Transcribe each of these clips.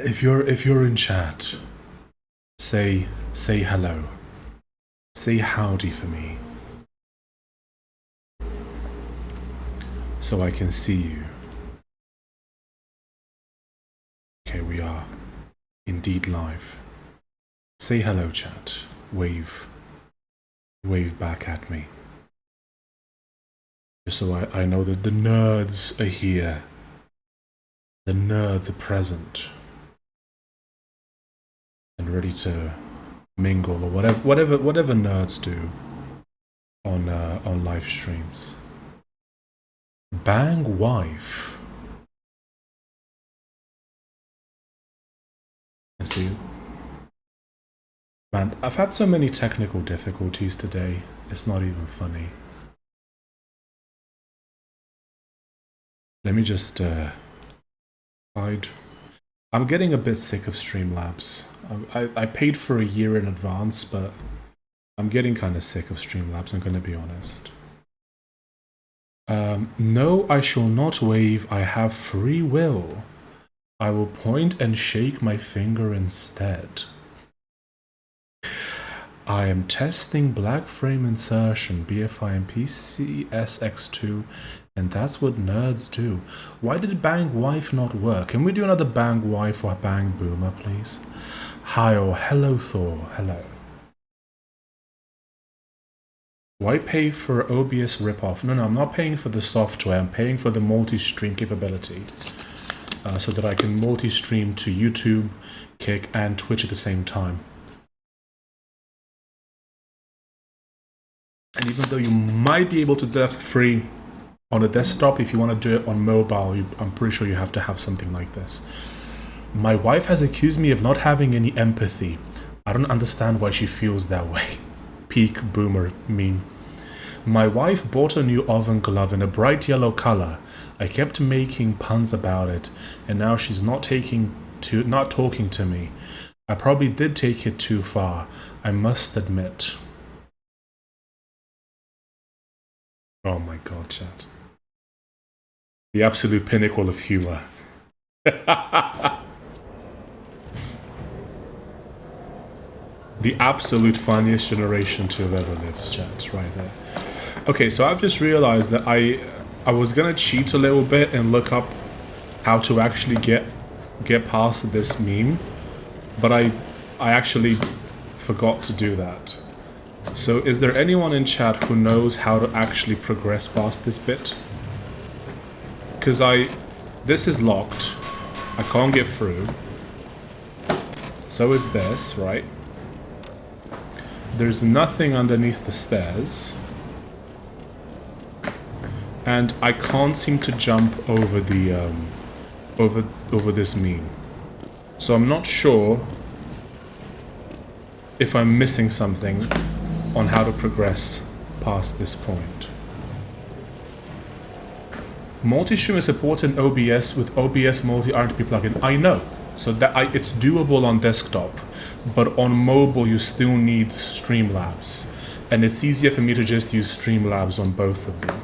if you're in chat, say hello. Say howdy for me. So I can see you. Okay, we are indeed live. Say hello, chat. Wave back at me. Just so I know that the nerds are here. The nerds are present. And ready to mingle or whatever nerds do on live streams. Bang wife. I see. Man, I've had so many technical difficulties today. It's not even funny. Let me just hide. I'm getting a bit sick of Streamlabs. I paid for a year in advance, but I'm getting kind of sick of Streamlabs, I'm gonna be honest. No, I shall not wave. I have free will. I will point and shake my finger instead. I am testing black frame insertion, BFI and PCSX2, and that's what nerds do. Why did Bang Wife not work? Can we do another Bang Wife or Bang Boomer, please? Hi or hello Thor, hello. Why pay for OBS ripoff? No, I'm not paying for the software, I'm paying for the multi-stream capability. So that I can multi-stream to YouTube, Kick, and Twitch at the same time. And even though you might be able to do that for free on a desktop, if you want to do it on mobile, I'm pretty sure you have to have something like this. My wife has accused me of not having any empathy. I don't understand why she feels that way. Peak boomer meme. My wife bought a new oven glove in a bright yellow color. I kept making puns about it, and now she's not talking to me. I probably did take it too far, I must admit. Oh my god, chat. The absolute pinnacle of humor. The absolute funniest generation to have ever lived, chat, right there. Okay, so I've just realized that I was gonna cheat a little bit and look up how to actually get past this meme, but I actually forgot to do that. So is there anyone in chat who knows how to actually progress past this bit? Because this is locked. I can't get through. So is this, right? There's nothing underneath the stairs. And I can't seem to jump over the over this meme. So I'm not sure if I'm missing something on how to progress past this point. Multi-stream is supported in OBS with OBS multi-RTP plugin. I know, so that it's doable on desktop, but on mobile you still need Streamlabs, and it's easier for me to just use Streamlabs on both of them.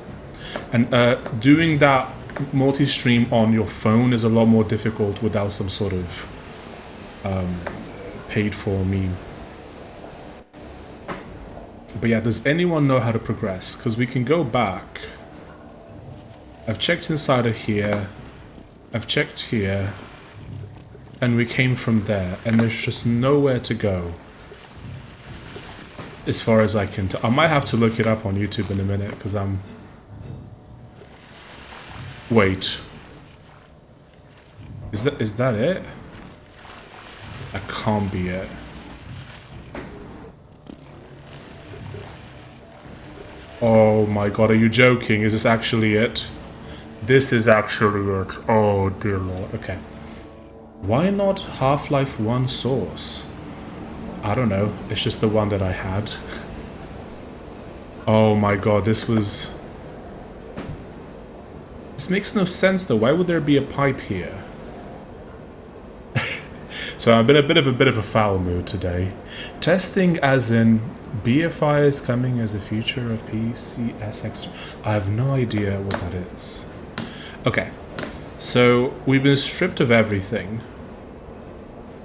And doing that multi-stream on your phone is a lot more difficult without some sort of paid-for meme. But yeah, does anyone know how to progress? Because we can go back. I've checked inside of here. I've checked here. And we came from there. And there's just nowhere to go. As far as I can tell. I might have to look it up on YouTube in a minute, because I'm... Wait. Is that it? That can't be it. Oh my god, are you joking? Is this actually it? This is actually it. Oh dear lord. Okay. Why not Half-Life 1 Source? I don't know. It's just the one that I had. Oh my god, this was... This makes no sense though. Why would there be a pipe here? So I'm in a bit of a foul mood today. Testing as in BFI is coming as a feature of PCSX2. I have no idea what that is. Okay, so we've been stripped of everything.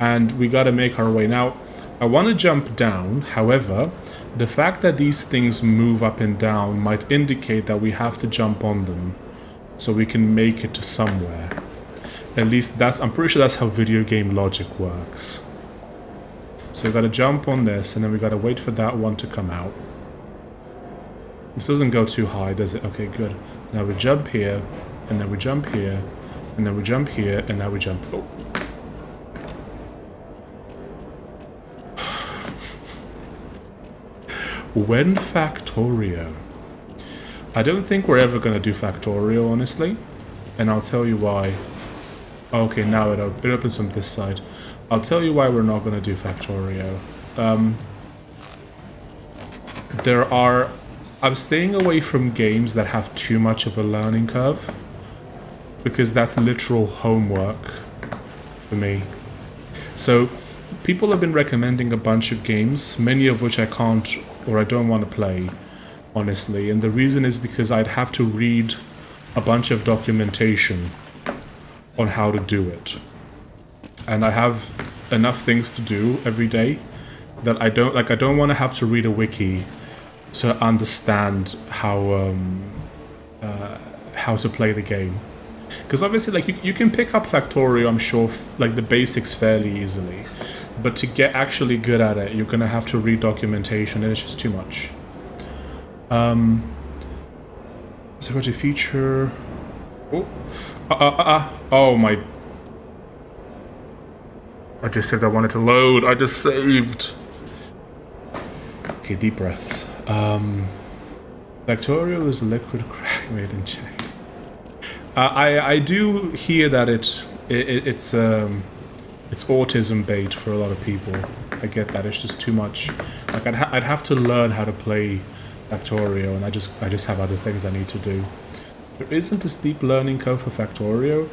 and we got to make our way. Now, I want to jump down. However, the fact that these things move up and down might indicate that we have to jump on them so we can make it to somewhere. At least I'm pretty sure that's how video game logic works. So we got to jump on this, and then we got to wait for that one to come out. This doesn't go too high, does it? Okay, good. Now we jump here, and then we jump here, and then we jump here, and now we jump... Oh. When Factorio? I don't think we're ever going to do Factorio, honestly. And I'll tell you why. Okay, now it opens from this side. I'll tell you why we're not going to do Factorio. I'm staying away from games that have too much of a learning curve, because that's literal homework for me. So people have been recommending a bunch of games, many of which I can't or I don't want to play, honestly. And the reason is because I'd have to read a bunch of documentation on how to do it. And I have enough things to do every day that I don't want to have to read a wiki to understand how to play the game. Because obviously, like, you can pick up Factorio, I'm sure, like the basics fairly easily. But to get actually good at it, you're gonna have to read documentation, and it's just too much. Security feature. Oh my! I just said I wanted to load. I just saved. Okay, deep breaths. Factorio is liquid crack made in Czech. I do hear that it's autism bait for a lot of people. I get that. It's just too much. Like I'd have to learn how to play Factorio, and I just have other things I need to do. There isn't a steep learning curve for Factorio.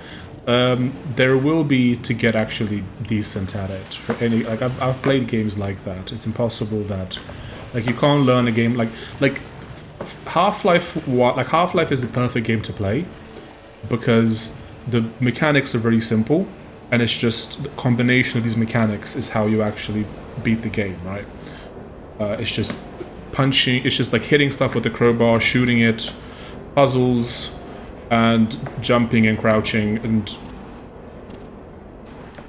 There will be to get actually decent at it. For any, like I've played games like that. It's impossible that, like, you can't learn a game like Half-Life. Half-Life is the perfect game to play because the mechanics are very simple, and it's just the combination of these mechanics is how you actually beat the game, right? It's just punching. It's just like hitting stuff with the crowbar, shooting it, puzzles, and jumping and crouching and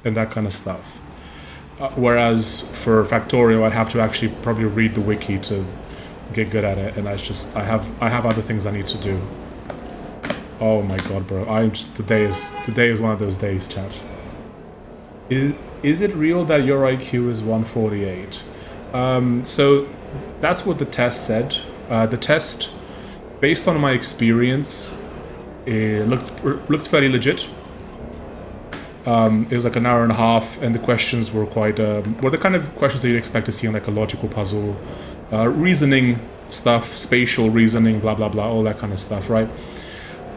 that kind of stuff. Whereas for Factorio, I'd have to actually probably read the wiki to get good at it, and I have other things I need to do. Oh my god, bro! Today is one of those days, chat. Is it real that your IQ is 148? So that's what the test said. The test, based on my experience, it looked fairly legit. It was like an hour and a half, and the questions were quite were the kind of questions that you'd expect to see in like a logical puzzle, reasoning stuff, spatial reasoning, blah blah blah, all that kind of stuff, right?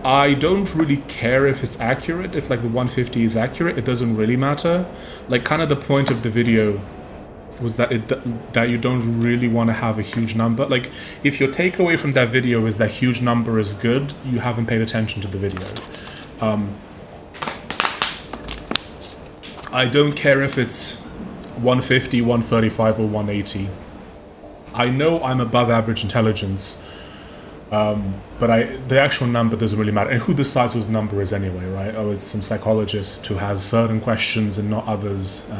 I don't really care if it's accurate, if like the 150 is accurate, it doesn't really matter. Like, kind of the point of the video was that that you don't really want to have a huge number. Like, if your takeaway from that video is that huge number is good, you haven't paid attention to the video. I don't care if it's 150, 135, or 180. I know I'm above average intelligence, but the actual number doesn't really matter. And who decides what the number is anyway, right? Oh, it's some psychologist who has certain questions and not others.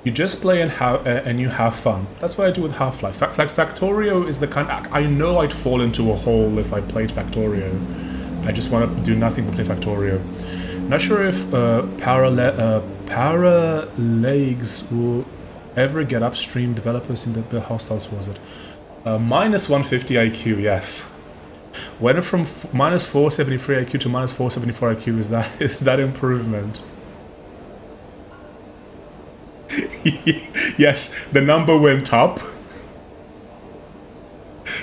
You just play and you have fun. That's what I do with Half-Life. Factorio is the kind... I know I'd fall into a hole if I played Factorio. I just want to do nothing but play Factorio. Not sure if Paralegs will ever get upstream developers in the hostiles, was it? Minus 150 IQ, yes. Went from minus 473 IQ to minus 474 IQ. Is that improvement? Yes, the number went up.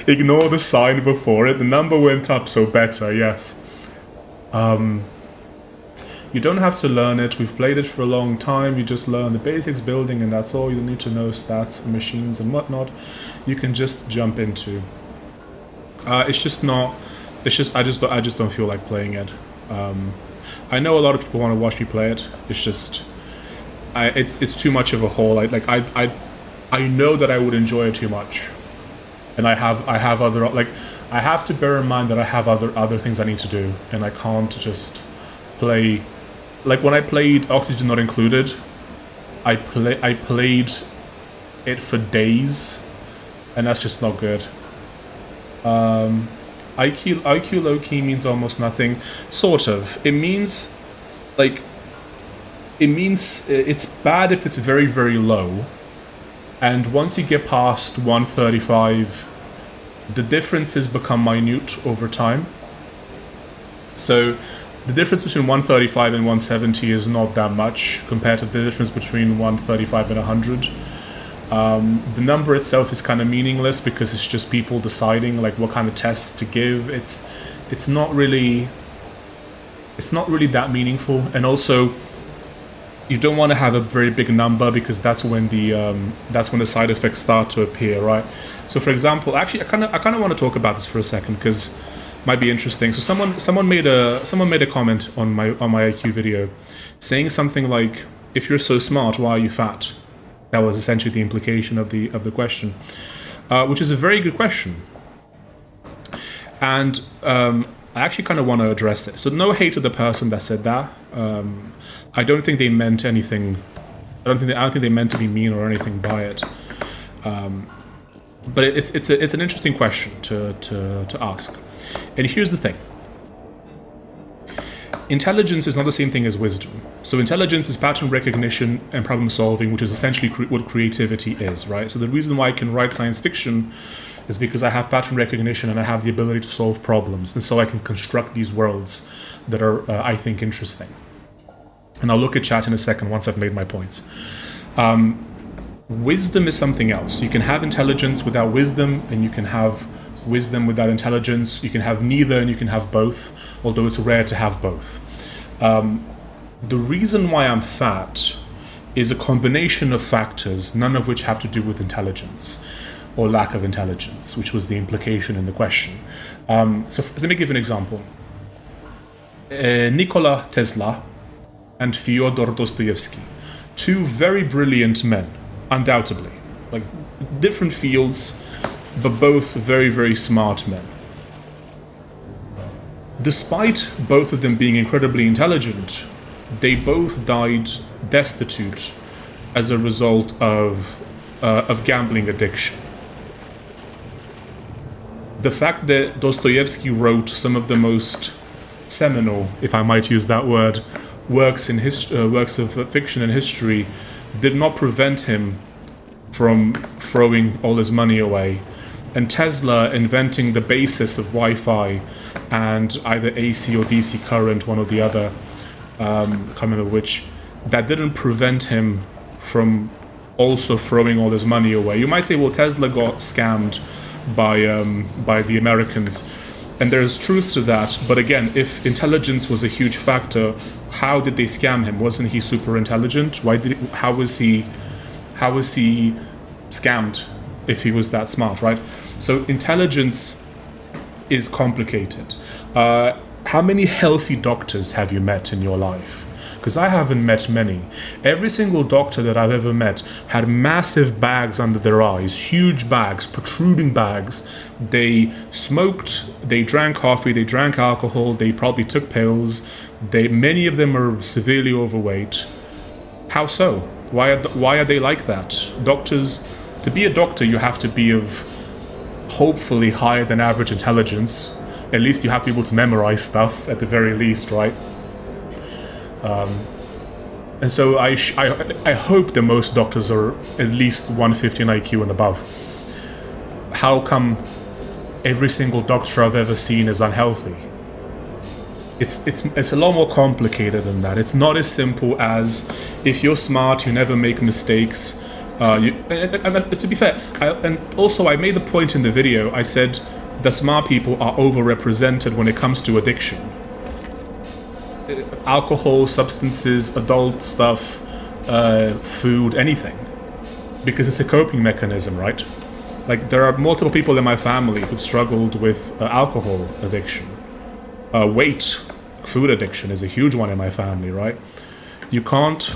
Ignore the sign before it. The number went up, so better, yes. You don't have to learn it. We've played it for a long time. You just learn the basics building, and that's all. You don't need to know stats, machines, and whatnot. You can just jump into. It's just not. It's just I just don't feel like playing it. I know a lot of people want to watch me play it. It's just it's too much of a haul. I know that I would enjoy it too much, and I have other, like, I have to bear in mind that I have other things I need to do, and I can't just play. Like when I played Oxygen Not Included, I played it for days, and that's just not good. IQ low key means almost nothing, sort of. It means like. It means it's bad if it's very, very low, and once you get past 135, the differences become minute over time. So the difference between 135 and 170 is not that much compared to the difference between 135 and 100. The number itself is kind of meaningless because it's just people deciding like what kind of tests to give. It's not really that meaningful, and also you don't want to have a very big number because that's when the side effects start to appear, right? So, for example, actually, I kind of want to talk about this for a second because it might be interesting. So, someone made a comment on my IQ video, saying something like, "If you're so smart, why are you fat?" That was essentially the implication of the question, which is a very good question, and I actually kind of want to address it. So, no hate to the person that said that. I don't think they meant anything. I don't think they meant to be mean or anything by it. But it's an interesting question to ask. And here's the thing. Intelligence is not the same thing as wisdom. So intelligence is pattern recognition and problem solving, which is essentially what creativity is, right? So the reason why I can write science fiction is because I have pattern recognition and I have the ability to solve problems, and so I can construct these worlds that are, I think, interesting. And I'll look at chat in a second once I've made my points. Wisdom is something else. You can have intelligence without wisdom, and you can have wisdom without intelligence. You can have neither, and you can have both, although it's rare to have both. The reason why I'm fat is a combination of factors, none of which have to do with intelligence or lack of intelligence, which was the implication in the question. So let me give an example. Nikola Tesla and Fyodor Dostoevsky, two very brilliant men, undoubtedly, like different fields, but both very, very smart men. Despite both of them being incredibly intelligent, they both died destitute as a result of gambling addiction. The fact that Dostoevsky wrote some of the most seminal, if I might use that word, works of fiction and history did not prevent him from throwing all his money away. And Tesla inventing the basis of Wi-Fi and either AC or DC current, one or the other, can't remember which, that didn't prevent him from also throwing all his money away. You might say, well, Tesla got scammed by the Americans, and there's truth to that. But again, if intelligence was a huge factor, how did they scam him? Wasn't he super intelligent? How was he scammed if he was that smart, right? So intelligence is complicated. How many healthy doctors have you met in your life? Because I haven't met many. Every single doctor that I've ever met had massive bags under their eyes, huge bags, protruding bags. They smoked, they drank coffee, they drank alcohol, they probably took pills. Many of them are severely overweight. How so? Why are they like that? Doctors, to be a doctor, you have to be of hopefully higher than average intelligence. At least you have to be able to memorize stuff at the very least, right? And so I hope that most doctors are at least 150 in IQ and above. How come every single doctor I've ever seen is unhealthy? It's a lot more complicated than that. It's not as simple as if you're smart, you never make mistakes. To be fair, I made the point in the video. I said that smart people are overrepresented when it comes to addiction. Alcohol, substances, adult stuff, food, anything. Because it's a coping mechanism, right? Like, there are multiple people in my family who've struggled with alcohol addiction. Food addiction is a huge one in my family, right? You can't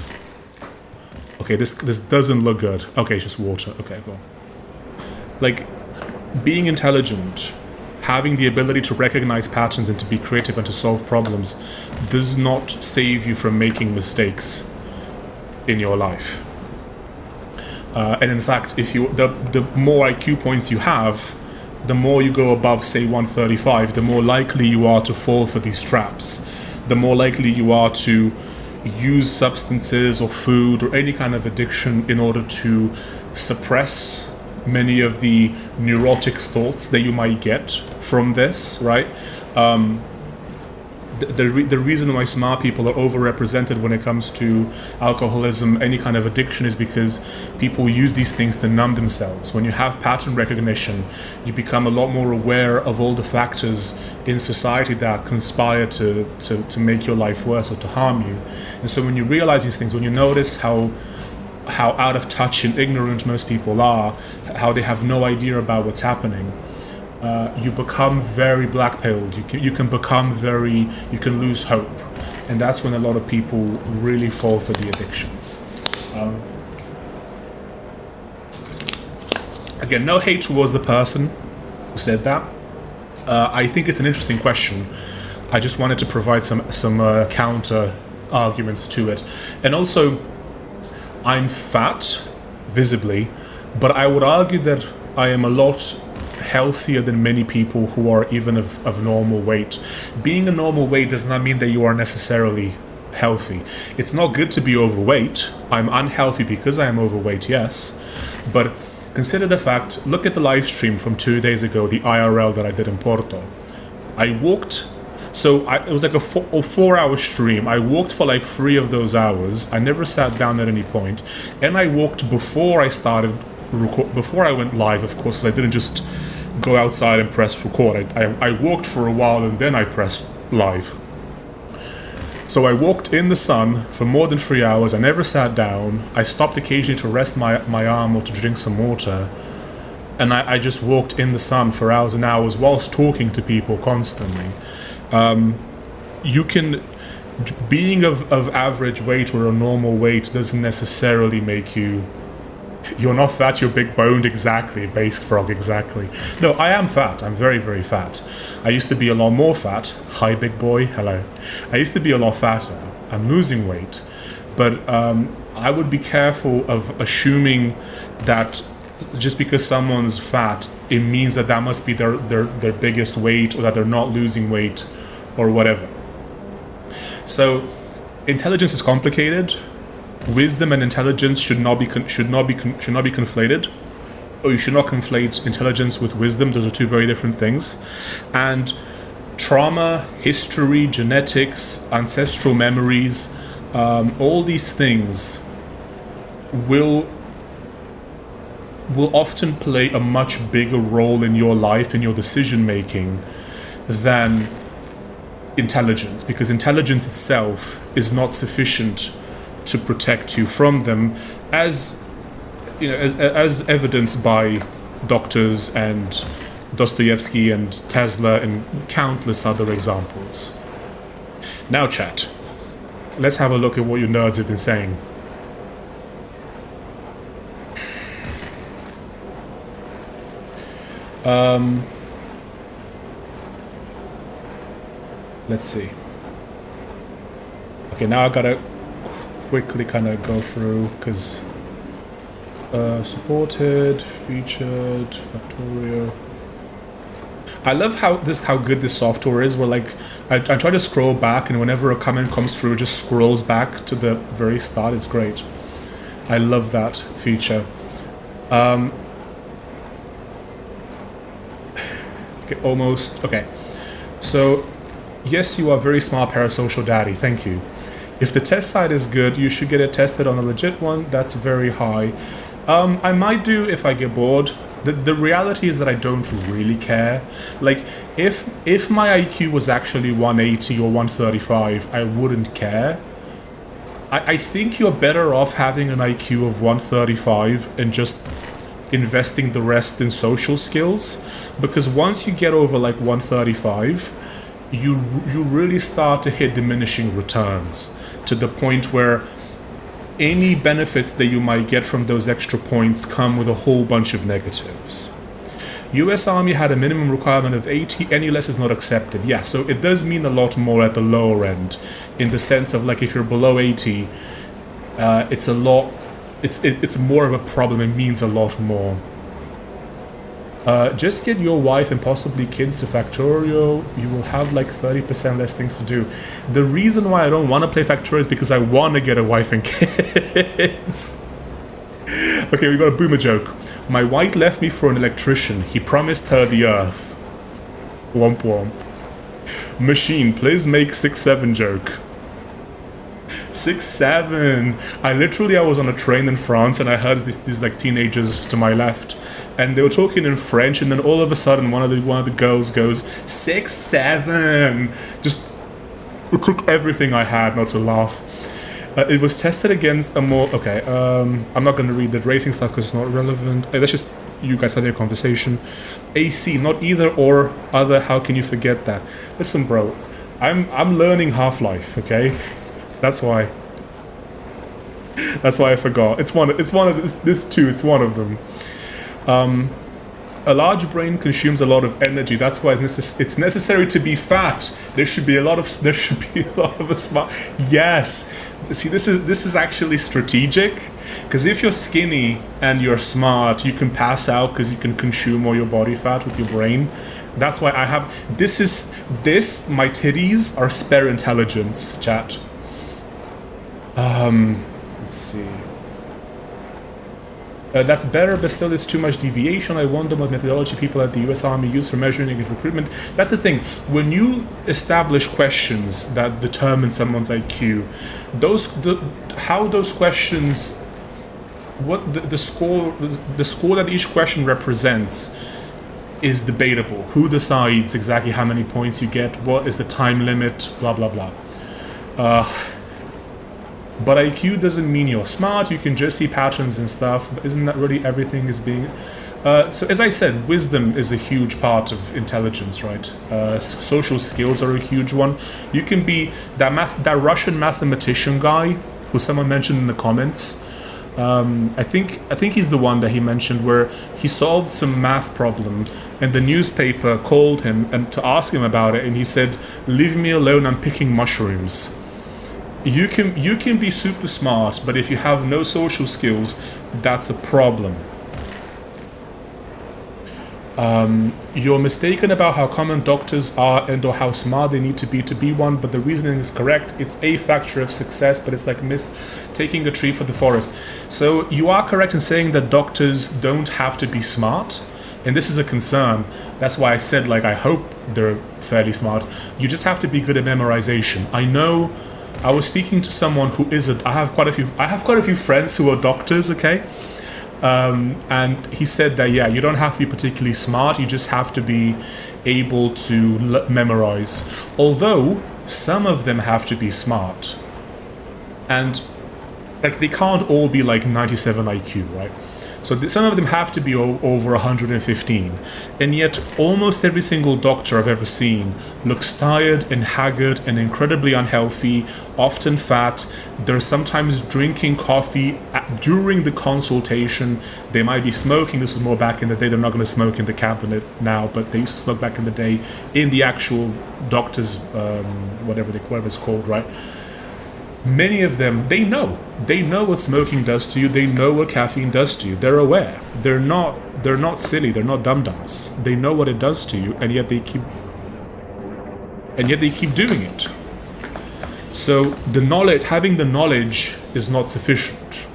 Okay, this doesn't look good. Okay, it's just water. Okay, cool. Like, being intelligent, having the ability to recognize patterns and to be creative and to solve problems does not save you from making mistakes in your life. And in fact, if you the more IQ points you have, the more you go above, say, 135, the more likely you are to fall for these traps. The more likely you are to use substances or food or any kind of addiction in order to suppress many of the neurotic thoughts that you might get from this, right? The reason why smart people are overrepresented when it comes to alcoholism, any kind of addiction, is because people use these things to numb themselves. When you have pattern recognition, you become a lot more aware of all the factors in society that conspire to make your life worse or to harm you. And so when you realize these things, when you notice how out of touch and ignorant most people are, how they have no idea about what's happening, you become very black-pilled. You can lose hope, and that's when a lot of people really fall for the addictions. Again, no hate towards the person who said that. I think it's an interesting question. I just wanted to provide some counter arguments to it, and also, I'm fat, visibly, but I would argue that I am a lot healthier than many people who are even of normal weight. Being a normal weight does not mean that you are necessarily healthy. It's not good to be overweight. I'm unhealthy because I am overweight, yes, but consider the fact, look at the live stream from 2 days ago, the IRL that I did in Porto. I walked, it was like a 4-hour stream. I walked for like 3 of those hours. I never sat down at any point, and I walked before I started before I went live, of course, 'cause I didn't just go outside and press record. I walked for a while and then I pressed live. So I walked in the sun for more than 3 hours. I never sat down. I stopped occasionally to rest my arm or to drink some water. And I just walked in the sun for hours and hours whilst talking to people constantly. Being of average weight or a normal weight doesn't necessarily make you... You're not fat, you're big boned, exactly. Based frog, exactly. No, I am fat. I'm very, very fat. I used to be a lot more fat. Hi, big boy. Hello. I used to be a lot fatter. I'm losing weight. But I would be careful of assuming that just because someone's fat, it means that must be their biggest weight, or that they're not losing weight, or whatever. So, intelligence is complicated. Wisdom and intelligence should not be conflated, or you should not conflate intelligence with wisdom. Those are two very different things. And trauma, history, genetics, ancestral memories, all these things will often play a much bigger role in your life, in your decision making, than intelligence, because intelligence itself is not sufficient to protect you from them, as you know, as evidenced by doctors and Dostoevsky and Tesla and countless other examples. Now, chat, let's have a look at what you nerds have been saying. Let's see. Okay, now I gotta quickly kind of go through, because supported, featured, Factorio. I love how good this software is, where like I try to scroll back, and whenever a comment comes through, it just scrolls back to the very start. It's great. I love that feature. Okay, almost. Okay, so yes, you are very smart, parasocial daddy. Thank you. If the test site is good, you should get it tested on a legit one. That's very high. I might do if I get bored. The reality is that I don't really care. Like, if my IQ was actually 180 or 135, I wouldn't care. I think you're better off having an IQ of 135 and just investing the rest in social skills, because once you get over like 135, you really start to hit diminishing returns, to the point where any benefits that you might get from those extra points come with a whole bunch of negatives. US Army had a minimum requirement of 80, any less is not accepted. Yeah, so it does mean a lot more at the lower end, in the sense of like if you're below 80, it's a lot, it's more of a problem, it means a lot more. Just get your wife and possibly kids to Factorio, you will have like 30% less things to do. The reason why I don't want to play Factorio is because I want to get a wife and kids. Okay, we got a boomer joke. My wife left me for an electrician. He promised her the earth. Womp womp. Machine, please make 6-7 joke. 6-7. I was on a train in France and I heard these like teenagers to my left, and they were talking in French, and then all of a sudden one of the girls goes 6-7. Just it took everything I had not to laugh. It was tested against a more... Okay, I'm not going to read the racing stuff because it's not relevant. That's just you guys had your conversation. AC, not either or other. How can you forget that? Listen, bro, I'm learning Half-Life. Okay, that's why. That's why I forgot. It's one of this two. It's one of them. A large brain consumes a lot of energy. That's why it's necessary to be fat. There should be a lot of a smart. Yes. See, this is actually strategic, because if you're skinny and you're smart, you can pass out because you can consume all your body fat with your brain. That's why I have my titties are spare intelligence, chat. Let's see. That's better, but still there's too much deviation. I wonder what methodology people at the US Army use for measuring recruitment. That's the thing. When you establish questions that determine someone's IQ, how those questions, what the score that each question represents is debatable. Who decides exactly how many points you get? What is the time limit? Blah, blah, blah. But IQ doesn't mean you're smart, you can just see patterns and stuff, but isn't that really everything is being... so as I said, wisdom is a huge part of intelligence, right? Social skills are a huge one. You can be that Russian mathematician guy who someone mentioned in the comments. I think he's the one that he mentioned where he solved some math problem and the newspaper called him and to ask him about it, and he said, "Leave me alone, I'm picking mushrooms." You can be super smart, but if you have no social skills, that's a problem. You're mistaken about how common doctors are and or how smart they need to be one, but the reasoning is correct. It's a factor of success, but it's like taking a tree for the forest. So you are correct in saying that doctors don't have to be smart, and this is a concern. That's why I said, like, I hope they're fairly smart. You just have to be good at memorization. I know I was speaking to someone who I have quite a few friends who are doctors, okay? And he said that, yeah, you don't have to be particularly smart, you just have to be able to memorize. Although, some of them have to be smart. And, like, they can't all be, like, 97 IQ, right? So some of them have to be over 115. And yet, almost every single doctor I've ever seen looks tired and haggard and incredibly unhealthy, often fat. They're sometimes drinking coffee during the consultation. They might be smoking. This is more back in the day. They're not going to smoke in the cabinet now, but they used to smoke back in the day in the actual doctor's, whatever it's called, right? Many of them, they know what smoking does to you. They know what caffeine does to you. They're aware. They're not silly. They're not dum-dums. They know what it does to you, and yet they keep doing it. So having the knowledge is not sufficient.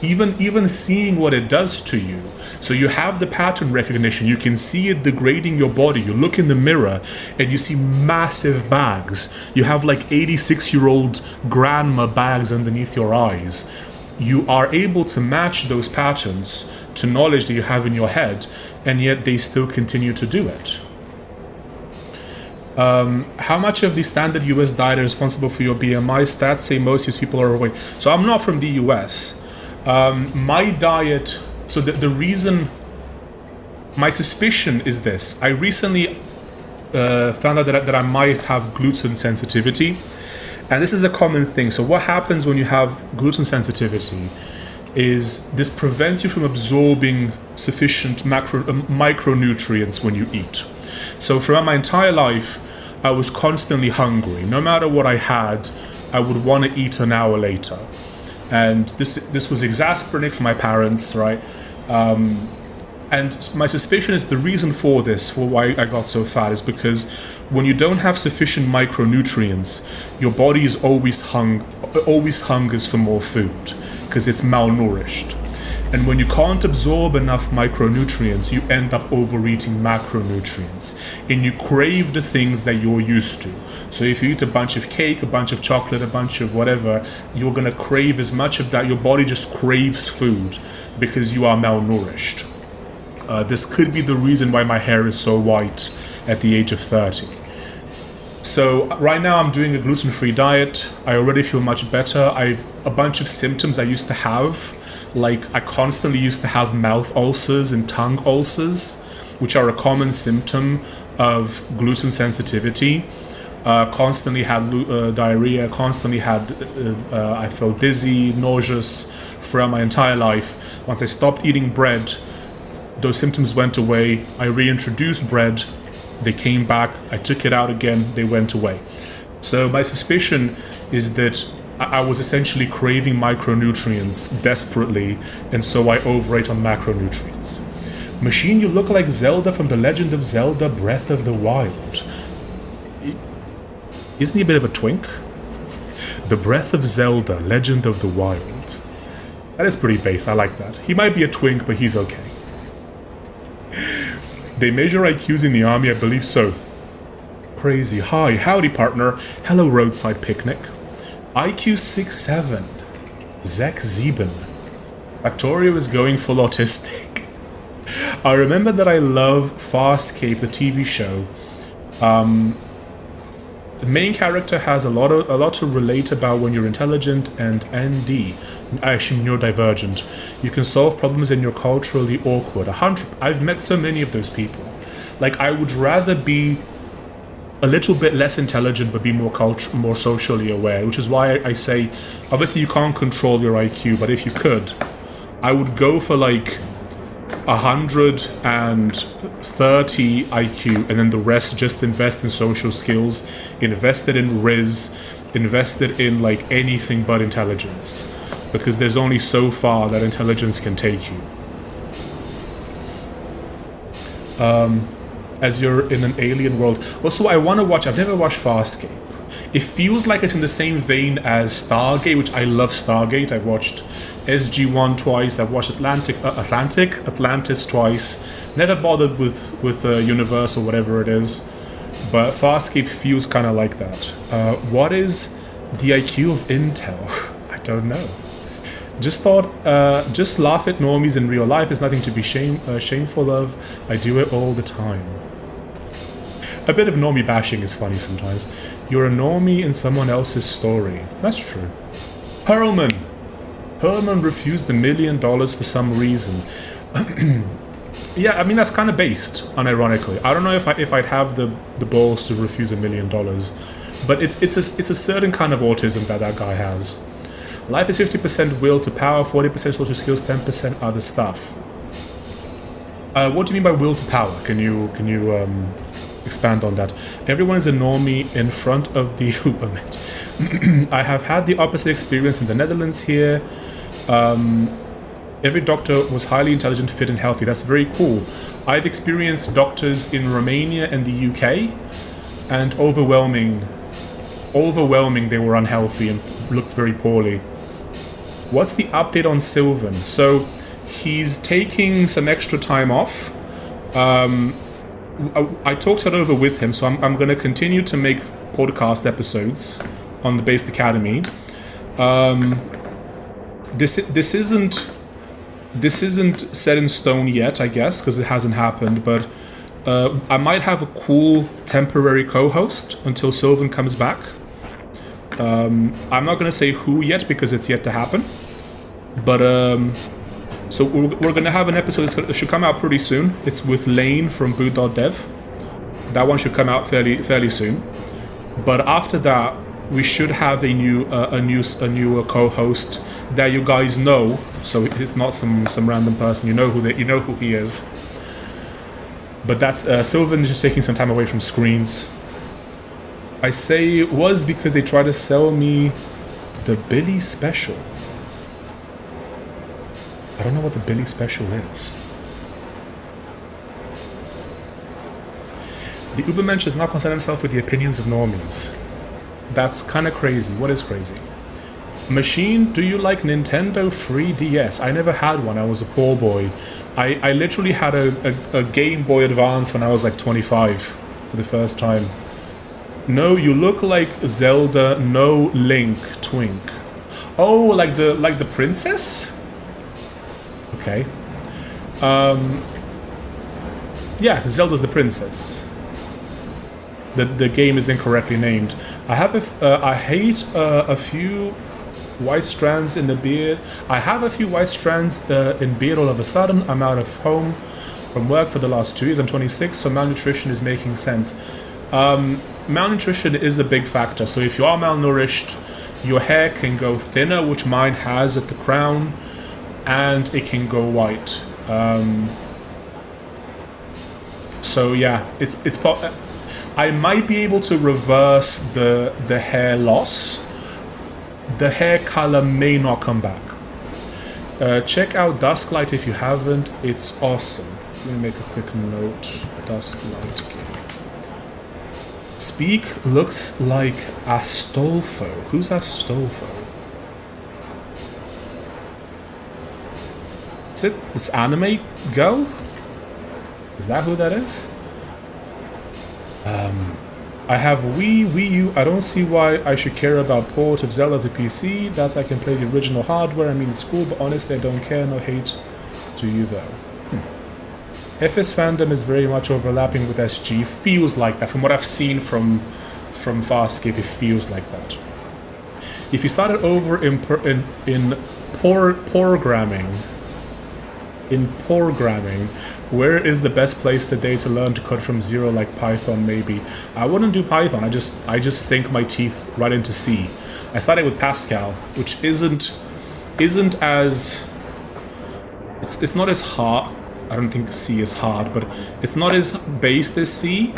Even seeing what it does to you. So you have the pattern recognition, you can see it degrading your body. You look in the mirror and you see massive bags. You have like 86-year-old grandma bags underneath your eyes. You are able to match those patterns to knowledge that you have in your head, and yet they still continue to do it. How much of the standard US diet is responsible for your BMI? Stats say most US people are overweight. So I'm not from the US. My diet, so the reason, my suspicion is this. I recently found out that I might have gluten sensitivity, And this is a common thing. So what happens when you have gluten sensitivity is this prevents you from absorbing sufficient micronutrients when you eat. So throughout my entire life, I was constantly hungry. No matter what I had, I would want to eat an hour later. And this was exasperating for my parents, right? And my suspicion is the reason for this, for why I got so fat, is because when you don't have sufficient micronutrients, your body is always hungers for more food because it's malnourished. And when you can't absorb enough micronutrients, you end up overeating macronutrients, and you crave the things that you're used to. So if you eat a bunch of cake, a bunch of chocolate, a bunch of whatever, you're gonna crave as much of that. Your body just craves food because you are malnourished. This could be the reason why my hair is so white at the age of 30. So right now I'm doing a gluten-free diet. I already feel much better. I've a bunch of symptoms I used to have. Like I constantly used to have mouth ulcers and tongue ulcers, which are a common symptom of gluten sensitivity. Constantly had diarrhea, constantly had, I felt dizzy, nauseous throughout my entire life. Once I stopped eating bread, those symptoms went away. I reintroduced bread, they came back, I took it out again, they went away. So my suspicion is that I was essentially craving micronutrients desperately, and so I overate on macronutrients. Machine, you look like Zelda from The Legend of Zelda Breath of the Wild. Isn't he a bit of a twink? The Breath of Zelda, Legend of the Wild. That is pretty base, I like that. He might be a twink, but he's okay. They measure IQs in the army, I believe so. Crazy. Hi, howdy partner. Hello roadside picnic. IQ 6'7". Zek Zeben. Factorio is going full autistic. I remember that I love Farscape, the TV show. The main character has a lot to relate about when you're intelligent and ND. I assume neurodivergent. You can solve problems and you're culturally awkward. I've met so many of those people. Like, I would rather be a little bit less intelligent but be more socially aware, which is why I say, obviously you can't control your IQ, but if you could, I would go for like 130 IQ, and then the rest just invest in social skills, invested in Riz, invested in like anything but intelligence, because there's only so far that intelligence can take you. As you're in an alien world. Also, I want to watch, I've never watched Farscape. It feels like it's in the same vein as Stargate, which I love Stargate. I've watched SG-1 twice, I've watched Atlantis twice. Never bothered with Universe or whatever it is. But Farscape feels kind of like that. What is the IQ of Intel? I don't know. Just thought, just laugh at normies in real life. It's nothing to be shameful of. I do it all the time. A bit of normie bashing is funny sometimes. You're a normie in someone else's story. That's true. Perlman refused $1 million for some reason. Yeah, I mean, that's kind of based, unironically. I don't know if I'd have the balls to refuse $1 million, but it's a certain kind of autism that guy has. Life is 50% will to power, 40% social skills, 10% other stuff. What do you mean by will to power? Can you expand on that? Everyone is a normie in front of the Ubermensch. I have had the opposite experience in the Netherlands here. Every doctor was highly intelligent, fit and healthy. That's very cool. I've experienced doctors in Romania and the UK, and overwhelming they were unhealthy and looked very poorly. What's the update on Sylvan? So he's taking some extra time off. I talked it over with him, so I'm going to continue to make podcast episodes on the Based Academy. This isn't set in stone yet, I guess, because it hasn't happened, but I might have a cool temporary co-host until Sylvan comes back. I'm not going to say who yet because it's yet to happen, but so we're going to have an episode that should come out pretty soon. It's with Lane from boot.dev. That one should come out fairly soon. But after that, we should have a new co-host that you guys know. So it's not some random person. You know who he is. But that's Sylvan is just taking some time away from screens. I say it was because they tried to sell me the Billy Special. I don't know what the Billy Special is. The Ubermensch does not concern himself with the opinions of normies. That's kind of crazy. What is crazy? Machine, do you like Nintendo 3DS? I never had one. I was a poor boy. I literally had a Game Boy Advance when I was like 25 for the first time. No, you look like Zelda, no Link, Twink. Oh, like the princess? Okay. Yeah, Zelda's the princess. The game is incorrectly named. I hate a few white strands in the beard. I have a few white strands in beard all of a sudden. I'm out of home from work for the last 2 years. I'm 26, so malnutrition is making sense. Malnutrition is a big factor. So if you are malnourished, your hair can go thinner, which mine has at the crown, and it can go white. So yeah, I might be able to reverse the hair loss. The hair color may not come back. Check out Dusklight if you haven't. It's awesome. Let me make a quick note. Dusklight game. Speak looks like Astolfo. Who's Astolfo? Is it this anime girl? Is that who that is? I have Wii U. I don't see why I should care about port of Zelda to PC. That I can play the original hardware. I mean, it's cool, but honestly, I don't care. No hate to you, though. FS fandom is very much overlapping with SG. Feels like that. From what I've seen from Farscape, it feels like that. If you started over in programming, where is the best place today to learn to code from zero, like Python maybe? I wouldn't do Python. I just sink my teeth right into C. I started with Pascal, which isn't as it's not as hard. I don't think C is hard, but it's not as based as C,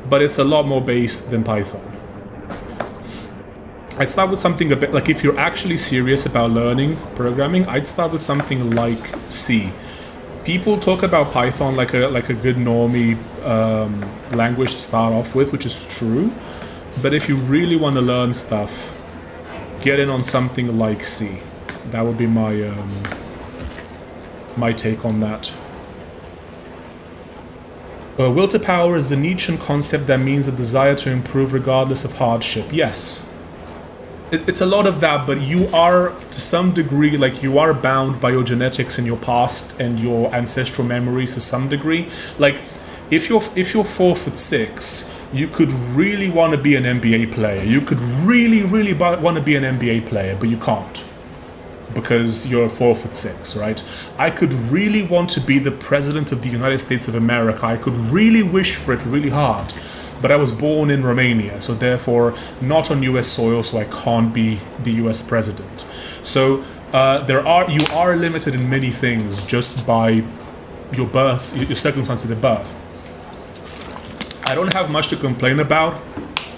but it's a lot more based than Python. I'd start with something a bit like, if you're actually serious about learning programming, I'd start with something like C. People talk about Python like a good normie language to start off with, which is true. But if you really want to learn stuff, get in on something like C. That would be my my take on that. Will to power is the Nietzschean concept that means a desire to improve regardless of hardship. Yes. It's a lot of that, but you are, to some degree, like, you are bound by your genetics and your past and your ancestral memories to some degree. Like, if you're 4'6", you could really want to be an NBA player. You could really want to be an NBA player, but you can't, because you're 4'6", right? I could really want to be the president of the United States of America. I could really wish for it really hard. But I was born in Romania, so therefore not on US soil, so I can't be the US president. So you are limited in many things just by your birth, your circumstances of birth. I don't have much to complain about.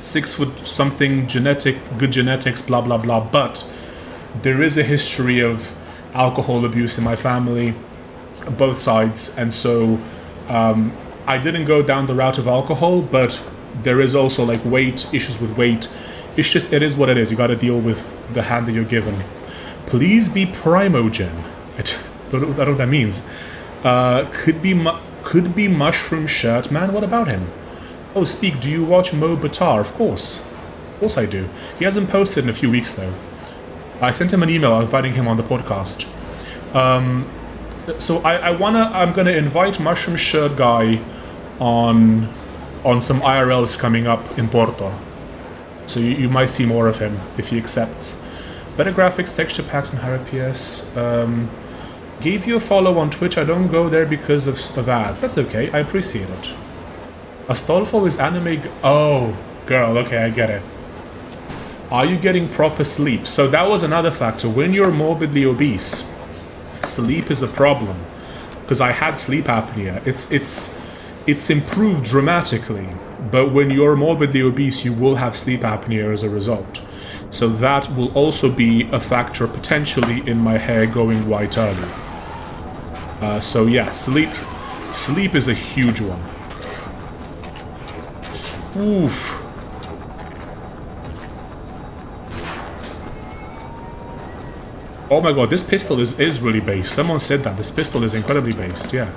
6 foot something, good genetics, blah blah blah. But there is a history of alcohol abuse in my family, both sides, and so I didn't go down the route of alcohol, but there is also like issues with weight. It's just, it is what it is. You got to deal with the hand that you're given. Please be primogen. I don't know what that means. Could be Mushroom Shirt Man. What about him? Oh, speak. Do you watch Mo Batar? Of course I do. He hasn't posted in a few weeks though. I sent him an email inviting him on the podcast. So I'm gonna invite Mushroom Shirt Guy on some IRLs coming up in Porto. So you might see more of him if he accepts. Better graphics, texture packs, and higher PS. Gave you a follow on Twitch. I don't go there because of ads. That's okay. I appreciate it. Astolfo is anime. Oh, girl. Okay, I get it. Are you getting proper sleep? So that was another factor. When you're morbidly obese, sleep is a problem. Because I had sleep apnea. It's improved dramatically. But when you're morbidly obese, you will have sleep apnea as a result. So that will also be a factor potentially in my hair going white early. So yeah, sleep is a huge one. Oof. Oh my god, this pistol is really based. Someone said that. This pistol is incredibly based, yeah.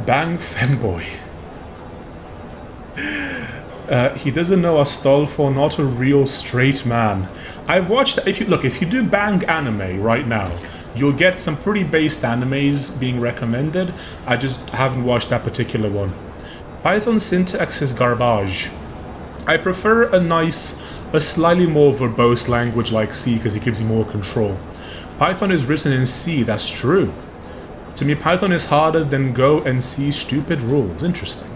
Bang femboy. He doesn't know Astolfo, not a real straight man. I've watched, if you do Bang anime right now, you'll get some pretty based animes being recommended. I just haven't watched that particular one. Python syntax is garbage. I prefer a slightly more verbose language like C because it gives you more control. Python is written in C, that's true. To me, Python is harder than Go and C stupid rules. Interesting.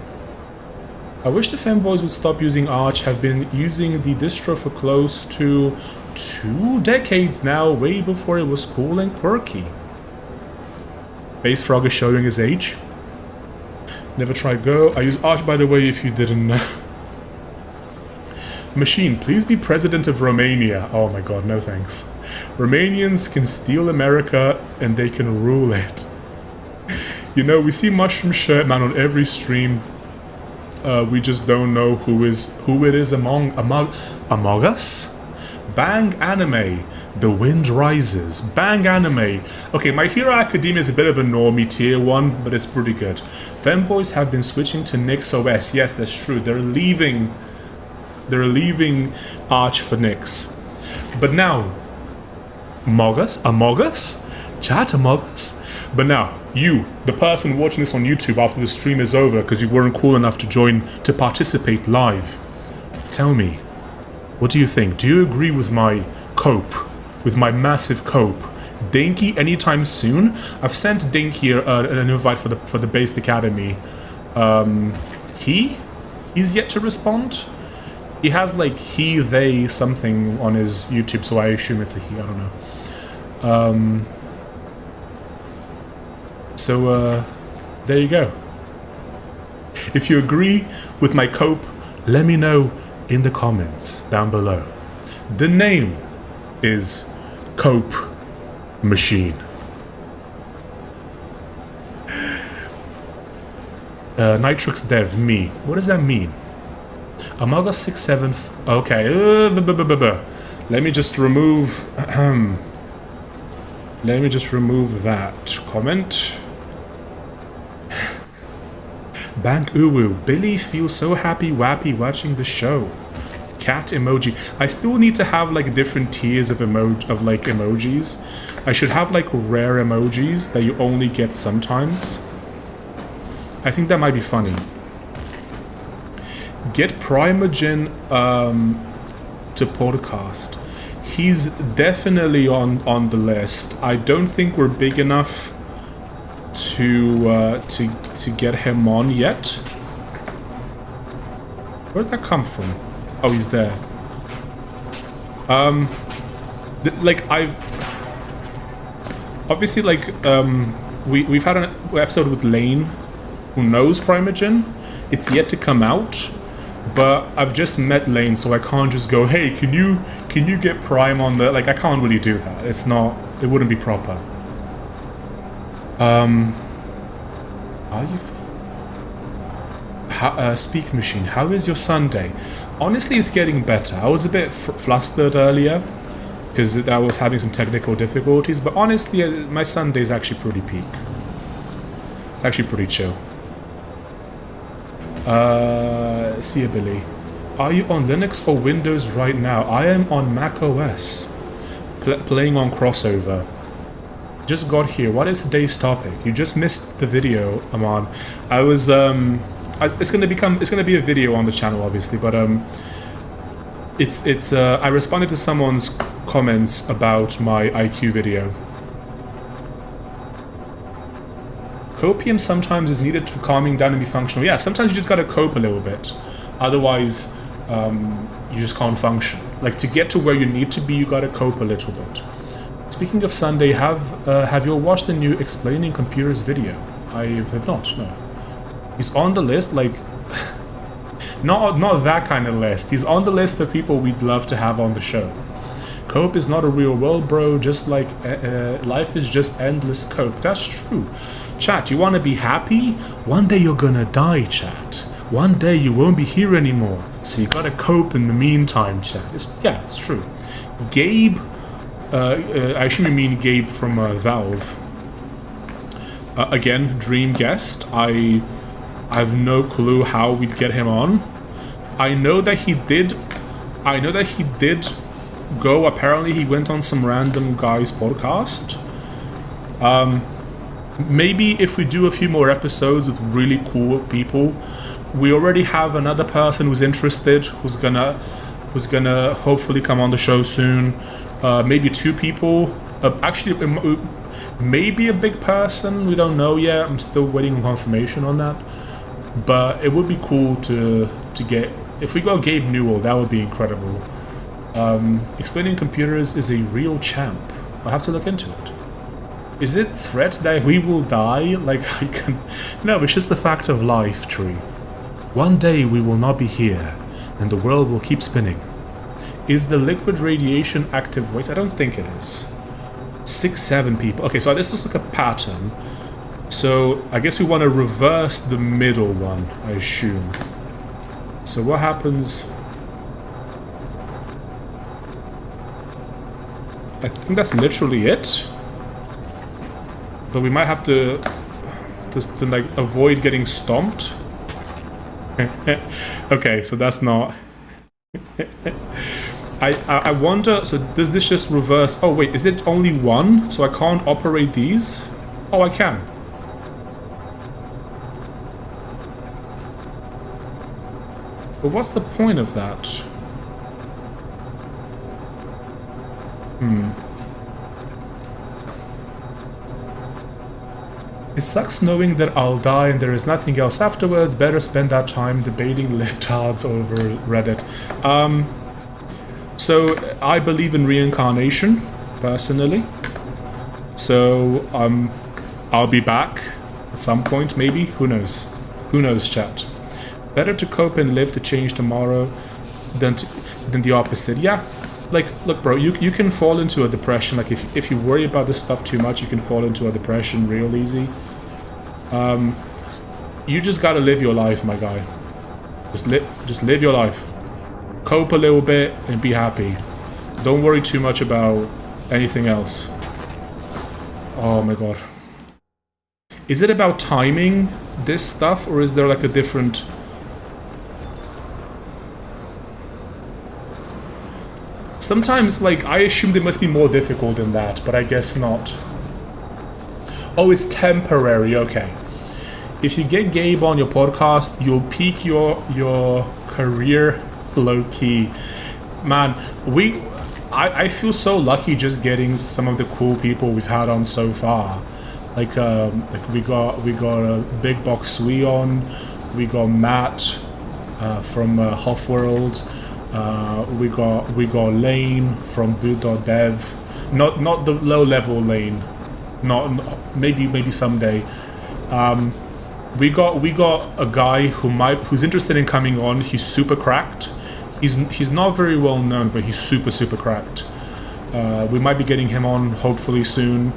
I wish the femboys would stop using Arch, have been using the distro for close to 2 decades now, way before it was cool and quirky. Base Frog is showing his age. Never tried Go. I use Arch, by the way, if you didn't know. Machine, please be president of Romania. Oh my god, no thanks. Romanians can steal America and they can rule it. You know, we see Mushroom Shirt Man on every stream. We just don't know who it is among us? Bang Anime. The Wind Rises. Bang Anime. Okay, My Hero Academia is a bit of a normie tier 1, but it's pretty good. Femboys have been switching to Nix OS. Yes, that's true. They're leaving Arch for Nix. But now, Among Us? Chat Among Us? But now, you, the person watching this on YouTube after the stream is over because you weren't cool enough to participate live, tell me, what do you think? Do you agree with my cope? With my massive cope? Dinky anytime soon? I've sent Dinky an invite for the Based Academy. He's yet to respond? He has like he, they, something on his YouTube, so I assume it's a he, I don't know. So there you go. If you agree with my cope, let me know in the comments down below. The name is Cope Machine. Nitrix Dev, me. What does that mean? Among Us 6-7... Okay. Let me just remove... Let me just remove that comment. Bang Uwu. Billy feels so happy wappy watching the show. Cat emoji. I still need to have like different tiers of emojis. I should have like rare emojis that you only get sometimes. I think that might be funny. Get Primogen to podcast. He's definitely on the list. I don't think we're big enough to get him on yet. Where'd that come from? Oh, he's there. Like I've obviously like we've had an episode with Lane, who knows Primogen. It's yet to come out. But I've just met Lane, so I can't just go, hey, can you get Prime on the... Like, I can't really do that. It's not... It wouldn't be proper. Are you... Speak Machine, how is your Sunday? Honestly, it's getting better. I was a bit flustered earlier, because I was having some technical difficulties, but honestly, my Sunday is actually pretty peak. It's actually pretty chill. See Billy. Are you on Linux or Windows right now? I am on Mac OS. Playing on Crossover. Just got here. What is today's topic? You just missed the video, Aman. I was it's gonna be a video on the channel, obviously, but I responded to someone's comments about my IQ video. copium sometimes is needed for calming down and be functional. Yeah, sometimes you just gotta cope a little bit. Otherwise, you just can't function. Like, to get to where you need to be, you gotta cope a little bit. Speaking of Sunday, have you all watched the new Explaining Computers video? I have not, no. He's on the list, like... not that kind of list. He's on the list of people we'd love to have on the show. Cope is not a real world, bro. Just like life is just endless cope. That's true. Chat, you want to be happy? One day you're gonna die, chat. One day you won't be here anymore. So you gotta cope in the meantime, chat. It's true. Gabe, I assume you mean Gabe from Valve. Again, dream guest. I have no clue how we'd get him on. I know that he did go. Apparently he went on some random guy's podcast. Maybe if we do a few more episodes with really cool people, we already have another person who's interested, who's gonna hopefully come on the show soon. Maybe 2 people. Actually, maybe a big person. We don't know yet. I'm still waiting on confirmation on that. But it would be cool to get, if we got Gabe Newell, that would be incredible. Explaining Computers is a real champ. I'll have to look into it. Is it threat that we will die? Like, I can... No, it's just the fact of life, Tree. One day we will not be here, and the world will keep spinning. Is the liquid radiation active voice? I don't think it is. 6, 7 people. Okay, so this looks like a pattern. So I guess we want to reverse the middle one, I assume. So what happens... I think that's literally it. But we might have to just to like avoid getting stomped. Okay, so that's not... I wonder, so does this just reverse... Oh wait, is it only one? So I can't operate these? Oh, I can. But what's the point of that? It sucks knowing that I'll die and there is nothing else afterwards. Better spend that time debating libtards over Reddit. So I believe in reincarnation, personally. So I'll be back at some point, maybe. Who knows? Who knows, chat? Better to cope and live to change tomorrow than the opposite. Yeah. Like, look, bro, you can fall into a depression. Like, if you worry about this stuff too much, you can fall into a depression real easy. You just gotta live your life, my guy. Just live your life. Cope a little bit and be happy. Don't worry too much about anything else. Oh my god. Is it about timing this stuff, or is there like a different... Sometimes, like, I assume they must be more difficult than that, but I guess not. Oh, it's temporary, okay. If you get Gabe on your podcast, you'll peak your career low-key. Man, I feel so lucky just getting some of the cool people we've had on so far. Like we got a Big Box Sui on, we got Matt from Hofworld. We got Lane from boot.dev, not the low level Lane, not maybe someday. We got a guy who's interested in coming on. He's super cracked. He's not very well known, but he's super cracked. We might be getting him on hopefully soon.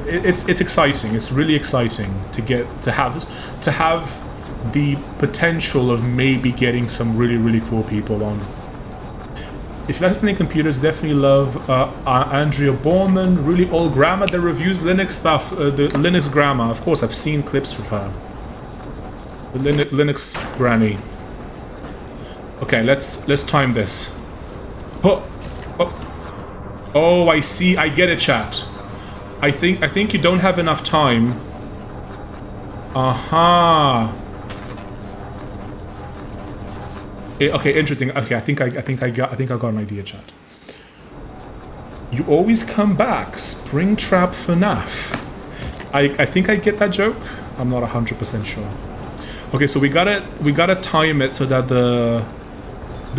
It's exciting. It's really exciting to have the potential of maybe getting some really cool people on. If you like Explaining Computers, definitely love Andrea Borman, really old grandma that reviews Linux stuff, the Linux grandma. Of course, I've seen clips of her. The Linux granny. Okay, let's time this. Oh, I see. I get it, chat. I think you don't have enough time. Aha. Okay, interesting. Okay, I think I got an idea, chat. You always come back. Springtrap FNAF. I think I get that joke. I'm not 100% sure. Okay, so we gotta time it so that the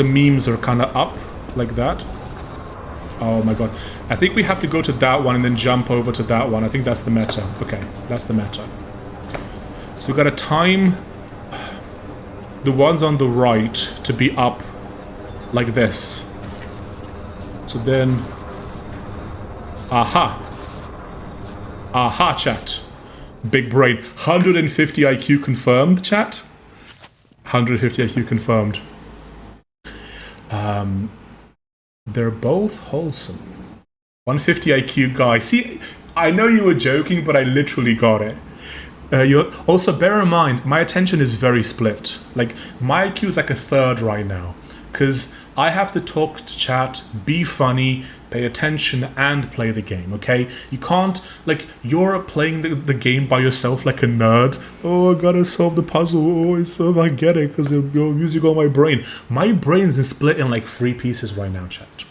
memes are kind of up like that. Oh my god. I think we have to go to that one and then jump over to that one. I think that's the meta. Okay, that's the meta. So we gotta time the ones on the right to be up like this. So then... Aha! Aha, chat. Big brain. 150 IQ confirmed, chat? 150 IQ confirmed. They're both wholesome. 150 IQ guy. See, I know you were joking, but I literally got it. Also, bear in mind, my attention is very split. Like, my IQ is like a third right now. Because I have to talk to chat, be funny, pay attention, and play the game, okay? You can't, like, you're playing the game by yourself like a nerd. Oh, I gotta solve the puzzle. Oh, I get it, because you're using all my brain. My brain's split in like 3 pieces right now, chat.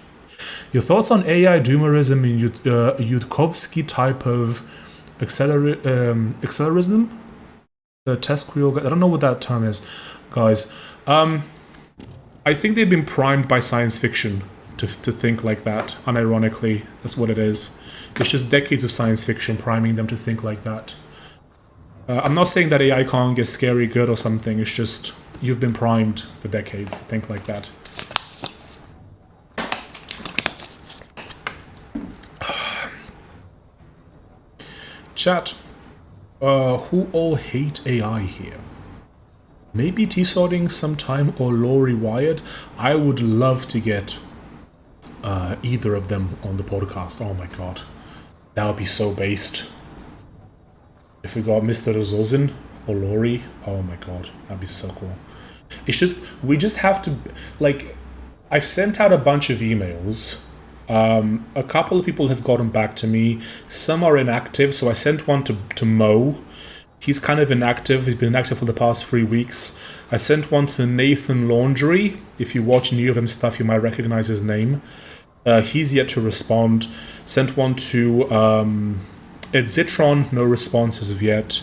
Your thoughts on AI doomerism in Yudkovsky type of accelerism? Test creel. I don't know what that term is, guys. I think they've been primed by science fiction to think like that, unironically. That's what it is. It's just decades of science fiction priming them to think like that. I'm not saying that AI can't get scary good or something, it's just you've been primed for decades to think like that. Chat, who all hate AI here? Maybe T-Sodding sometime or Laurie Wired. I would love to get either of them on the podcast. Oh my god. That would be so based. If we got Mr. Azozin or Laurie, oh my god, that'd be so cool. It's just, we just have to, like, I've sent out a bunch of emails. A couple of people have gotten back to me. Some are inactive, so I sent one to Mo. He's kind of inactive. He's been inactive for the past 3 weeks. I sent one to Nathan Laundry. If you watch New of Them stuff, you might recognize his name. He's yet to respond. Sent one to Ed Zitron. No response as of yet.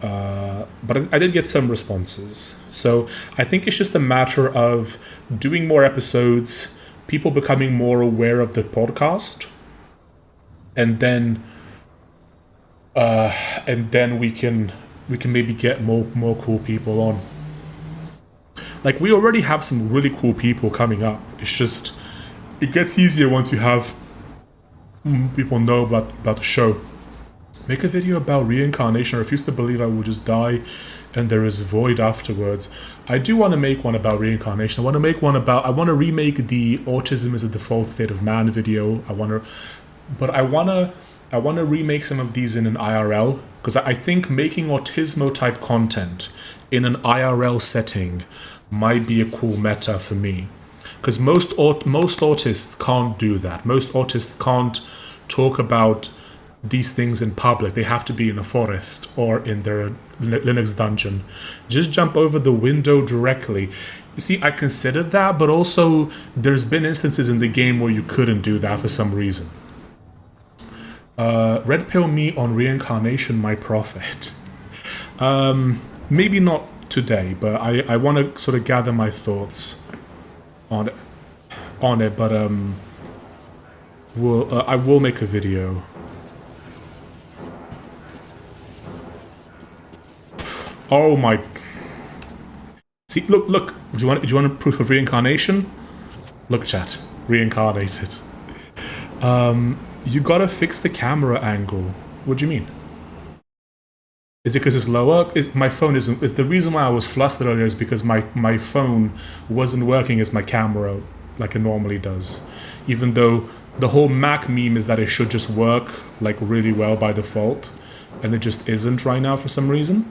But I did get some responses. So I think it's just a matter of doing more episodes, people becoming more aware of the podcast, and then we can maybe get more cool people on. Like, we already have some really cool people coming up. It's just, it gets easier once you have people know about the show. Make a video about reincarnation. I refuse to believe I will just die and there is void afterwards. I do want to make one about reincarnation. I want to remake the autism is a default state of man video. I want to remake some of these in an IRL, because I think making autismo type content in an IRL setting might be a cool meta for me. Because most autists can't do that. Most autists can't talk about these things in public. They have to be in a forest or in their Linux dungeon. Just jump over the window directly. You see, I considered that, but also there's been instances in the game where you couldn't do that for some reason. Red pill me on reincarnation, my prophet. Maybe not today, but I want to sort of gather my thoughts on it. But I will make a video. Oh my! See, look. Do you want a proof of reincarnation? Look, chat. Reincarnated. You gotta fix the camera angle. What do you mean? Is it because it's lower? My phone isn't. The reason why I was flustered earlier is because my phone wasn't working as my camera like it normally does. Even though the whole Mac meme is that it should just work like really well by default, and it just isn't right now for some reason.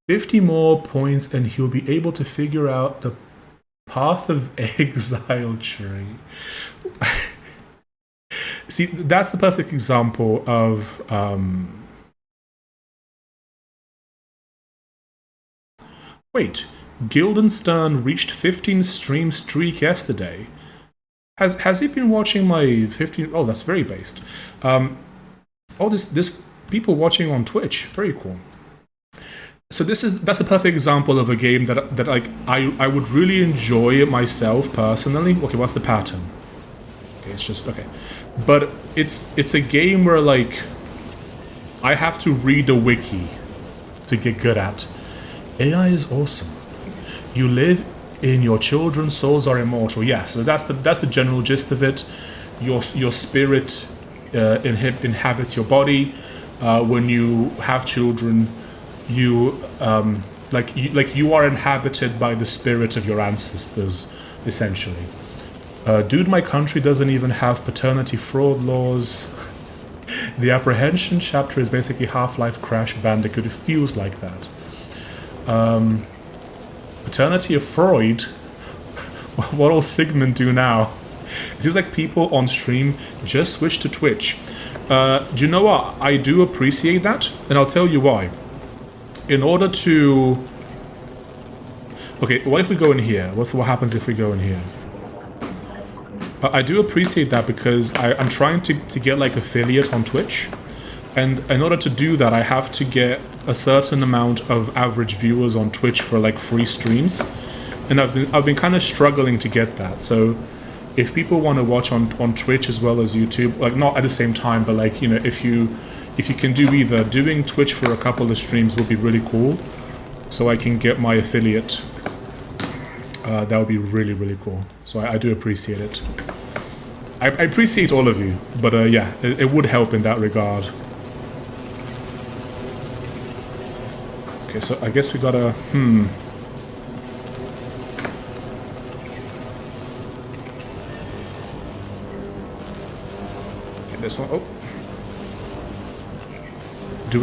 50 more points and he'll be able to figure out the path of exile tree. See, that's the perfect example of wait, Guildenstern reached 15 stream streak yesterday. Has he been watching my 15? Oh, that's very based. Oh, this people watching on Twitch. Very cool. So that's a perfect example of a game that like I would really enjoy it myself personally. Okay, what's the pattern? Okay, it's just okay, but it's a game where like I have to read the wiki to get good at. AI is awesome. You live in your children's souls are immortal. Yeah, so that's the general gist of it. Your spirit inhabits your body. When you have children, you you are inhabited by the spirit of your ancestors, essentially. Dude, my country doesn't even have paternity fraud laws. The apprehension chapter is basically Half-Life Crash Bandicoot. It feels like that. Paternity of Freud? What'll Sigmund do now? It seems like people on stream just switch to Twitch. Do you know what? I do appreciate that, and I'll tell you why. In order to... Okay, what if we go in here? What happens if we go in here? I do appreciate that because I'm trying to get like affiliate on Twitch, and in order to do that I have to get a certain amount of average viewers on Twitch for like free streams, and I've been kind of struggling to get that. So if people want to watch on Twitch as well as YouTube, like not at the same time, but like, you know, if you can do either, doing Twitch for a couple of streams would be really cool, so I can get my affiliate. That would be really, really cool. So I do appreciate it. I appreciate all of you, but yeah, it would help in that regard. Okay, so I guess we gotta... Okay, this one... Oh. Do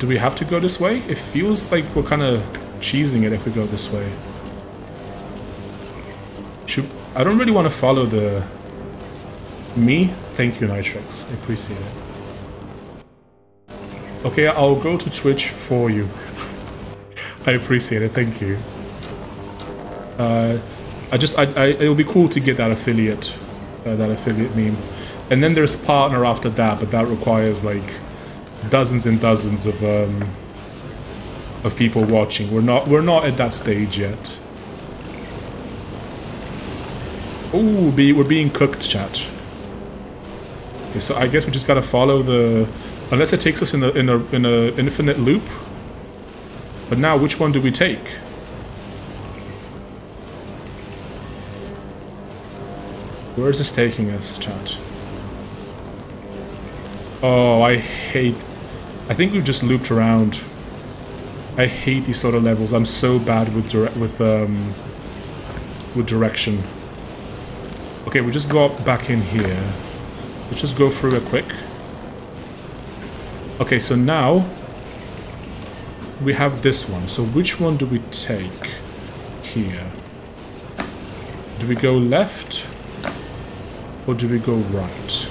we have to go this way? It feels like we're kind of cheesing it if we go this way. I don't really want to follow the... Me? Thank you, Nitrix. I appreciate it. Okay, I'll go to Twitch for you. I appreciate it, thank you. It would be cool to get that affiliate meme. And then there's partner after that, but that requires like dozens and dozens of people watching. We're not at that stage yet. Ooh, we're being cooked, chat. Okay, so I guess we just gotta follow the... Unless it takes us in a infinite loop. But now, which one do we take? Where is this taking us, chat? Oh, I think we've just looped around. I hate these sort of levels. I'm so bad with direction. Okay, we just go back in here. Let's just go through it quick. Okay, so now we have this one. So which one do we take here? Do we go left or do we go right?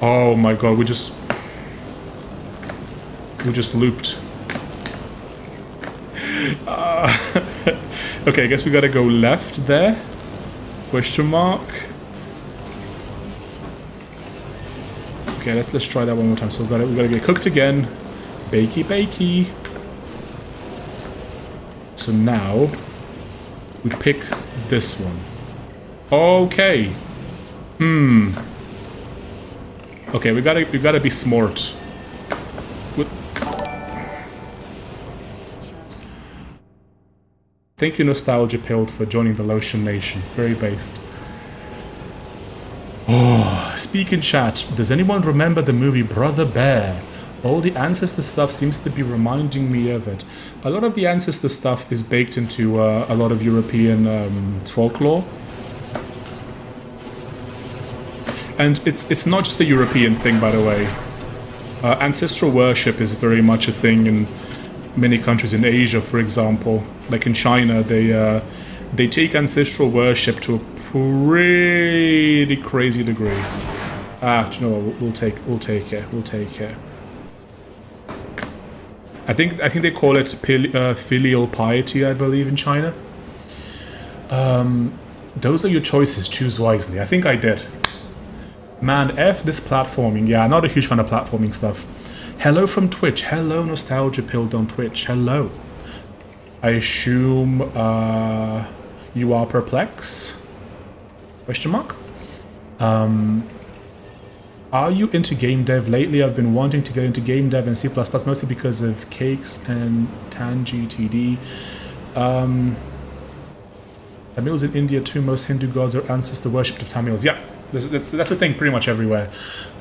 Oh my god, we just looped. Okay, I guess we gotta go left there. Question mark. Okay, let's try that one more time. So we gotta get cooked again. Bakey, bakey. So now we pick this one. Okay. Okay, we gotta be smart. Thank you, Nostalgia Pilled, for joining the Lotion Nation. Very based. Oh, speak in chat. Does anyone remember the movie Brother Bear? All the ancestor stuff seems to be reminding me of it. A lot of the ancestor stuff is baked into a lot of European folklore. And it's not just a European thing, by the way. Ancestral worship is very much a thing in many countries in Asia, for example. Like in China, they take ancestral worship to a pretty crazy degree. Do you know what? We'll take it. I think they call it filial piety, I believe, in China. Those are your choices. Choose wisely. I think I did. Man, F this platforming. Yeah, not a huge fan of platforming stuff. Hello from Twitch. Hello, Nostalgia Pilled on Twitch. Hello. I assume you are perplexed? Question mark? Are you into game dev? Lately I've been wanting to get into game dev and C++, mostly because of Cakes and TanGTD. Tamils in India too, most Hindu gods are ancestor worshipped of Tamils. Yeah, that's a thing pretty much everywhere.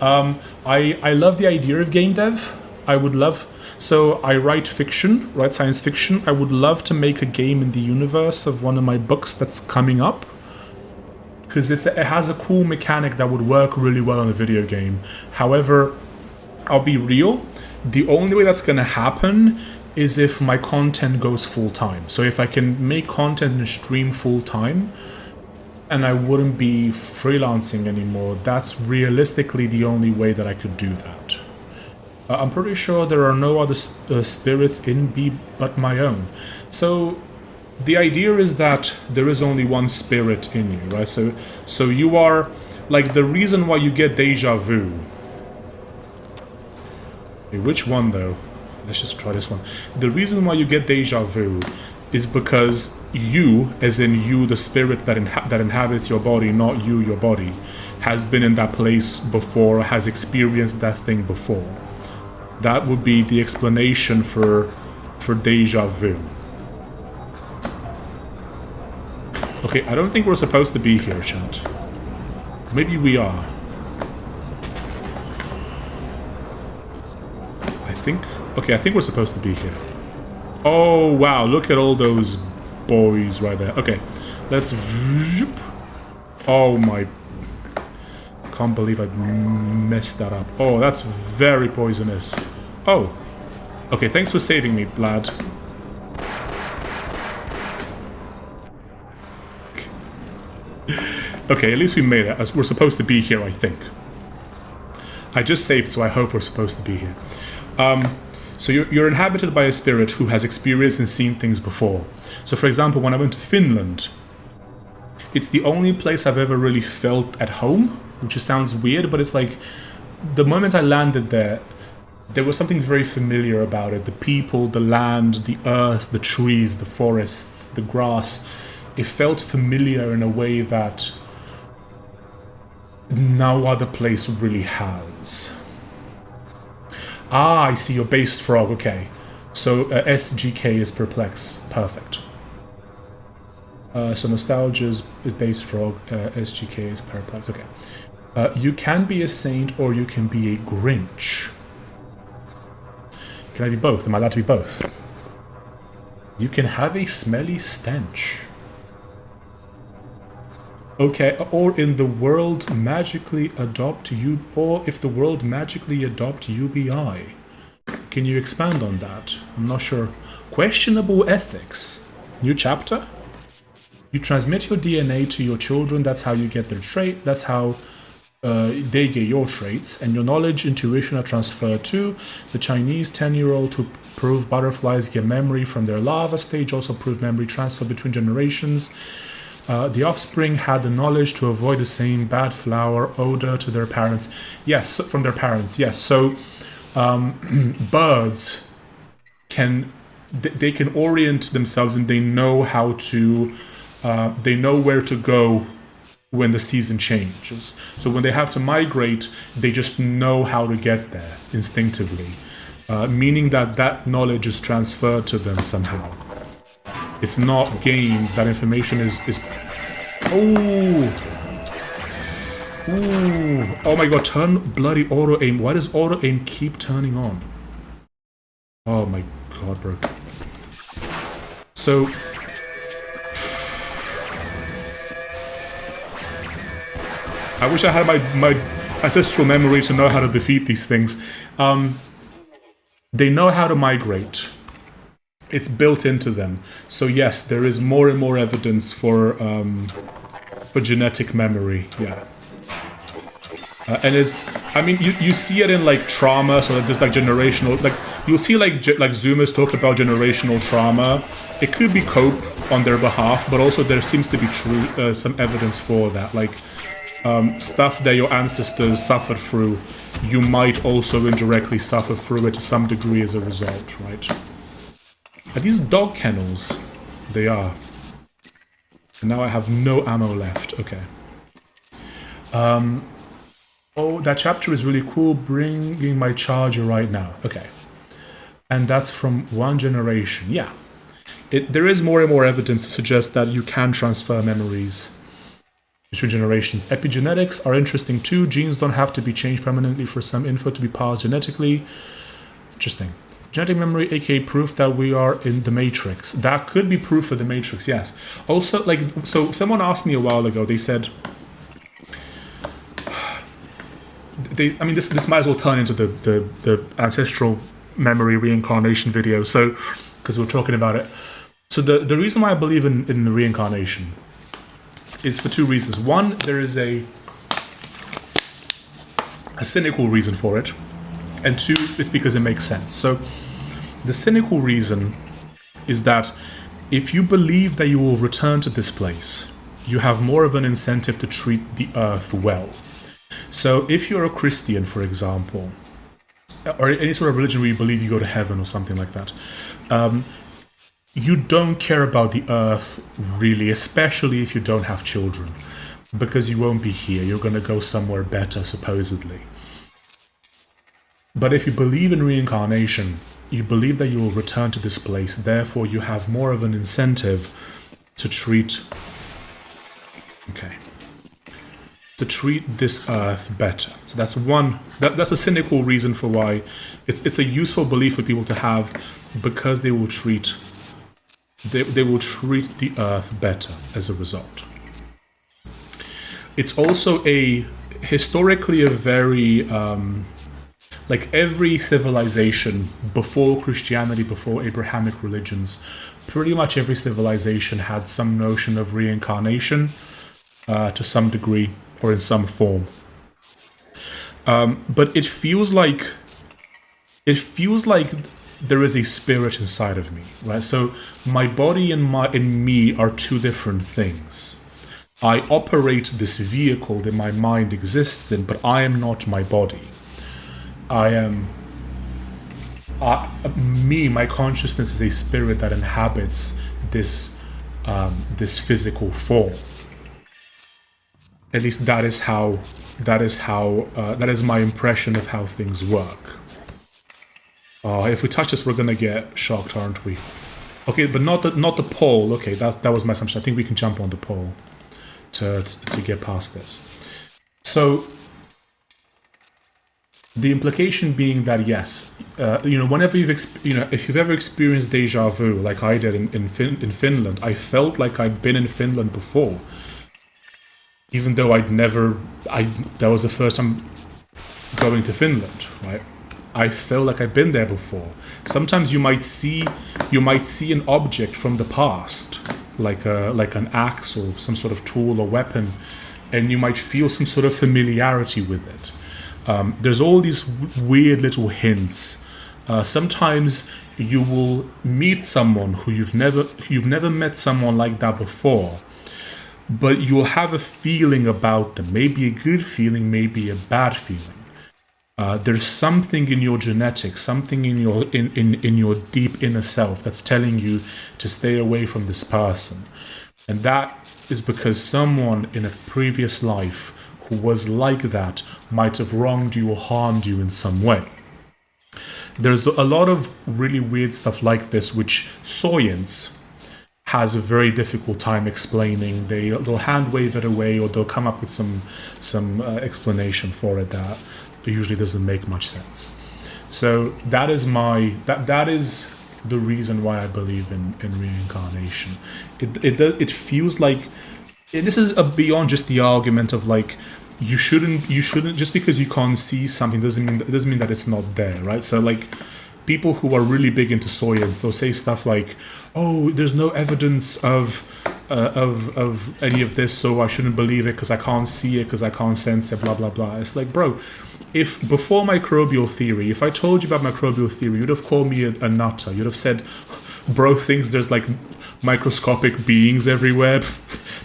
I love the idea of game dev. I would love... So I write fiction, write science fiction. I would love to make a game in the universe of one of my books that's coming up. Because it has a cool mechanic that would work really well in a video game. However, I'll be real, the only way that's going to happen is if my content goes full-time. So if I can make content and stream full-time, and I wouldn't be freelancing anymore, that's realistically the only way that I could do that. I'm pretty sure there are no other spirits in me but my own. So the idea is that there is only one spirit in you, right? So you are, like, the reason why you get deja vu. Okay, which one though? Let's just try this one. The reason why you get deja vu is because you, as in you, the spirit that inhabits your body, not you, your body, has been in that place before, has experienced that thing before. That would be the explanation for deja vu. Okay, I don't think we're supposed to be here, chat. Maybe we are. Okay, I think we're supposed to be here. Oh, wow, look at all those boys right there. Okay, let's... Oh my... Can't believe I messed that up. Oh, that's very poisonous. Oh. Okay, thanks for saving me, lad. Okay, at least we made it. We're supposed to be here, I think. I just saved, so I hope we're supposed to be here. So you're inhabited by a spirit who has experienced and seen things before. So for example, when I went to Finland, it's the only place I've ever really felt at home, which sounds weird, but it's like, the moment I landed there was something very familiar about it. The people, the land, the earth, the trees, the forests, the grass. It felt familiar in a way that no other place really has. Ah, I see, you're based frog, okay. So SGK is perplex, perfect. So Nostalgia's based frog, SGK is perplex, okay. You can be a saint or you can be a Grinch. Can I be both? Am I allowed to be both? You can have a smelly stench. Okay, or in the world magically adopt you, or if the world magically adopt UBI. Can you expand on that? I'm not sure. Questionable ethics. New chapter? You transmit your DNA to your children, that's how you get their trait, that's how they get your traits, and your knowledge, intuition are transferred to. The Chinese 10-year-old who prove butterflies get memory from their larva stage also prove memory transfer between generations. The offspring had the knowledge to avoid the same bad flower odor to their parents. Yes, from their parents, yes. So birds can orient themselves and they know how to, they know where to go when the season changes. So when they have to migrate, they just know how to get there instinctively, meaning that knowledge is transferred to them somehow. It's not gained. That information is... Oh! Ooh! Oh my god, turn bloody auto-aim. Why does auto-aim keep turning on? Oh my god, bro. So... I wish I had my ancestral memory to know how to defeat these things. They know how to migrate. It's built into them. So yes, there is more and more evidence for genetic memory. Yeah. And it's, I mean, you see it in like trauma, so there's like generational, like you'll see like like Zoomers talk about generational trauma. It could be cope on their behalf, but also there seems to be some evidence for that, like stuff that your ancestors suffered through, you might also indirectly suffer through it to some degree as a result, right? Are these dog kennels? They are. And now I have no ammo left. Okay. Oh, that chapter is really cool. Bringing my charger right now. Okay. And that's from one generation. Yeah. There is more and more evidence to suggest that you can transfer memories between generations. Epigenetics are interesting too. Genes don't have to be changed permanently for some info to be passed genetically. Interesting. Genetic memory, aka proof that we are in the Matrix. That could be proof of the Matrix, yes. Also, like, so someone asked me a while ago, they said, I mean, this might as well turn into the ancestral memory reincarnation video, so, because we're talking about it. So the reason why I believe in reincarnation is for two reasons. One, there is a cynical reason for it, and two, it's because it makes sense. So the cynical reason is that if you believe that you will return to this place, you have more of an incentive to treat the earth well. So if you're a Christian, for example, or any sort of religion where you believe you go to heaven or something like that, you don't care about the earth really, especially if you don't have children, because you won't be here. You're going to go somewhere better, supposedly. But if you believe in reincarnation, you believe that you will return to this place, therefore you have more of an incentive to treat this earth better. So that's one, that's a cynical reason for why it's a useful belief for people to have, because they will treat the earth better as a result. It's also historically a very like every civilization before Christianity, before Abrahamic religions, pretty much every civilization had some notion of reincarnation to some degree or in some form. But it feels like there is a spirit inside of me, right? So my body and me are two different things. I operate this vehicle that my mind exists in, but I am not my body. My consciousness is a spirit that inhabits this physical form. At least that is my impression of how things work. If we touch this, we're gonna get shocked, aren't we? Okay, but not the pole. Okay, that was my assumption. I think we can jump on the pole to get past this. So the implication being that yes, whenever if you've ever experienced deja vu, like I did in Finland, I felt like I'd been in Finland before, even though that was the first time going to Finland, right? I felt like I'd been there before. Sometimes you might see an object from the past, like an axe or some sort of tool or weapon, and you might feel some sort of familiarity with it. There's all these weird little hints. Sometimes you will meet someone who you've never met someone like that before, but you'll have a feeling about them, maybe a good feeling, maybe a bad feeling. There's something in your genetics, something in your deep inner self that's telling you to stay away from this person, and that is because someone in a previous life who was like that might have wronged you or harmed you in some way. There's a lot of really weird stuff like this, which science has a very difficult time explaining. They'll hand wave it away, or they'll come up with some explanation for it that usually doesn't make much sense. So that is the reason why I believe in reincarnation. It feels like, and this is beyond just the argument of like you shouldn't just because you can't see something doesn't mean that it's not there, right? So like people who are really big into science, they'll say stuff like, "Oh, there's no evidence of any of this, so I shouldn't believe it because I can't see it, because I can't sense it, blah blah blah." It's like, bro, if before microbial theory, if I told you about microbial theory, you'd have called me a nutter. You'd have said, "Bro thinks there's like microscopic beings everywhere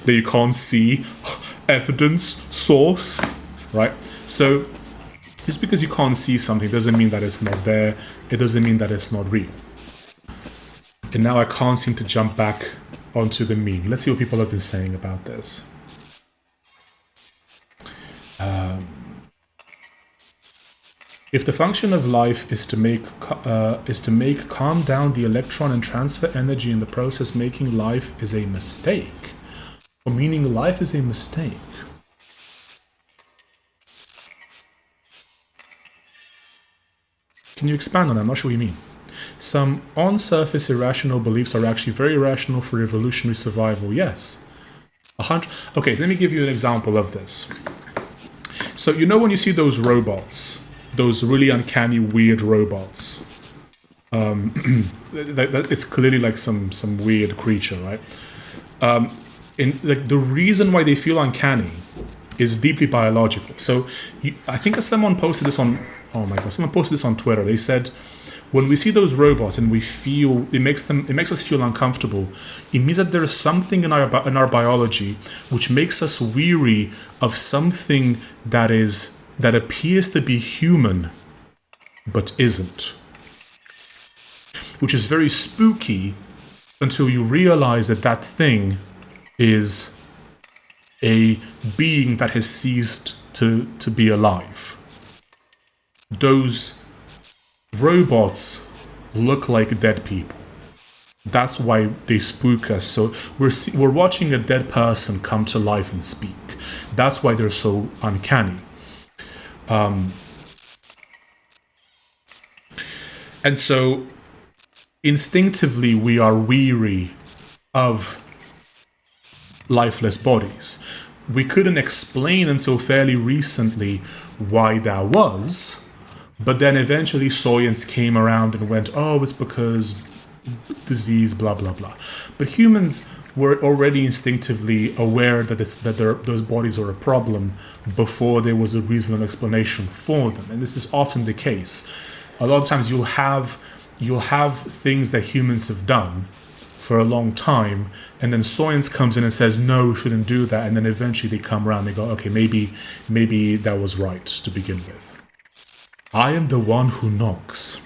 that you can't see. Evidence, source," right? So just because you can't see something doesn't mean that it's not there. It doesn't mean that it's not real. And now I can't seem to jump back onto the meme. Let's see what people have been saying about this. If the function of life is to make calm down the electron and transfer energy in the process, making life is a mistake, or meaning life is a mistake. Can you expand on that? I'm not sure what you mean. Some on-surface irrational beliefs are actually very rational for evolutionary survival. Yes. Okay, let me give you an example of this. So you know when you see those robots, those really uncanny, weird robots, it's clearly like some weird creature, right? Like the reason why they feel uncanny is deeply biological. So I think someone posted this on, oh my god, someone posted this on Twitter. They said, when we see those robots and we feel it makes us feel uncomfortable, it means that there is something in our biology which makes us weary of something that appears to be human but isn't, which is very spooky until you realize that that thing is a being that has ceased to be alive. Those robots look like dead people. That's why they spook us. So we're watching a dead person come to life and speak. That's why they're so uncanny. And so instinctively we are weary of lifeless bodies. We couldn't explain until fairly recently why that was, but then eventually science came around and went, oh, it's because disease, blah blah blah. But humans were already instinctively aware that those bodies are a problem before there was a reasonable explanation for them, and this is often the case. A lot of times you'll have things that humans have done for a long time, and then science comes in and says, no, we shouldn't do that, and then eventually they come around and they go, okay, maybe that was right to begin with. I am the one who knocks.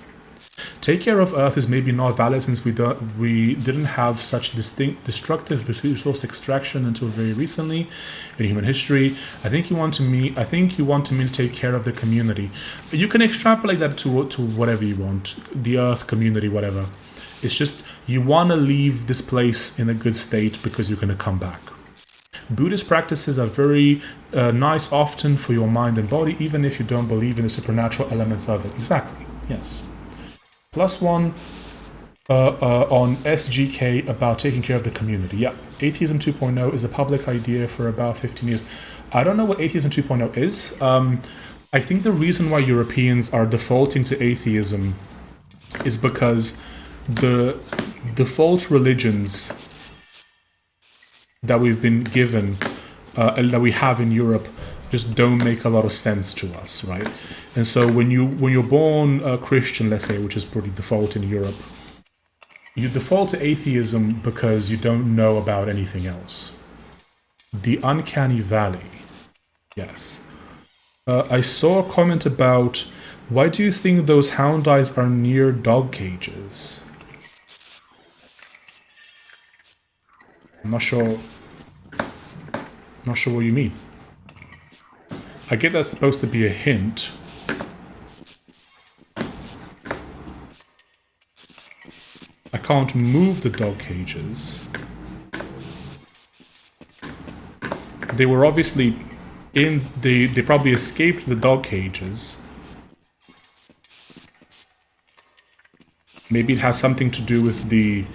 Take care of Earth is maybe not valid since we didn't have such destructive resource extraction until very recently in human history. I think you want me to take care of the community. You can extrapolate that to whatever you want, the Earth, community, whatever. It's just you want to leave this place in a good state because you're going to come back. Buddhist practices are very nice often for your mind and body, even if you don't believe in the supernatural elements of it. Exactly, yes. +1 on SGK about taking care of the community. Yep, Atheism 2.0 is a public idea for about 15 years. I don't know what Atheism 2.0 is. I think the reason why Europeans are defaulting to atheism is because the default religions that we've been given, that we have in Europe, just don't make a lot of sense to us, right? And so when you're born a Christian, let's say, which is pretty default in Europe, you default to atheism because you don't know about anything else. The uncanny valley, yes. I saw a comment about, why do you think those hound eyes are near dog cages? I'm not sure what you mean. I get that's supposed to be a hint. I can't move the dog cages. They were obviously they probably escaped the dog cages. Maybe it has something to do with the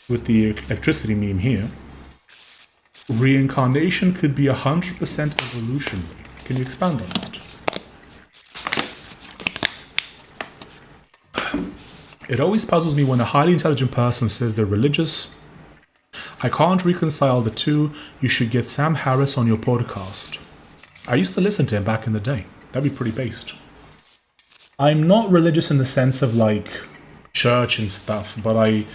electricity meme here. Reincarnation could be 100% evolutionary. Can you expand on that? It always puzzles me when a highly intelligent person says they're religious. I can't reconcile the two. You should get Sam Harris on your podcast. I used to listen to him back in the day. That'd be pretty based. I'm not religious in the sense of like church and stuff, but I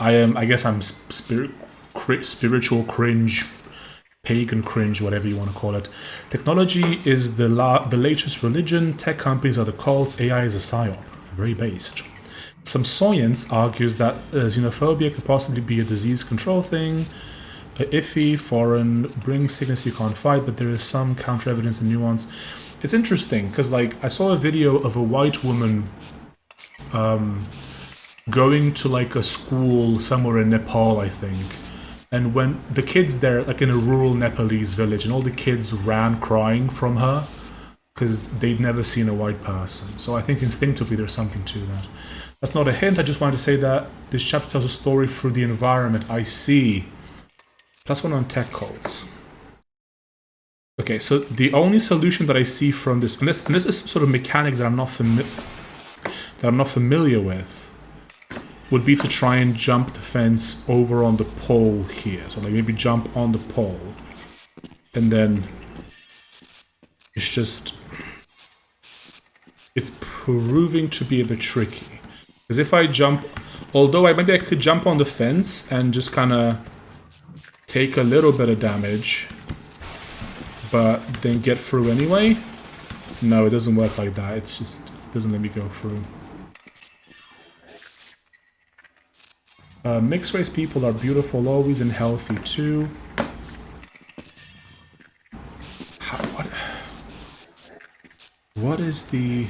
am. I guess I'm spiritual cringe, pagan cringe, whatever you want to call it. Technology is the latest religion. Tech companies are the cults. AI is a psyop. Very based. Some science argues that xenophobia could possibly be a disease control thing. Iffy, foreign, brings sickness you can't fight, but there is some counter evidence and nuance. It's interesting because, like, I saw a video of a white woman going to like a school somewhere in Nepal, I think, and when the kids there, like in a rural Nepalese village, and all the kids ran crying from her because they'd never seen a white person. So I think instinctively there's something to that. That's not a hint. I just wanted to say that this chapter tells a story through the environment. I see. +1 on tech cults. Okay, so the only solution that I see from this, and this is sort of mechanic that I'm not familiar with, would be to try and jump the fence over on the pole here. So like maybe jump on the pole, and then it's proving to be a bit tricky. Because if I jump, although maybe I could jump on the fence and just kind of take a little bit of damage, but then get through anyway. No, it doesn't work like that. It's just, it doesn't let me go through. Mixed race people are beautiful always and healthy too. What is the...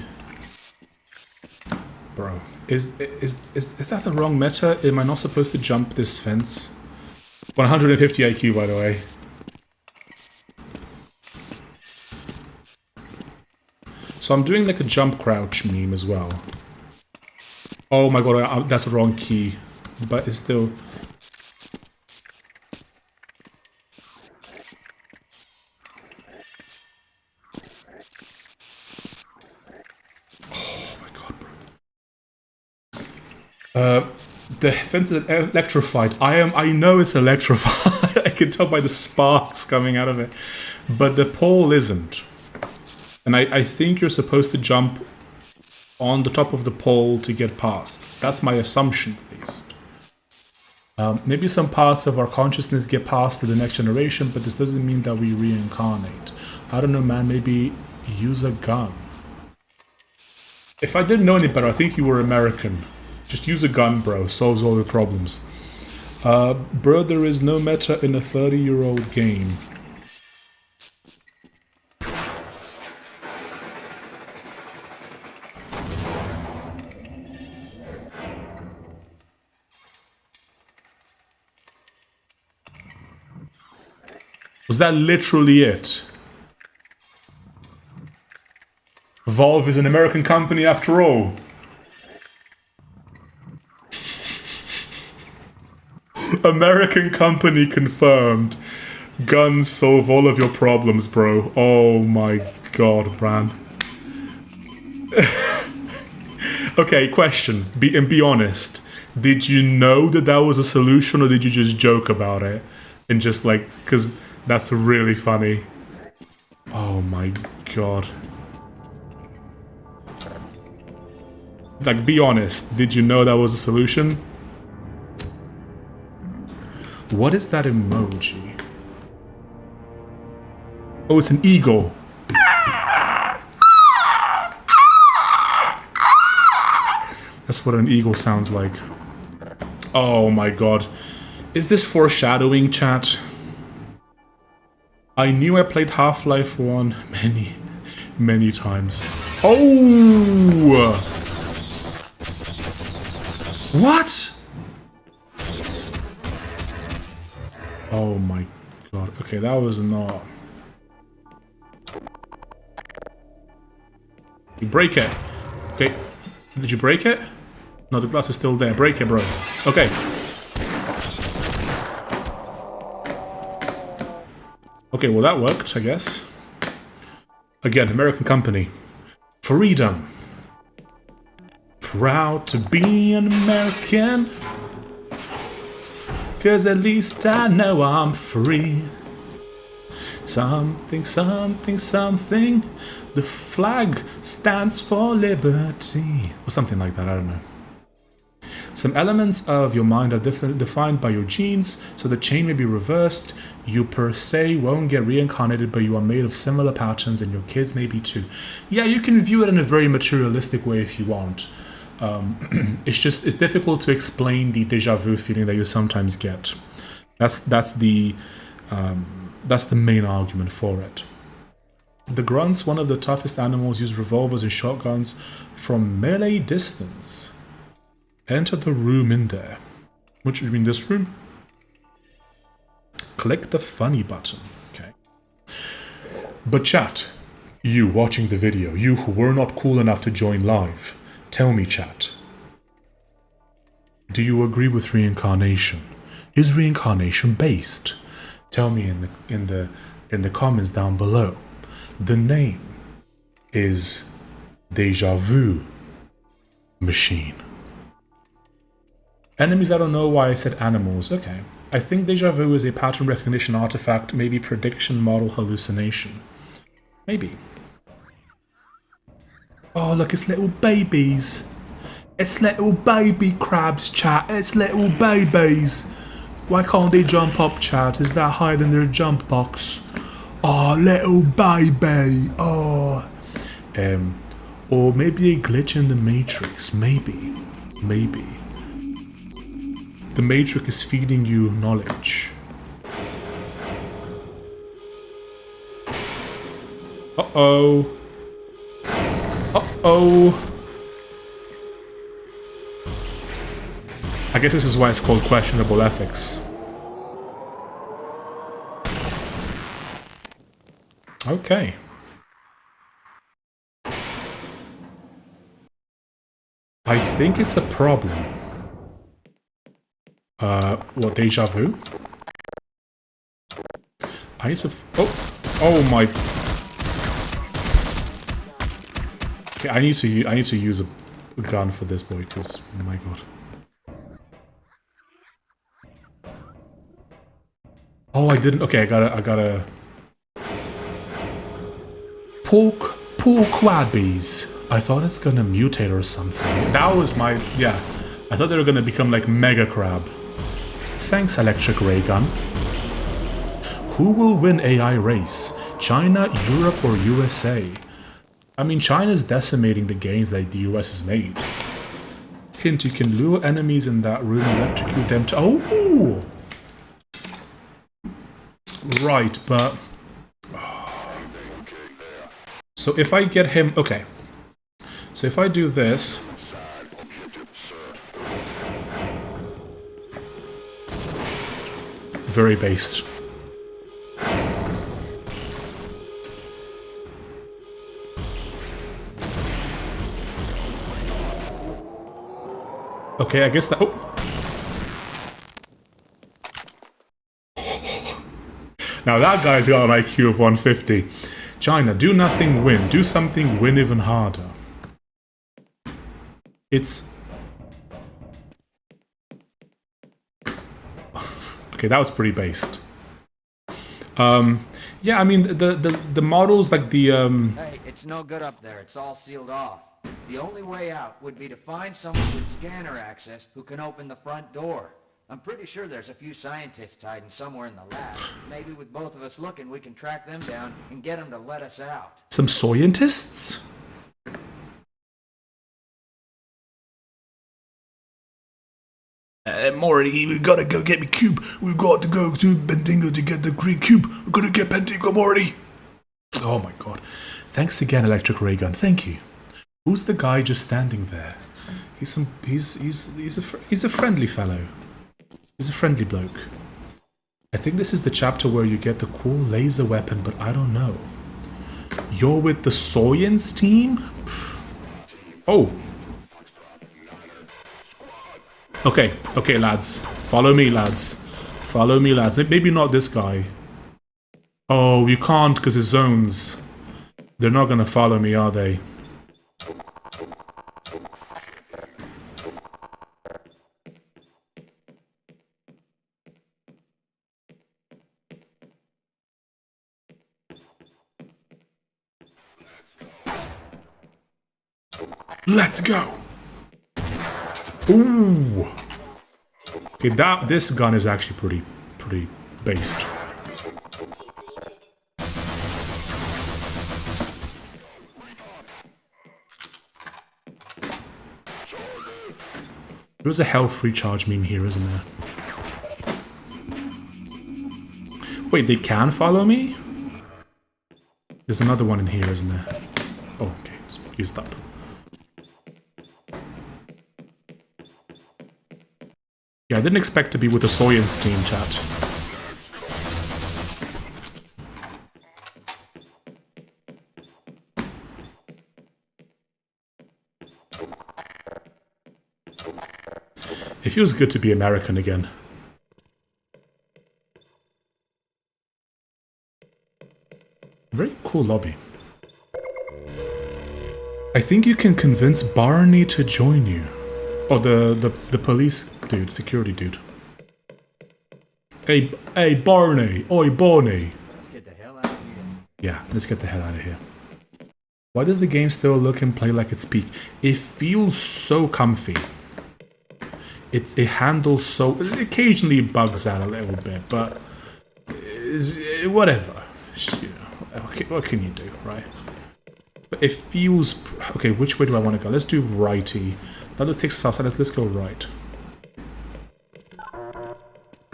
Bro, is that the wrong meta? Am I not supposed to jump this fence? 150 IQ, by the way. So I'm doing like a jump crouch meme as well. Oh my god, that's the wrong key. But it's still... Oh my god, bro. The fence is electrified. I know it's electrified. I can tell by the sparks coming out of it. But the pole isn't. And I think you're supposed to jump on the top of the pole to get past. That's my assumption, at least. Maybe some parts of our consciousness get passed to the next generation, but this doesn't mean that we reincarnate. I don't know, man. Maybe use a gun. If I didn't know any better, I think you were American. Just use a gun, bro. Solves all your problems. Bro, there is no meta in a 30-year-old game. Was that literally it? Valve is an American company after all. American company confirmed. Guns solve all of your problems, bro. Oh my god, man. Okay, question. Be honest. Did you know that that was a solution, or did you just joke about it? And just like, because that's really funny. Oh my god. Like, be honest. Did you know that was a solution? What is that emoji? Oh, it's an eagle. That's what an eagle sounds like. Oh my god. Is this foreshadowing, chat? I knew I played Half-Life 1 many times. Oh! What? Oh my god. Okay, that was not... You break it. Okay. Did you break it? No, the glass is still there. Break it, bro. Okay. Okay, well that worked, I guess. Again, American company. Freedom. Proud to be an American, 'cause at least I know I'm free. Something, something, something. The flag stands for liberty. Or something like that, I don't know. Some elements of your mind are defined by your genes, so the chain may be reversed. You per se won't get reincarnated, but you are made of similar patterns, and your kids may be too. Yeah, you can view it in a very materialistic way if you want. It's difficult to explain the deja vu feeling that you sometimes get. That's the main argument for it. The grunts, one of the toughest animals, use revolvers and shotguns from melee distance. Enter the room in there. Which you mean this room? Click the funny button. Okay. But chat, you watching the video, you who were not cool enough to join live, tell me, chat. Do you agree with reincarnation? Is reincarnation based? Tell me in the comments down below. The name is Deja Vu Machine. Enemies, I don't know why I said animals. Okay. I think Deja Vu is a pattern recognition artifact, maybe prediction model hallucination. Maybe. Oh, look, it's little babies. It's little baby crabs, chat. It's little babies. Why can't they jump up, chat? Is that higher than their jump box? Oh, little baby. Oh. Or maybe a glitch in the Matrix. Maybe. Maybe. The Matrix is feeding you knowledge. Uh-oh. Uh-oh. I guess this is why it's called questionable ethics. Okay. I think it's a problem. What, deja vu? I need to... Oh my... Okay, I need to use a gun for this boy, because, oh my god. Oh, I didn't... Okay, I gotta... Pork quabbies. I thought it's gonna mutate or something. That was my... Yeah. I thought they were gonna become like Mega Crab. Thanks, Electric Ray Gun. Who will win AI race? China, Europe, or USA? I mean, China's decimating the gains that the US has made. Hint, you can lure enemies in that room and electrocute them to... Oh! Right, but... So if I get him... Okay. So if I do this... Very based. Okay, I guess that... Oh! Now that guy's got an IQ of 150. China, do nothing, win. Do something, win even harder. It's... Okay, that was pretty based. Yeah, I mean, the models, like the... Hey, it's no good up there. It's all sealed off. The only way out would be to find someone with scanner access who can open the front door. I'm pretty sure there's a few scientists hiding somewhere in the lab. Maybe with both of us looking, we can track them down and get them to let us out. Some scientists? Morty, we gotta go get the cube. We've got to go to Bendigo to get the green cube. We're gonna get Bendigo, Morty. Oh my god. Thanks again, Electric Ray Gun. Thank you. Who's the guy just standing there? He's a friendly fellow. He's a friendly bloke. I think this is the chapter where you get the cool laser weapon, but I don't know. You're with the Science team? Oh. Okay, lads. Follow me, lads. Follow me, lads. Maybe not this guy. Oh, you can't because it's zones. They're not gonna follow me, are they? Let's go. Ooh. Okay, this gun is actually pretty based. There's a health recharge meme here, isn't there? Wait, they can follow me? There's another one in here, isn't there? Oh, okay. Used up. Yeah, I didn't expect to be with the Soyen's team, chat. It feels good to be American again. Very cool lobby. I think you can convince Barney to join you. Oh, the police dude, security dude. Hey, Barney! Oi, Barney! Let's get the hell out of here. Yeah, let's get the hell out of here. Why does the game still look and play like it's peak? It feels so comfy. It handles so... It occasionally bugs out a little bit, but... whatever. What can you do, right? But it feels... Okay, which way do I want to go? Let's do righty. That takes us outside. Let's go right.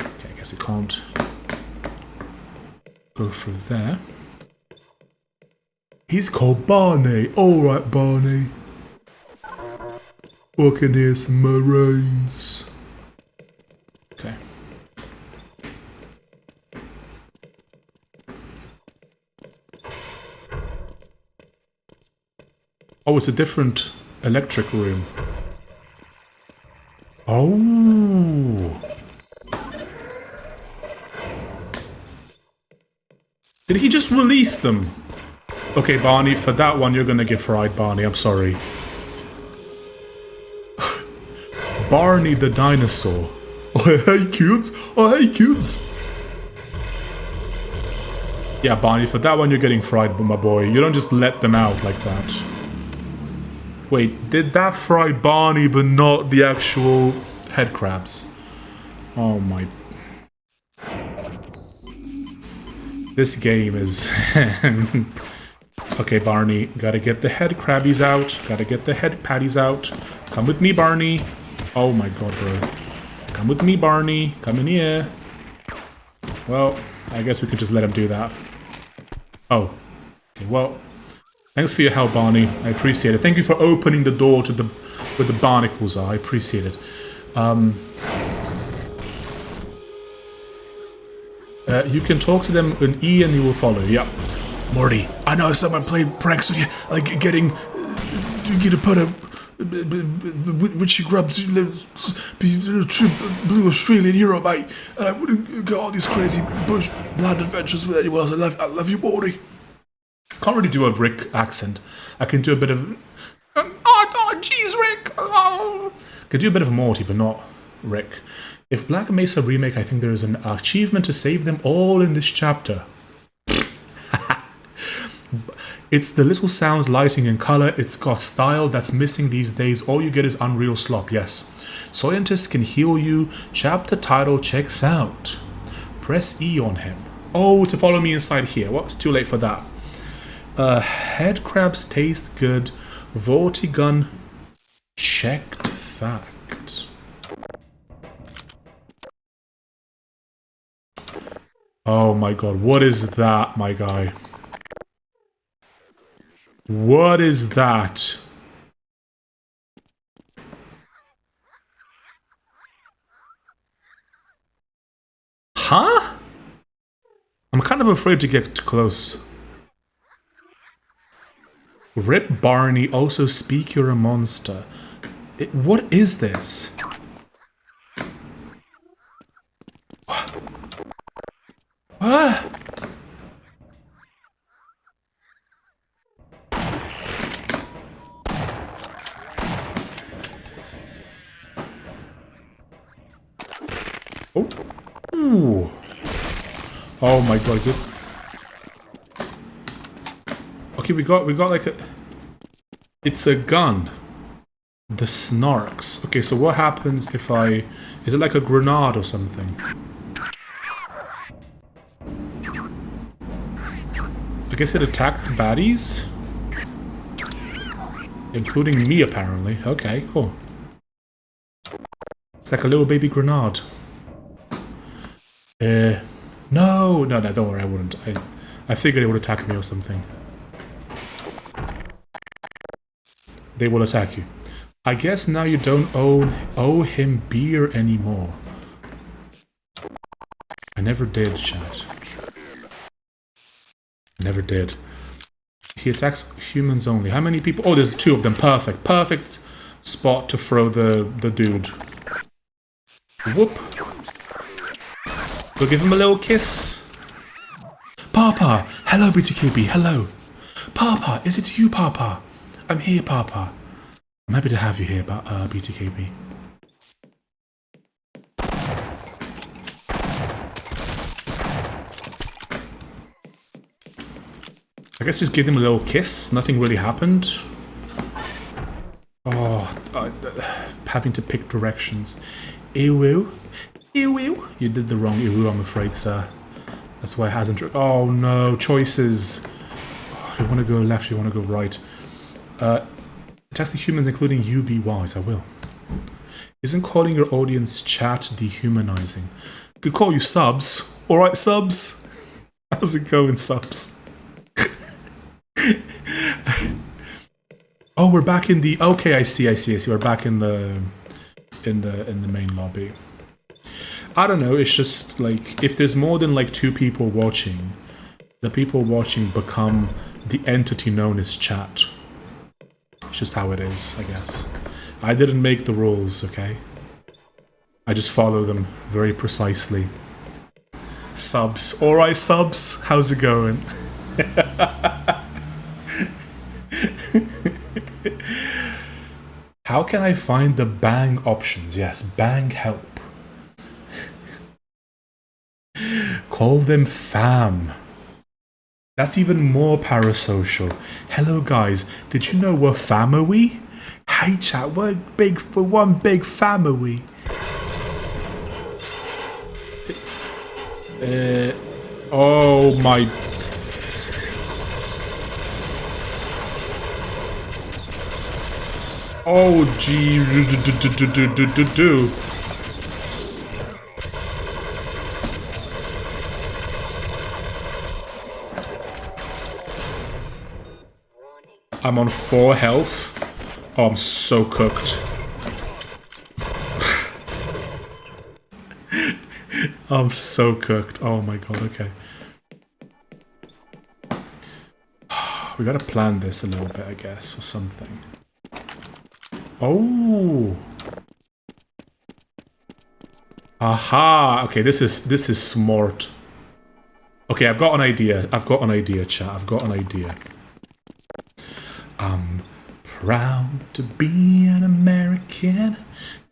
Okay, I guess we can't go through there. He's called Barney. Alright, Barney. Walking here, some Marines. Okay. Oh, it's a different electric room. Oh. Did he just release them? Okay, Barney, for that one you're gonna get fried, Barney. I'm sorry. Barney the dinosaur. Oh, hey kids! Oh, hey kids! Yeah, Barney, for that one you're getting fried, my boy. You don't just let them out like that. Wait, did that fry Barney but not the actual head crabs? Oh my... This game is... Okay, Barney, gotta get the head crabbies out. Gotta get the head patties out. Come with me, Barney. Oh my god, bro. Come with me, Barney. Come in here. Well, I guess we could just let him do that. Oh. Okay, well... Thanks for your help, Barney. I appreciate it. Thank you for opening the door to where the barnacles are. I appreciate it. You can talk to them in E and you will follow. Yeah. Morty, I know someone played pranks on you, like getting you to put a which you grabbed blue Australian hero, mate. And I wouldn't go all these crazy bush land adventures with anyone else. I love you, Morty. Can't really do a Rick accent. I can do a bit of oh jeez, Rick. Oh. I can do a bit of Morty, but not Rick. If Black Mesa Remake, I think there is an achievement to save them all in this chapter. It's the little sounds, lighting, and color. It's got style that's missing these days. All you get is unreal slop, yes. Scientists can heal you. Chapter title checks out. Press E on him. Oh, to follow me inside here. Well, it's too late for that. Head crabs taste good. Vortigun checked fact. Oh my god, what is that, my guy? What is that? Huh? I'm kind of afraid to get too close. Rip Barney, also speak you're a monster. What is this? What? Oh. Ooh. Oh my god, good. Okay, we got like a... It's a gun. The snarks. Okay, so what happens if I... Is it like a grenade or something? I guess it attacks baddies? Including me, apparently. Okay, cool. It's like a little baby grenade. No, don't worry, I wouldn't. I figured it would attack me or something. They will attack you. I guess now you don't owe him beer anymore. I never did, chat. I never did. He attacks humans only. How many people? Oh, there's 2 of them. Perfect. Perfect spot to throw the dude. Whoop. We'll give him a little kiss. Papa! Hello, BTKB. Hello. Papa! Is it you, Papa? I'm here, Papa. I'm happy to have you here, BTKB. I guess just give them a little kiss. Nothing really happened. Oh, having to pick directions. Ew. Ew. You did the wrong ew, I'm afraid, sir. That's why it hasn't... Oh, no. Choices. Oh, do you want to go left? Do you want to go right? Attacks the humans, including you. Be wise. I will. Isn't calling your audience chat dehumanizing? Could call you subs. Alright, subs. How's it going, subs? Oh, we're back in the... Okay, I see. We're back in the main lobby. I don't know, it's just like if there's more than like 2 people watching, the people watching become the entity known as chat. It's just how it is, I guess. I didn't make the rules, okay? I just follow them very precisely. Subs. Alright, subs. How's it going? How can I find the bang options? Yes, bang help. Call them fam. That's even more parasocial. Hello guys, did you know we're family? Hey chat, we're one big family. Oh my... Oh gee, I'm on 4 health. Oh, I'm so cooked. I'm so cooked. Oh my god, okay. We gotta plan this a little bit, I guess, or something. Oh. Aha. Okay, this is smart. Okay, I've got an idea. Chat. I've got an idea. I'm proud to be an American,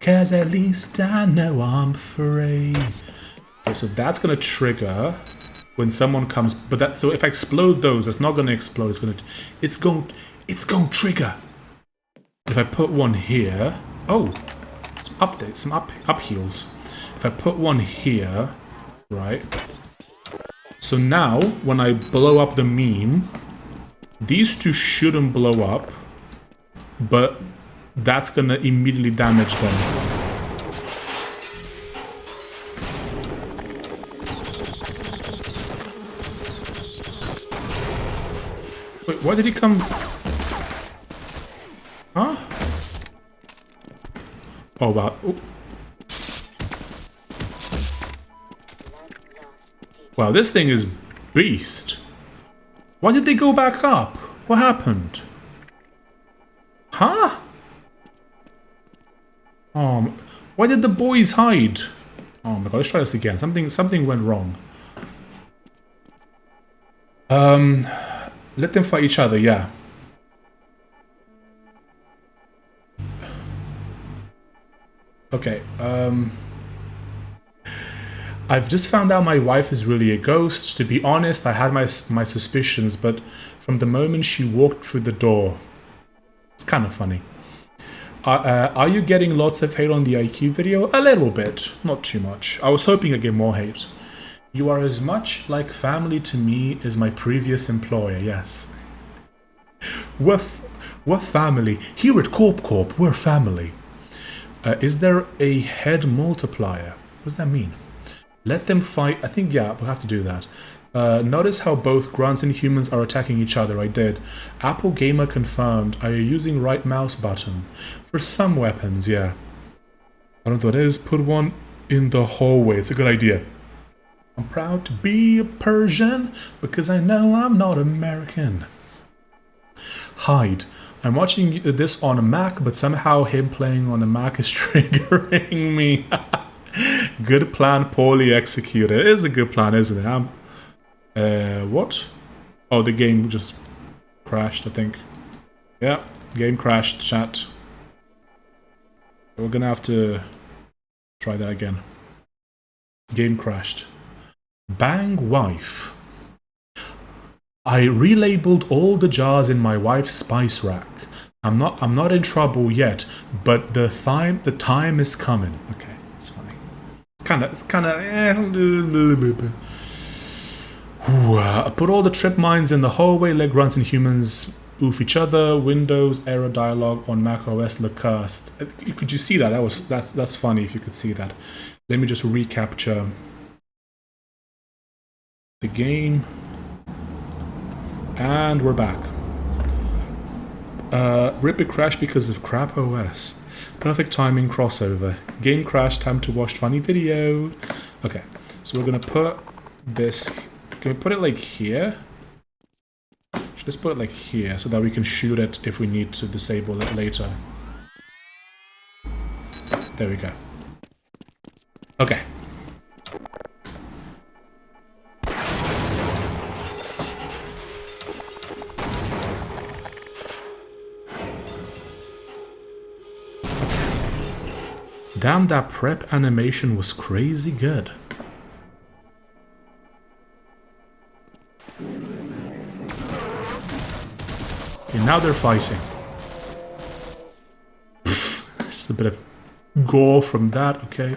'cause at least I know I'm free. Okay, so that's gonna trigger when someone comes, but that, so if I explode those, it's not gonna explode, it's gonna trigger. If I put one here, oh, some updates, some up heals. If I put one here, right? So now, when I blow up the meme, these 2 shouldn't blow up, but that's gonna immediately damage them. Wait, why did he come? Huh? Oh, wow. Oh. Wow, this thing is beast. Why did they go back up? What happened? Huh? Why did the boys hide? Oh my god, let's try this again. Something went wrong. Let them fight each other, yeah. Okay, I've just found out my wife is really a ghost. To be honest, I had my suspicions, but from the moment she walked through the door, it's kind of funny. Are you getting lots of hate on the IQ video? A little bit, not too much. I was hoping I'd get more hate. You are as much like family to me as my previous employer, yes. We're family. Here at Corp, we're family. Is there a head multiplier? What does that mean? Let them fight. I think, yeah, we'll have to do that. Notice how both grunts and humans are attacking each other. I did. Apple Gamer confirmed. Are you using right mouse button? For some weapons, yeah. I don't know what it is. Put one in the hallway. It's a good idea. I'm proud to be a Persian because I know I'm not American. Hide. I'm watching this on a Mac, but somehow him playing on a Mac is triggering me. Good plan, poorly executed. It is a good plan, isn't it? What? Oh, the game just crashed, I think. Yeah, game crashed, chat. We're gonna have to try that again. Game crashed. Bang wife. I relabeled all the jars in my wife's spice rack. I'm not in trouble yet, but the time is coming. Okay, it's funny. It's kinda put all the trip mines in the hallway, let grunts and humans oof each other. Windows error dialogue on Mac OS look cursed. Could you see that? That's funny if you could see that. Let me just recapture the game. And we're back. Rip it crashed because of crap OS. Perfect timing crossover. Game crashed, time to watch funny video. Okay, so we're gonna put this. Can we put it like here? Should just put it like here so that we can shoot it if we need to disable it later. There we go. Okay. Damn, that prep animation was crazy good. Okay, now they're fighting. Just a bit of gore from that, okay.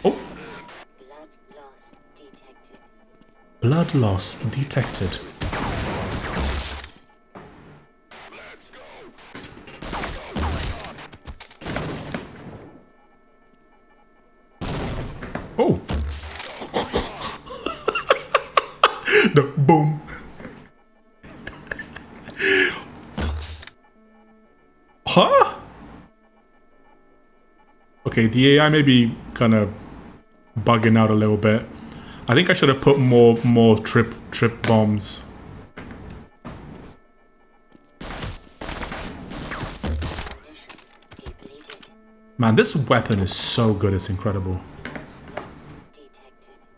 Oh! Blood loss detected. Oh! The boom! Huh? Okay, the AI may be kind of bugging out a little bit. I think I should have put more trip bombs. Man, this weapon is so good, it's incredible.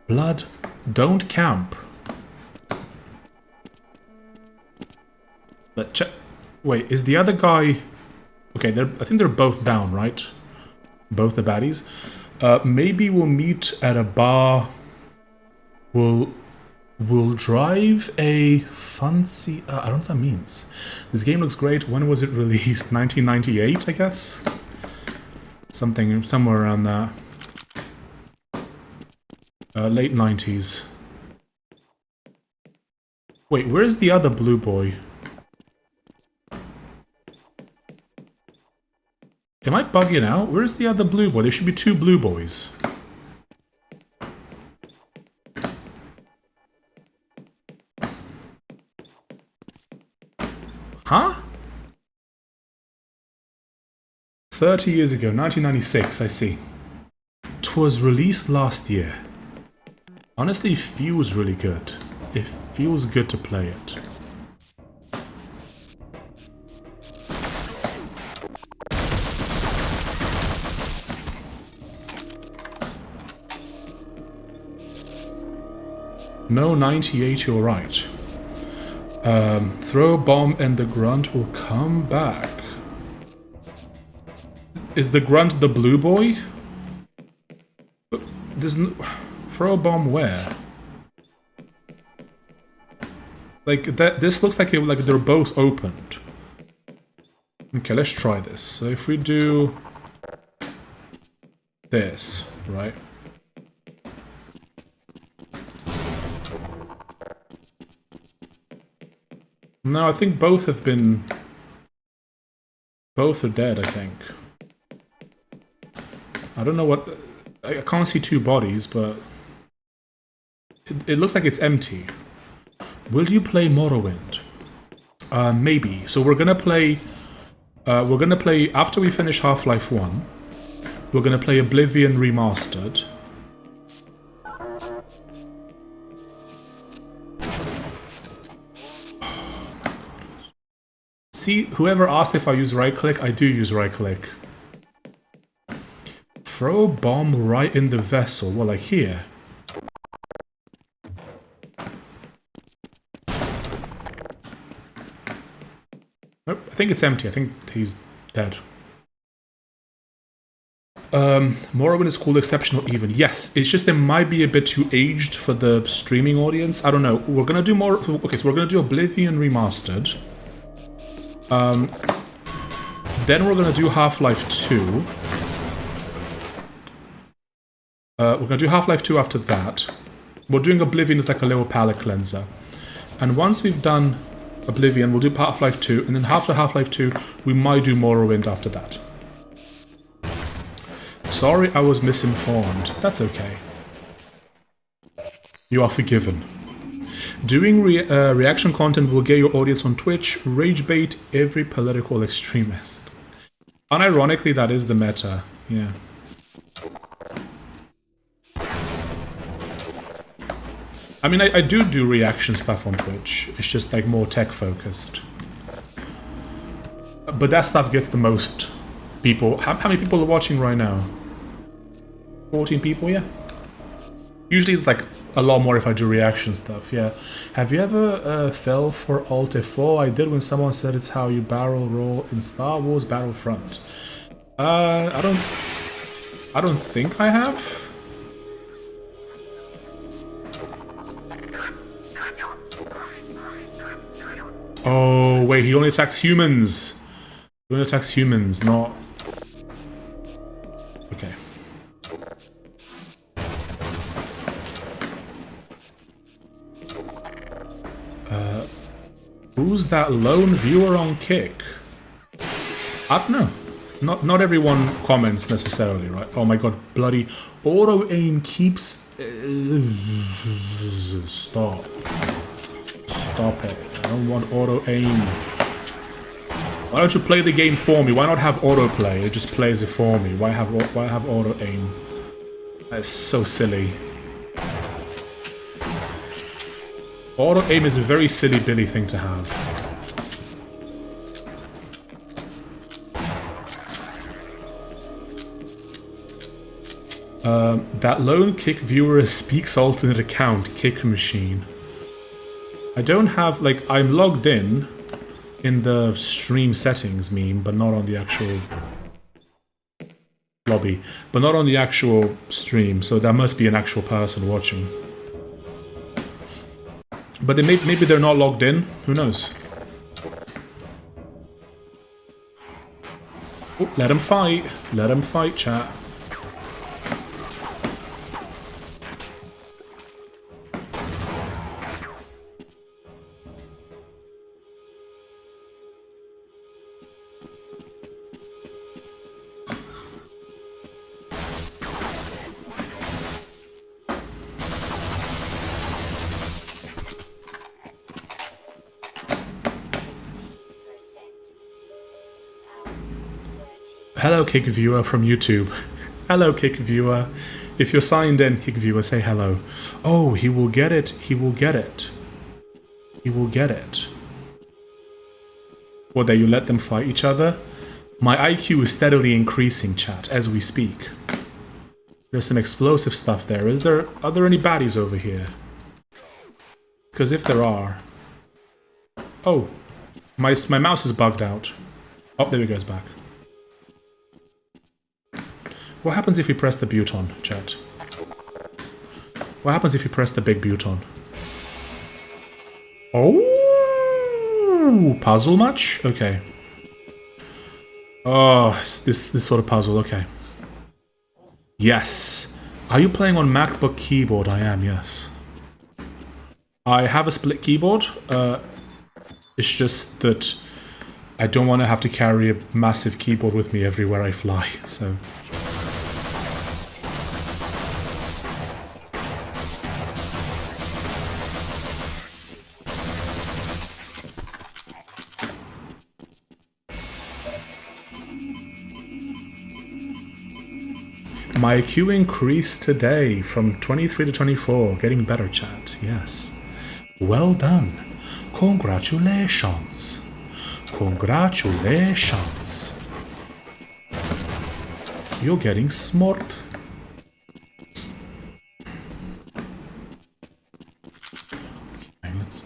Blood, don't camp. But check. Wait, is the other guy... Okay, I think they're both down, right? Both the baddies. Maybe we'll meet at a bar. We'll drive a fancy... I don't know what that means. This game looks great. When was it released? 1998, I guess? Somewhere around that. Late 90s. Wait, where's the other blue boy? Am I bugging out? Where's the other blue boy? There should be two blue boys. Huh? 30 years ago, 1996, I see. 'Twas released last year. Honestly, it feels really good. It feels good to play it. No, 98, you're right. Throw a bomb and the grunt will come back. Is the grunt the blue boy? There's no... Throw a bomb where? Like, this looks like they're both opened. Okay, let's try this. So if we do this, right? No, I think both have been... Both are dead, I think. I don't know what... I can't see two bodies, but... It looks like it's empty. Will you play Morrowind? Maybe. So we're gonna play... after we finish Half-Life 1, we're gonna play Oblivion Remastered. See, whoever asked if I use right-click, I do use right-click. Throw a bomb right in the vessel. Well, like here. Nope, I think it's empty. I think he's dead. Morrowind is cool, exceptional, even. Yes, it's just it might be a bit too aged for the streaming audience. I don't know. We're gonna do more... Okay, so we're gonna do Oblivion Remastered. Then we're gonna do Half-Life 2. We're gonna do Half-Life 2 after that. We're doing Oblivion as like a little palate cleanser. And once we've done Oblivion, we'll do Half-Life 2, and then after Half-Life 2, we might do Morrowind after that. Sorry, I was misinformed. That's okay. You are forgiven. Doing reaction content will get your audience on Twitch, rage bait every political extremist. Unironically, that is the meta, yeah. I mean, I do reaction stuff on Twitch. It's just like more tech focused. But that stuff gets the most people. How many people are watching right now? 14 people, yeah. Usually it's like a lot more if I do reaction stuff, yeah. Have you ever fell for Alt F4? I did when someone said it's how you barrel roll in Star Wars Battlefront. I don't think I have. Oh, wait, he only attacks humans. He only attacks humans, not... Okay. Who's that lone viewer on Kick? I don't know. Not everyone comments necessarily, right? Oh my god, bloody auto-aim keeps... Stop. Stop it. I don't want auto-aim. Why don't you play the game for me? Why not have autoplay? It just plays it for me. Why have auto-aim? That's so silly. Auto-aim is a very silly Billy thing to have. That lone Kick viewer speaks alternate account, Kick machine. I don't have, like, I'm logged in the stream settings meme, but not on the actual lobby. But not on the actual stream, so that must be an actual person watching. But maybe they're not logged in, who knows? Oh, let him fight, chat. Hello, Kick Viewer from YouTube. Hello, Kick Viewer. If you're signed in, Kick Viewer, say hello. Oh, he will get it. He will get it. He will get it. What, that you let them fight each other? My IQ is steadily increasing, chat, as we speak. There's some explosive stuff there. Are there any baddies over here? Because if there are... Oh, my mouse is bugged out. Oh, there he goes back. What happens if we press the Buton, chat? What happens if you press the big Buton? Oh, puzzle much? Okay. Oh, this sort of puzzle, okay. Yes. Are you playing on MacBook keyboard? I am, yes. I have a split keyboard. It's just that I don't want to have to carry a massive keyboard with me everywhere I fly, so... My IQ increased today from 23 to 24. Getting better, chat. Yes. Well done. Congratulations. Congratulations. You're getting smart. Okay, let's...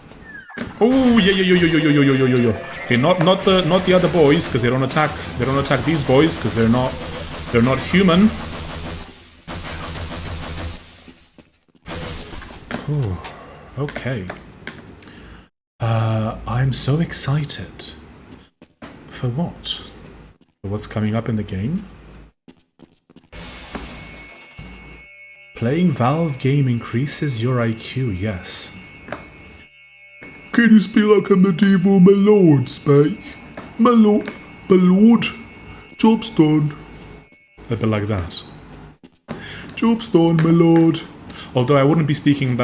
Oh, yeah. Okay, not the other boys, because they don't attack these boys, because they're not human. Ooh, okay. I'm so excited. For what? For what's coming up in the game? Playing Valve game increases your IQ, yes. Can you speak like a medieval my lord, Spike? My lord. Job's done. A bit like that. Job's done, my lord. Although I wouldn't be speaking,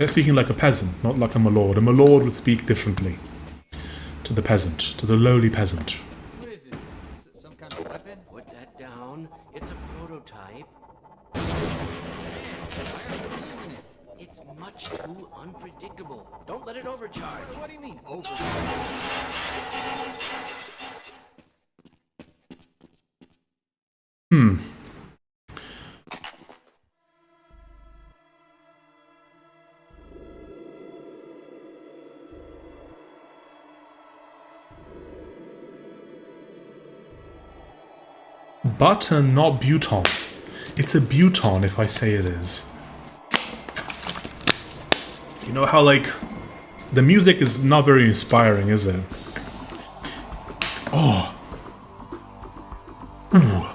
speaking like a peasant, not like a my lord. A my lord would speak differently to the peasant, to the lowly peasant. What is it? Is it some kind of weapon? Put that down. It's a prototype. Why are you using it? It's much too unpredictable. Don't let it overcharge. What do you mean, over? Butter, not Buton. It's a Buton if I say it is. You know how, like, the music is not very inspiring, is it? Oh. Ooh.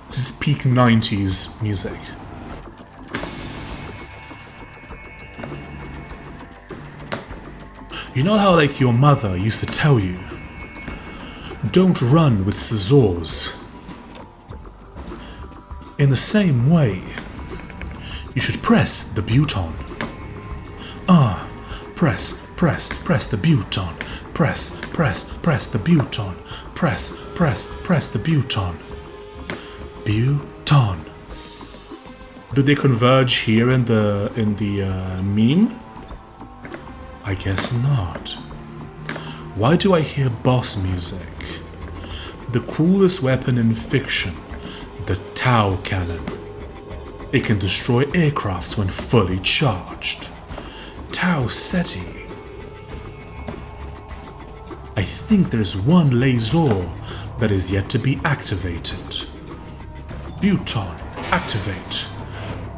This is peak 90s music. You know how, like, your mother used to tell you, don't run with scissors. In the same way, you should press the button. Press the button. Press the button. Press the button. Button. Did they converge here in the meme? I guess not. Why do I hear boss music? The coolest weapon in fiction, the Tau cannon. It can destroy aircrafts when fully charged. Tau SETI. I think there's one laser that is yet to be activated. Buton, activate.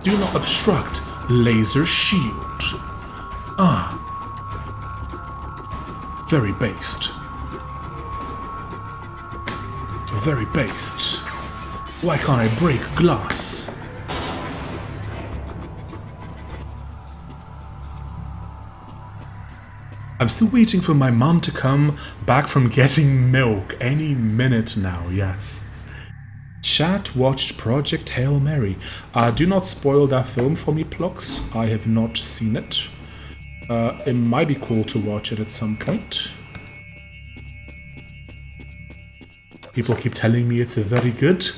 Do not obstruct laser shield. Very based. Very based. Why can't I break glass? I'm still waiting for my mom to come back from getting milk any minute now, yes. Chat watched Project Hail Mary. Do not spoil that film for me, Plux. I have not seen it. It might be cool to watch it at some point. People keep telling me it's very good.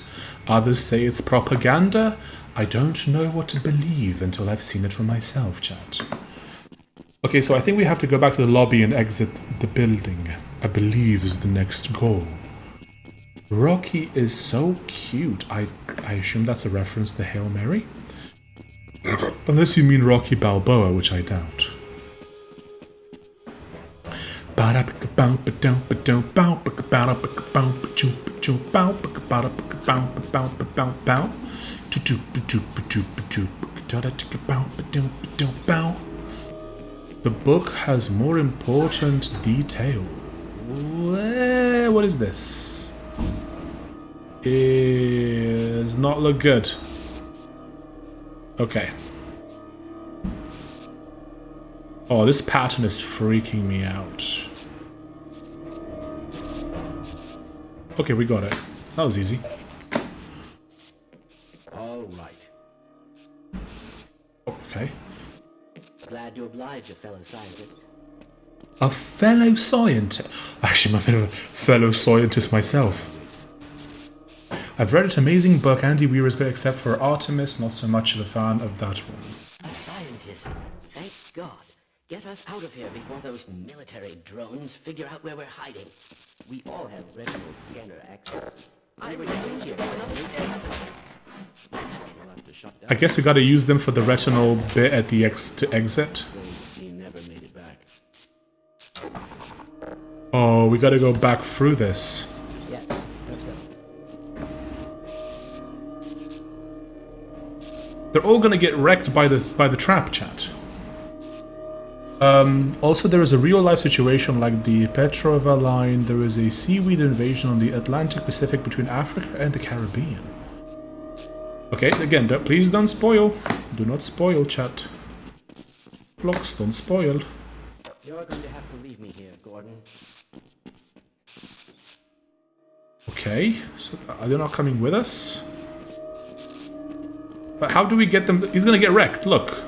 Others say it's propaganda. I don't know what to believe until I've seen it for myself, chat. Okay, so I think we have to go back to the lobby and exit the building, I believe is the next goal. Rocky is so cute. I assume that's a reference to Hail Mary? Unless you mean Rocky Balboa, which I doubt. The book has more important details. What is this? Does not look good. Okay. Oh, this pattern is freaking me out. Okay, we got it. That was easy. All right. Okay. Glad to oblige a fellow scientist. A fellow scientist? Actually, I'm a bit of a fellow scientist myself. I've read an amazing book. Andy Weir is great except for Artemis. Not so much of a fan of that one. A scientist. Thank God. Get us out of here before those military drones figure out where we're hiding. We all have retinal scanner access. I refuse to go another step. We'll have to shut down. I guess we gotta use them for the retinal bit at the to exit. He never made it back. Oh, we gotta go back through this. Yes, let's go. They're all gonna get wrecked by the trap, chat. Also, there is a real-life situation like the Petrova line. There is a seaweed invasion on the Atlantic Pacific between Africa and the Caribbean. Okay, again, please don't spoil. Do not spoil, chat. Blocks, don't spoil. You're going to have to leave me here, Gordon. Okay, so are they not coming with us? But how do we get them? He's gonna get wrecked, look.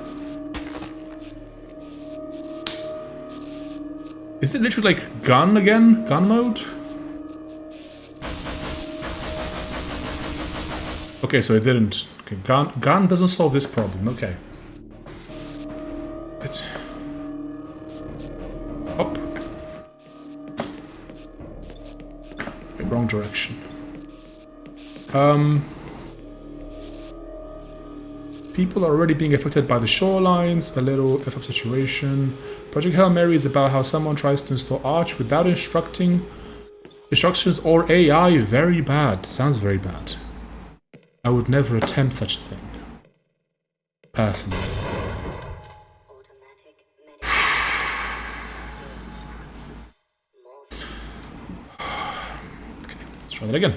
Is it literally like gun again? Gun mode? Okay, so it didn't. Okay, gun doesn't solve this problem. Okay. Up. Wait, wrong direction. People are already being affected by the shorelines. A little F-up situation. Project Hail Mary is about how someone tries to install Arch without instructions or AI. Very bad. Sounds very bad. I would never attempt such a thing. Personally. Okay, let's try that again.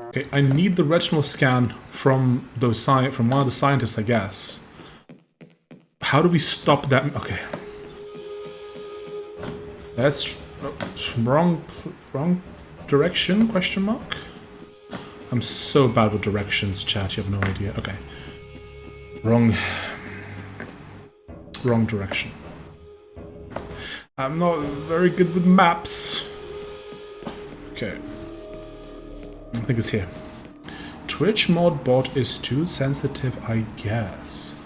Okay, I need the retinal scan from those from one of the scientists, I guess. How do we stop that? Okay. That's wrong direction, question mark? I'm so bad with directions, chat, you have no idea. Okay. Wrong direction. I'm not very good with maps. Okay. I think it's here. Twitch mod bot is too sensitive, I guess.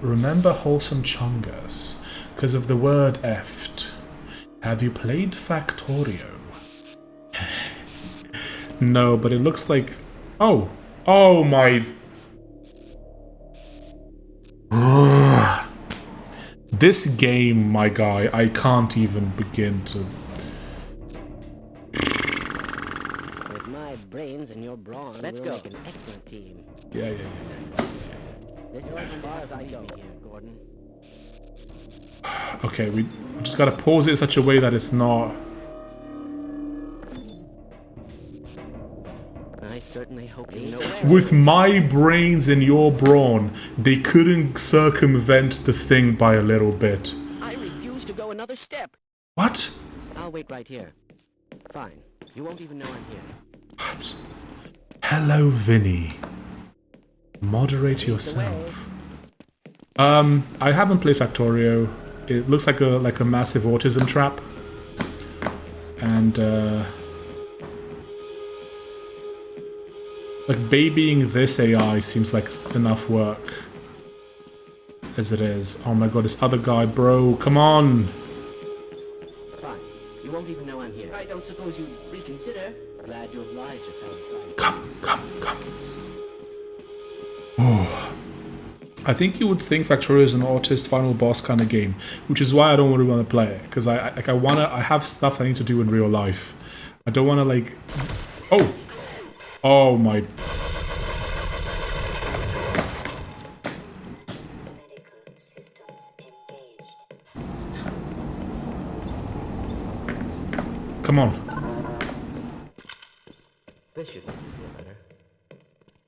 Remember wholesome chungus. Because of the word effed. Have you played Factorio? No, but it looks like... Oh! Oh my... This game, my guy, I can't even begin to... With my brains and your brawn, let's go. Make an excellent team. Yeah. This is as far as I go here, Gordon. Okay, we just gotta pause it in such a way that it's not... I certainly hope you know. With my brains and your brawn, they couldn't circumvent the thing by a little bit. I refuse to go another step. What? I'll wait right here. Fine. You won't even know I'm here. What? Hello, Vinny. Moderate yourself. I haven't played Factorio. It looks like a massive autism trap. And like babying this AI seems like enough work as it is. Oh my god, this other guy, bro, come on! Fine. You won't even know I'm here. I don't suppose you reconsider. Glad you obliged, a fellow scientist. Come. Oh. I think you would think Factorio is an autist final boss kind of game, which is why I don't really want to play it, because I have stuff I need to do in real life. I don't want to like... Oh my... Come on. This should make you feel better.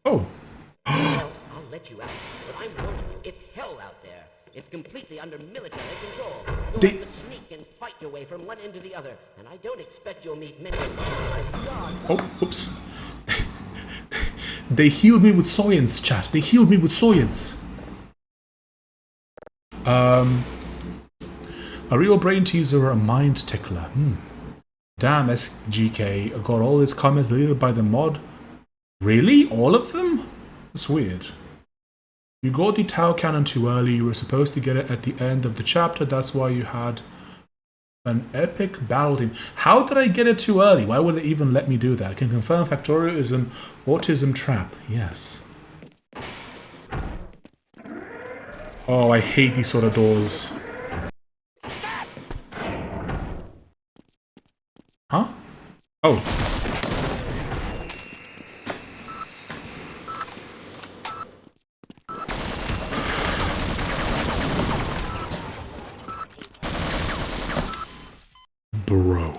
Oh. Well, I'll let you out, but I'm warning you, it's hell out there. It's completely under military control. You'll have to sneak and fight your way from one end to the other, and I don't expect you'll meet many. Oh my God! Oh, oops. They healed me with science, chat. They healed me with science. A real brain teaser or a mind tickler? Damn, SGK got all his comments deleted by the mod. Really? All of them? That's weird. You got the Tau cannon too early. You were supposed to get it at the end of the chapter. That's why you had an epic battle team. How did I get it too early? Why would it even let me do that? I can confirm Factorio is an autism trap. Yes. Oh, I hate these sort of doors. Huh? Oh. Bro.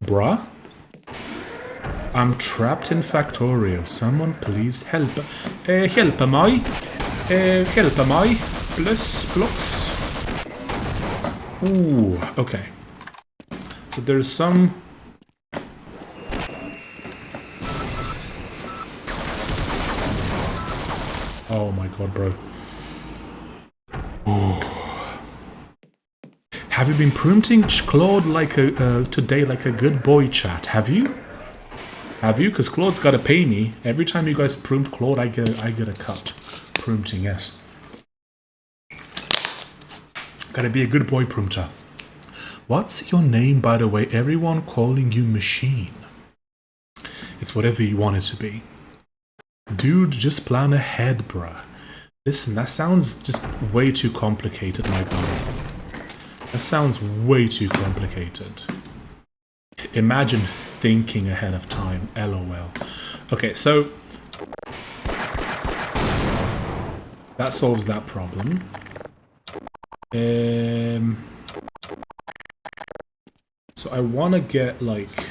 Bruh? I'm trapped in Factorio. Someone please help. Help am I? Help am I? Blocks. Ooh, okay. So there's some... Oh my god, bro. Ooh. Have you been printing Claude like today like a good boy, chat? Have you? Have you? Because Claude's gotta pay me. Every time you guys print Claude, I get a cut. Printing, yes. Gotta be a good boy, Prumta. What's your name, by the way? Everyone calling you Machine. It's whatever you want it to be. Dude, just plan ahead, bruh. Listen, that sounds just way too complicated, my guy. That sounds way too complicated. Imagine thinking ahead of time. LOL. Okay, so... that solves that problem. So I want to get like...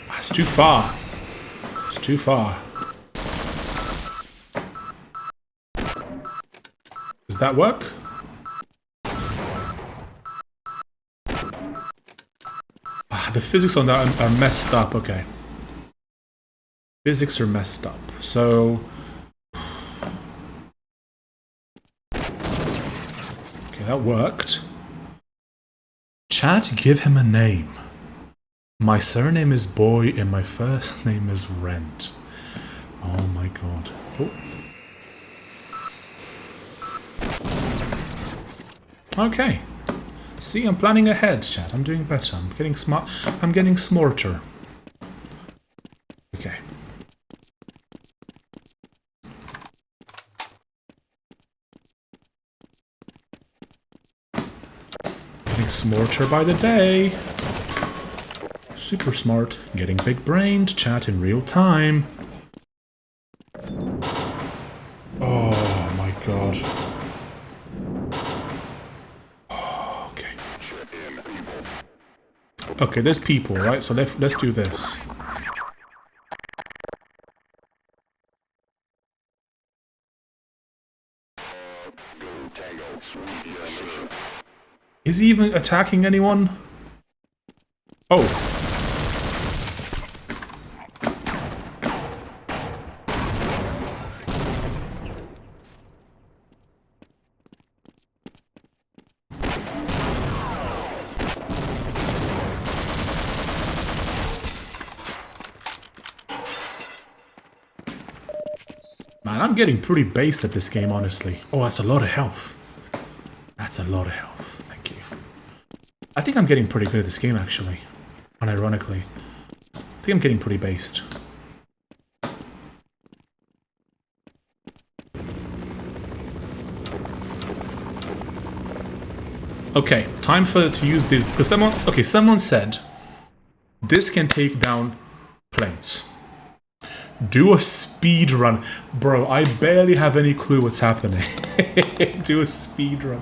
That's too far. It's too far. Does that work? The physics on that are messed up. Okay. Physics are messed up. So... okay, that worked. Chat, give him a name. My surname is Boy and my first name is Rent. Oh my god. Oh. Okay. See, I'm planning ahead, chat. I'm doing better. I'm getting smart. I'm getting smarter. Okay. Getting smarter by the day. Super smart. Getting big-brained. Chat in real time. Oh my god. Okay, there's people, right? So let's do this. Is he even attacking anyone? Oh. Man, I'm getting pretty based at this game, honestly. Oh, that's a lot of health. That's a lot of health. Thank you. I think I'm getting pretty good at this game, actually. Unironically. I think I'm getting pretty based. Okay, time to use these, because someone said this can take down planes. Do a speed run. Bro, I barely have any clue what's happening. Do a speed run.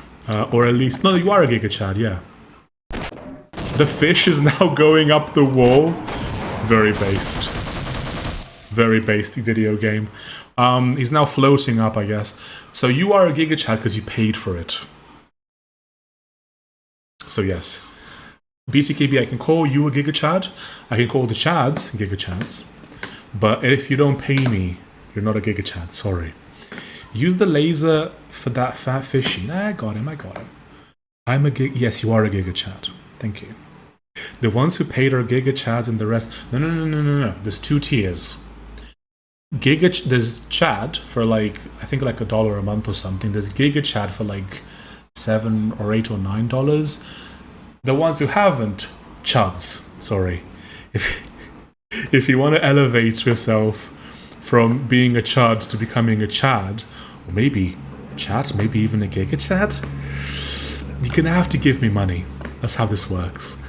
Or at least... No, you are a Giga Chad, yeah. The fish is now going up the wall. Very based. Very based video game. He's now floating up, I guess. So you are a Giga Chad because you paid for it. So yes. BTKB, I can call you a Giga Chad. I can call the Chads Giga Chads. But if you don't pay me, you're not a Giga Chad, sorry. Use the laser for that fat fishy. Nah, I got him. I'm a Giga... Yes, you are a Giga Chad. Thank you. The ones who paid are Giga Chads and the rest... No. There's 2 tiers. There's Chad for like, I think like $1 a month or something. There's Giga Chad for like $7 or $8 or $9. The ones who haven't, Chads, sorry. If you want to elevate yourself from being a Chad to becoming a Chad, or maybe Chad, maybe even a Giga Chad, you're gonna have to give me money. That's how this works.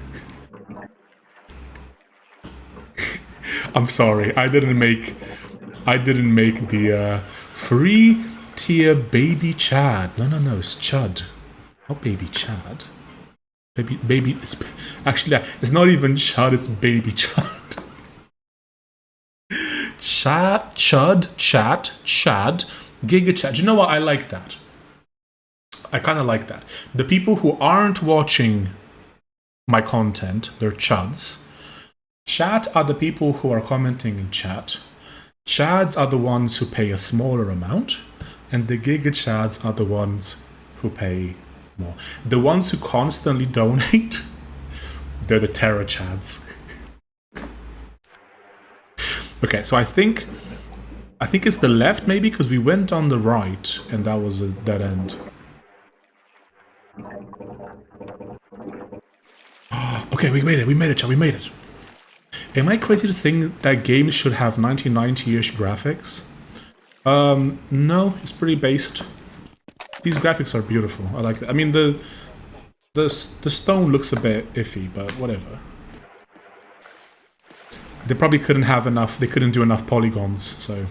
I'm sorry, I didn't make the free tier baby Chad. No, it's Chud, not baby Chad. Baby. Actually, it's not even Chud. It's baby Chad. Chad, Giga Chad. You know what? I like that. I kind of like that. The people who aren't watching my content, they're Chuds. Chat are the people who are commenting in chat. Chads are the ones who pay a smaller amount, and the Giga Chads are the ones who pay more. The ones who constantly donate, they're the Terror Chads. Okay, so I think it's the left maybe, because we went on the right and that was a dead end. Okay, we made it, chat, we made it. Am I crazy to think that games should have 1990-ish graphics? No, it's pretty based. These graphics are beautiful. I like that. I mean, the stone looks a bit iffy, but whatever. They probably couldn't have enough. They couldn't do enough polygons, so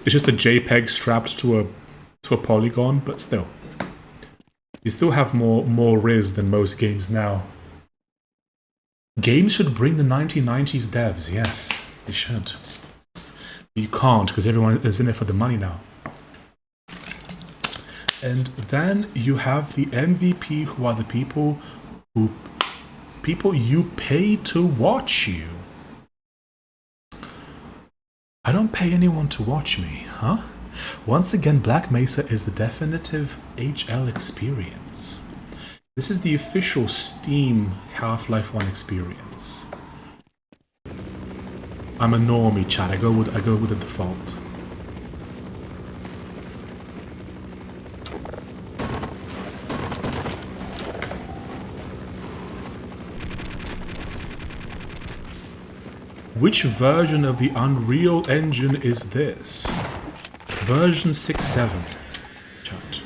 it's just a JPEG strapped to a polygon, but still, you still have more Riz than most games now. Games should bring the 1990s devs. Yes, they should. You can't because everyone is in it for the money now. And then you have the MVP, who are the people you pay to watch you. I don't pay anyone to watch me, huh? Once again, Black Mesa is the definitive HL experience. This is the official Steam Half-Life 1 experience. I'm a normie, chat. I go with the default. Which version of the Unreal Engine is this? Version 6.7. Chat.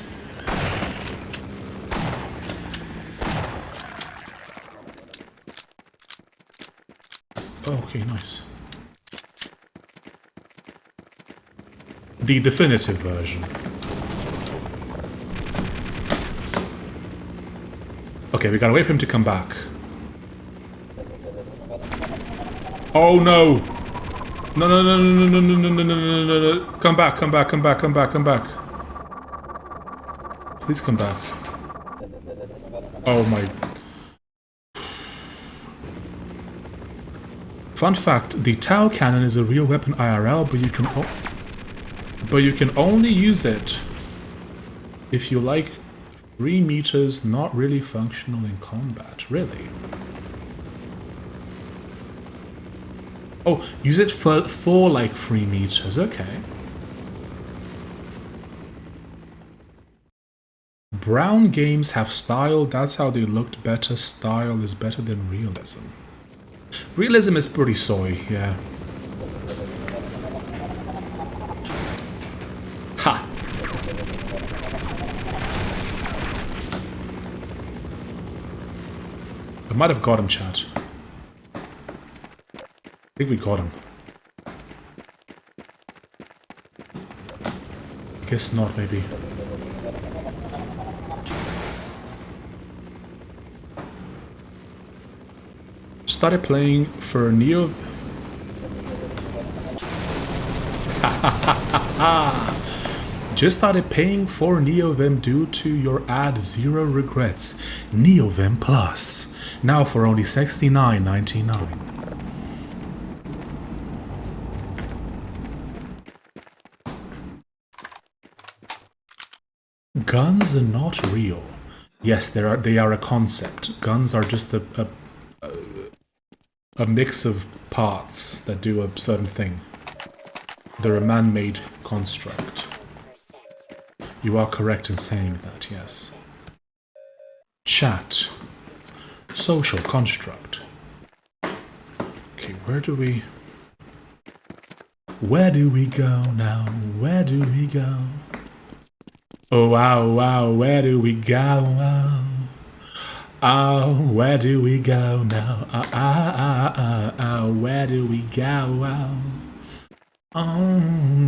Okay, nice. The definitive version. Okay, we gotta wait for him to come back. Oh no! No, no, no, no, no, no, no, no, no, no, no, no. Come back, come back, come back, come back, come back. Please come back. Oh my... Fun fact, the Tau cannon is a real weapon IRL, but you can only use it if you like 3 meters not really functional in combat. Really? Oh, use it for like 3 meters, okay. Brown games have style, that's how they looked better. Style is better than realism. Realism is pretty soy, yeah. Ha! I might have got him, chat. I think we got him. Guess not, maybe. Started playing for Neo... Just started paying for NeoVim due to your ad. Zero regrets. NeoVim Plus. Now for only $69.99. Guns are not real. Yes, they are a concept. Guns are just a mix of parts that do a certain thing. They're a man-made construct. You are correct in saying that, yes. Chat. Social construct. Okay, where do we go now? Where do we go? Oh, wow, wow, where do we go? Oh, where do we go now? Where do we go? Oh,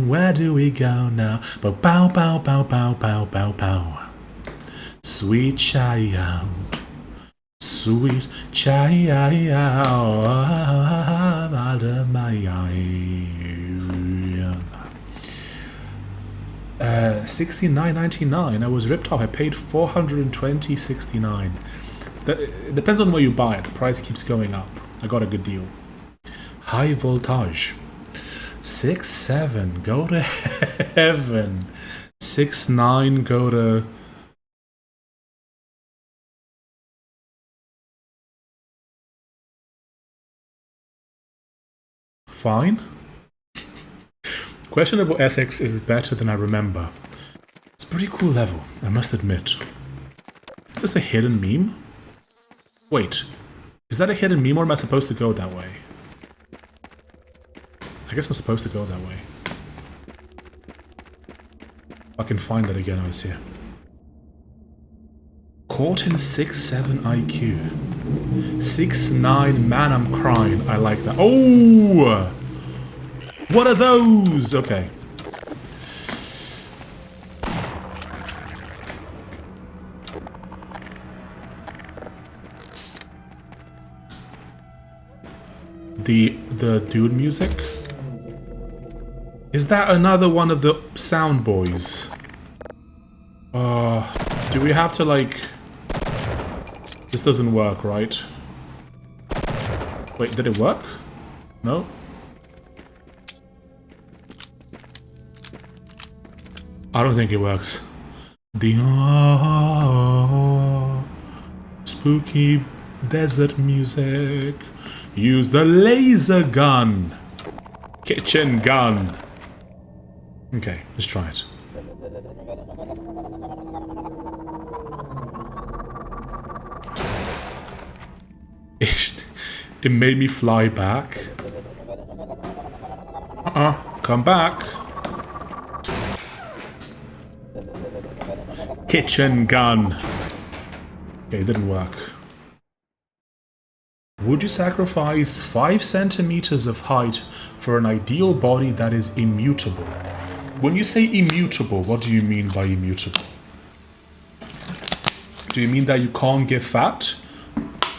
where do we go now? Bow, bow, bow, bow, bow, bow, bow, bow. Sweet child, sweet child, out of my eye. $69.99. I was ripped off. I paid $420.69. It depends on where you buy it. The price keeps going up. I got a good deal. High voltage. 6.7. Go to heaven. 6.9. Go to... Fine. Questionable ethics is better than I remember. It's a pretty cool level, I must admit. Is this a hidden meme? Wait, is that a hidden meme or am I supposed to go that way? I guess I'm supposed to go that way. If I can find that again, I was here. Caught in 6.7 IQ. 6.9, man, I'm crying. I like that. Oh! What are those? Okay. The dude music? Is that another one of the sound boys? Do we have to like... This doesn't work, right? Wait, did it work? No? I don't think it works. The spooky desert music. Use the laser gun. Kitchen gun. Okay, let's try it. It made me fly back. Come back. Kitchen gun. Okay, it didn't work. Would you sacrifice 5 centimeters of height for an ideal body that is immutable? When you say immutable, what do you mean by immutable? Do you mean that you can't get fat?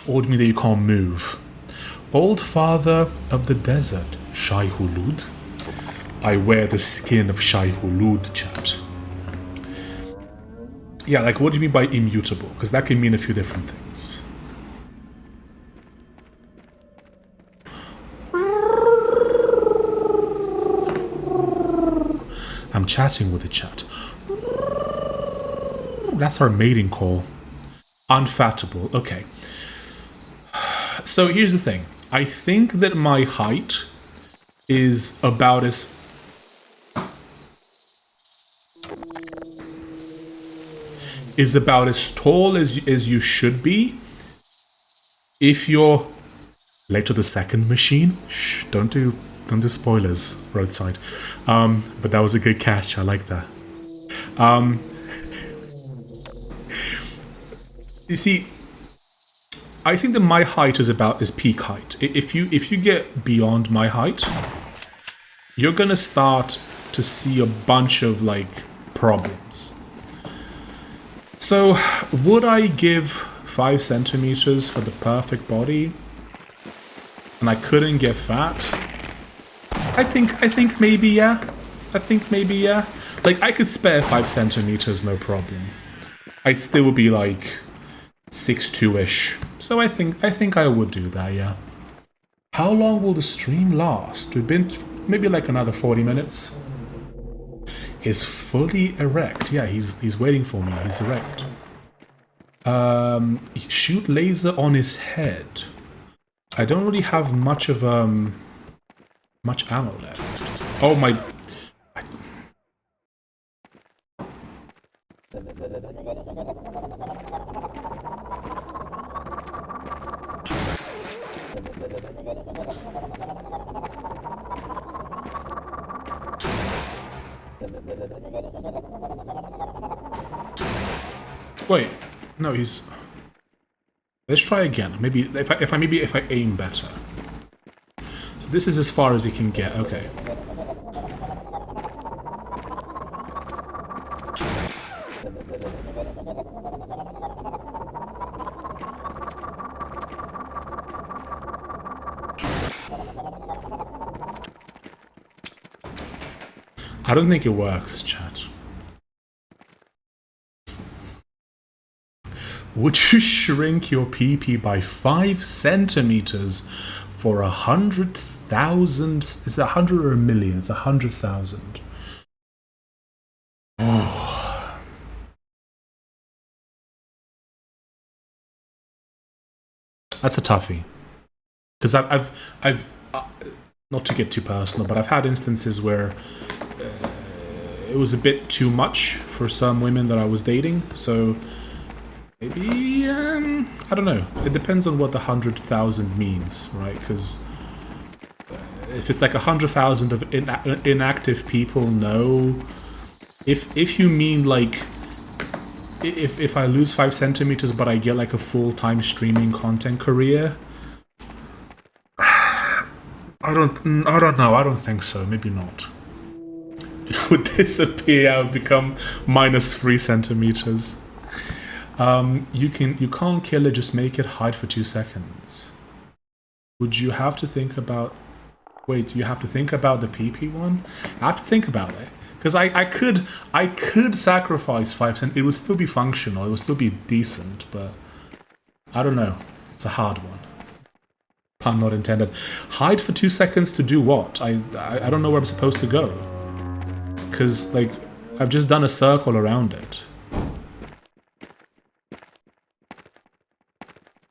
Or do you mean that you can't move? Old father of the desert, Shai Hulud. I wear the skin of Shai Hulud, chat. Yeah, like what do you mean by immutable? Because that can mean a few different things. I'm chatting with the chat. That's our mating call. Unfattable. Okay. So here's the thing. I think that my height is about as... tall as you should be if you're late to the second machine. Shh, don't do spoilers roadside. But that was a good catch. I like that. You see, I think that my height is peak height. If you get beyond my height, you're gonna start to see a bunch of like problems. So, would I give 5 centimeters for the perfect body? and I couldn't get fat, I think maybe yeah. I think maybe yeah. Like, I could spare 5 centimeters, no problem. I'd still be like 6'2"-ish. So I think I would do that, yeah. How long will the stream last? We've been maybe like another 40 minutes. He's fully erect. Yeah, he's waiting for me. He's erect. Shoot laser on his head. I don't really have much of much ammo left. Oh my. Wait, no, he's. Let's try again. Maybe if I aim better. So this is as far as he can get. Okay. I don't think it works, chat. Would you shrink your PP by 5 centimeters for 100,000? Is it 100 or a million? It's 100,000. Oh. That's a toughie. Because I've not to get too personal, but I've had instances where it was a bit too much for some women that I was dating, so maybe, I don't know. It depends on what the 100,000 means, right? Because if it's like 100,000 of inactive people, no. If you mean like, if I lose 5 centimeters but I get like a full-time streaming content career, I don't know. I don't think so. Maybe not. It would disappear. I would become minus 3 centimeters. You can't kill it. Just make it hide for 2 seconds. Would you have to think about? Wait, you have to think about the PP one. I have to think about it because I could sacrifice 5 cent. It would still be functional. It would still be decent, but I don't know. It's a hard one. Pun not intended. Hide for 2 seconds to do what? I don't know where I'm supposed to go. Because, like, I've just done a circle around it.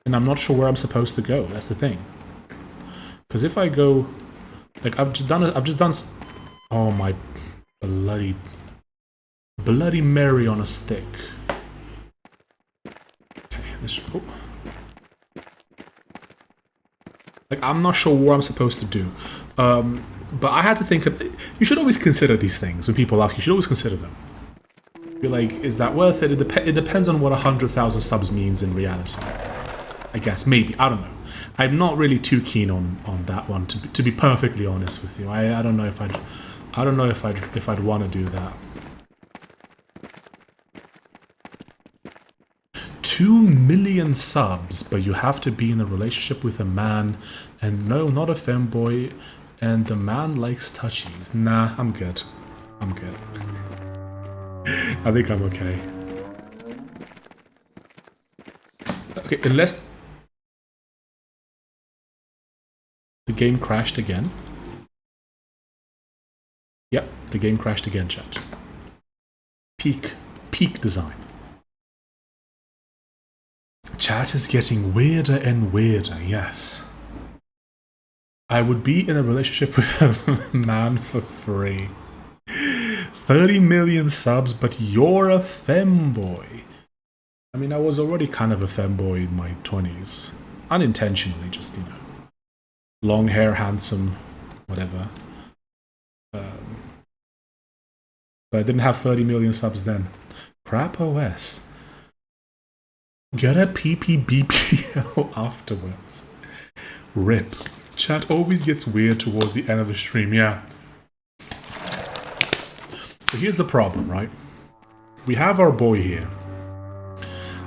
And I'm not sure where I'm supposed to go. That's the thing. Because if I go... Like, I've just done... Oh, my bloody... Bloody Mary on a stick. Okay, this... Oh. Like, I'm not sure what I'm supposed to do. But I had to think of... You should always consider these things when people ask. You should always consider them. Be like, is that worth it? It depends on what 100,000 subs means in reality. I guess, maybe. I don't know. I'm not really too keen on that one, to be perfectly honest with you. I don't know if I'd want to do that. 2 million subs, but you have to be in a relationship with a man, and no, not a femboy, and the man likes touchies. Nah, I'm good. I'm good. I think I'm okay. Okay, unless the game crashed again. Yep, the game crashed again, chat. Peak design. Chat is getting weirder and weirder, yes. I would be in a relationship with a man for free. 30 million subs, but you're a femboy. I mean, I was already kind of a femboy in my 20s. Unintentionally, just, you know. Long hair, handsome, whatever. But I didn't have 30 million subs then. Crap OS. Get a PPBPL afterwards. RIP. Chat always gets weird towards the end of the stream, yeah. So here's the problem, right? We have our boy here.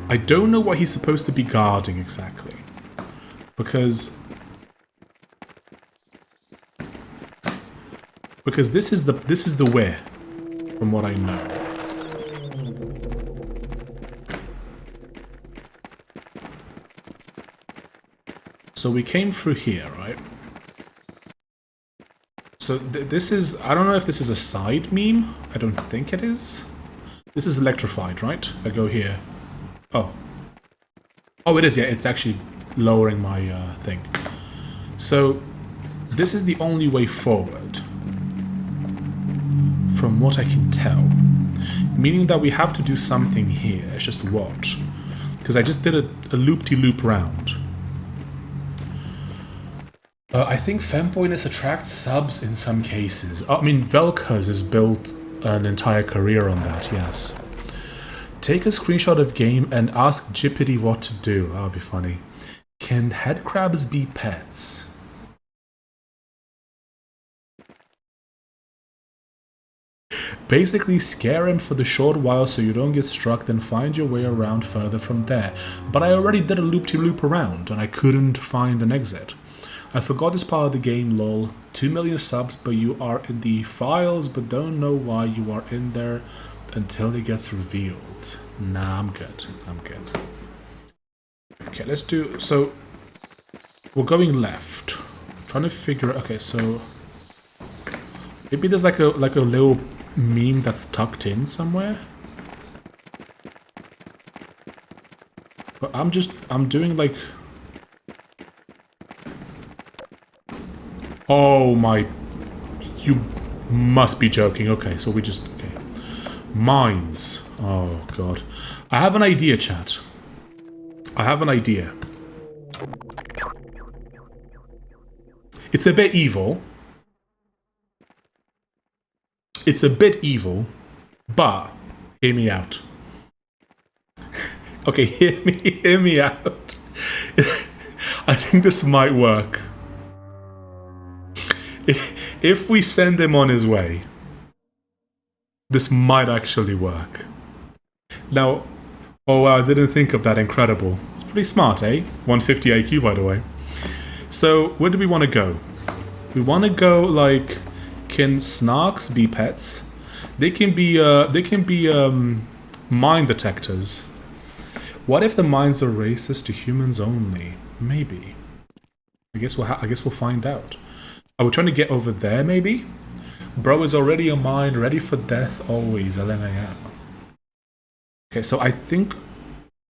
I don't know what he's supposed to be guarding exactly. Because Because this is the way, from what I know. So we came through here, right? So this is, I don't know if this is a side meme. I don't think it is. This is electrified, right? If I go here. Oh. Oh, it is, yeah. It's actually lowering my thing. So this is the only way forward. From what I can tell. Meaning that we have to do something here. It's just what? Because I just did a loop-de-loop round. I think fempoiness attracts subs in some cases. I mean, Velkers has built an entire career on that, yes. Take a screenshot of game and ask Jippity what to do. That would be funny. Can headcrabs be pets? Basically, scare him for the short while so you don't get struck, then find your way around further from there. But I already did a loop-de-loop around, and I couldn't find an exit. I forgot this part of the game, lol. 2 million subs, but you are in the files, but don't know why you are in there until it gets revealed. Nah, I'm good. I'm good. Okay, let's do... So, we're going left. Trying to figure... Okay, so... Maybe there's like a little meme that's tucked in somewhere. But I'm doing like... Oh my... You must be joking. Okay, so we just... Okay. Mines. Oh god. I have an idea, chat. I have an idea. It's a bit evil. It's a bit evil, but hear me out. Okay, hear me out. I think this might work. If we send him on his way, this might actually work. Now, oh wow, I didn't think of that. Incredible. It's pretty smart, eh? 150 IQ, by the way. So, where do we want to go? We want to go like, can snarks be pets? They can be mine detectors. What if the mines are racist to humans only? Maybe. I guess we'll find out. Are we trying to get over there, maybe? Bro is already a mine, ready for death always, LMAO. Okay, so I think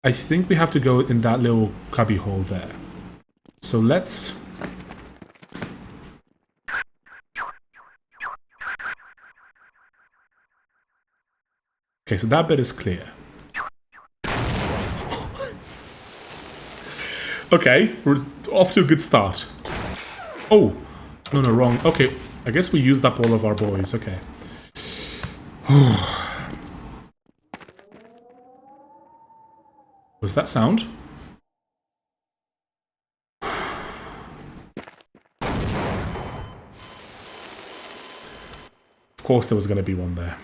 we have to go in that little cubby hole there. So let's... Okay, so that bit is clear. Okay, we're off to a good start. Oh! No, wrong. Okay, I guess we used up all of our boys. Okay. What's that sound? Of course there was going to be one there.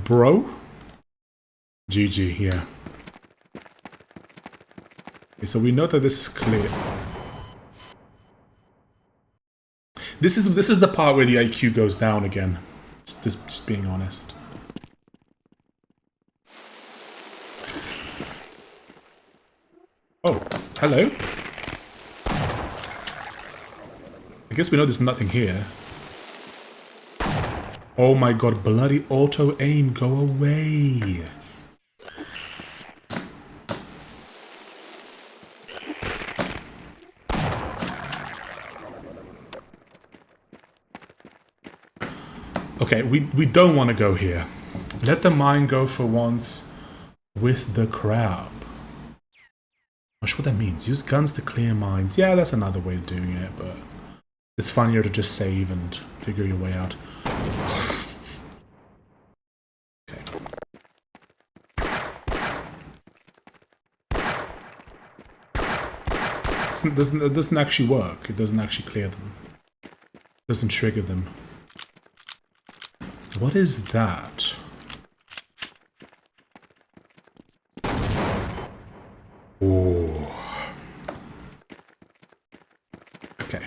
Bro? GG, yeah. Okay, so we know that this is clear. This is the part where the IQ goes down again. Just being honest. Oh, hello. I guess we know there's nothing here. Oh my god, bloody auto-aim, go away! Okay, we don't want to go here. Let the mine go for once with the crab. Not sure what that means. Use guns to clear mines. Yeah, that's another way of doing it, but it's funnier to just save and figure your way out. Okay. It doesn't actually work. It doesn't actually clear them. It doesn't trigger them. What is that? Oh. Okay.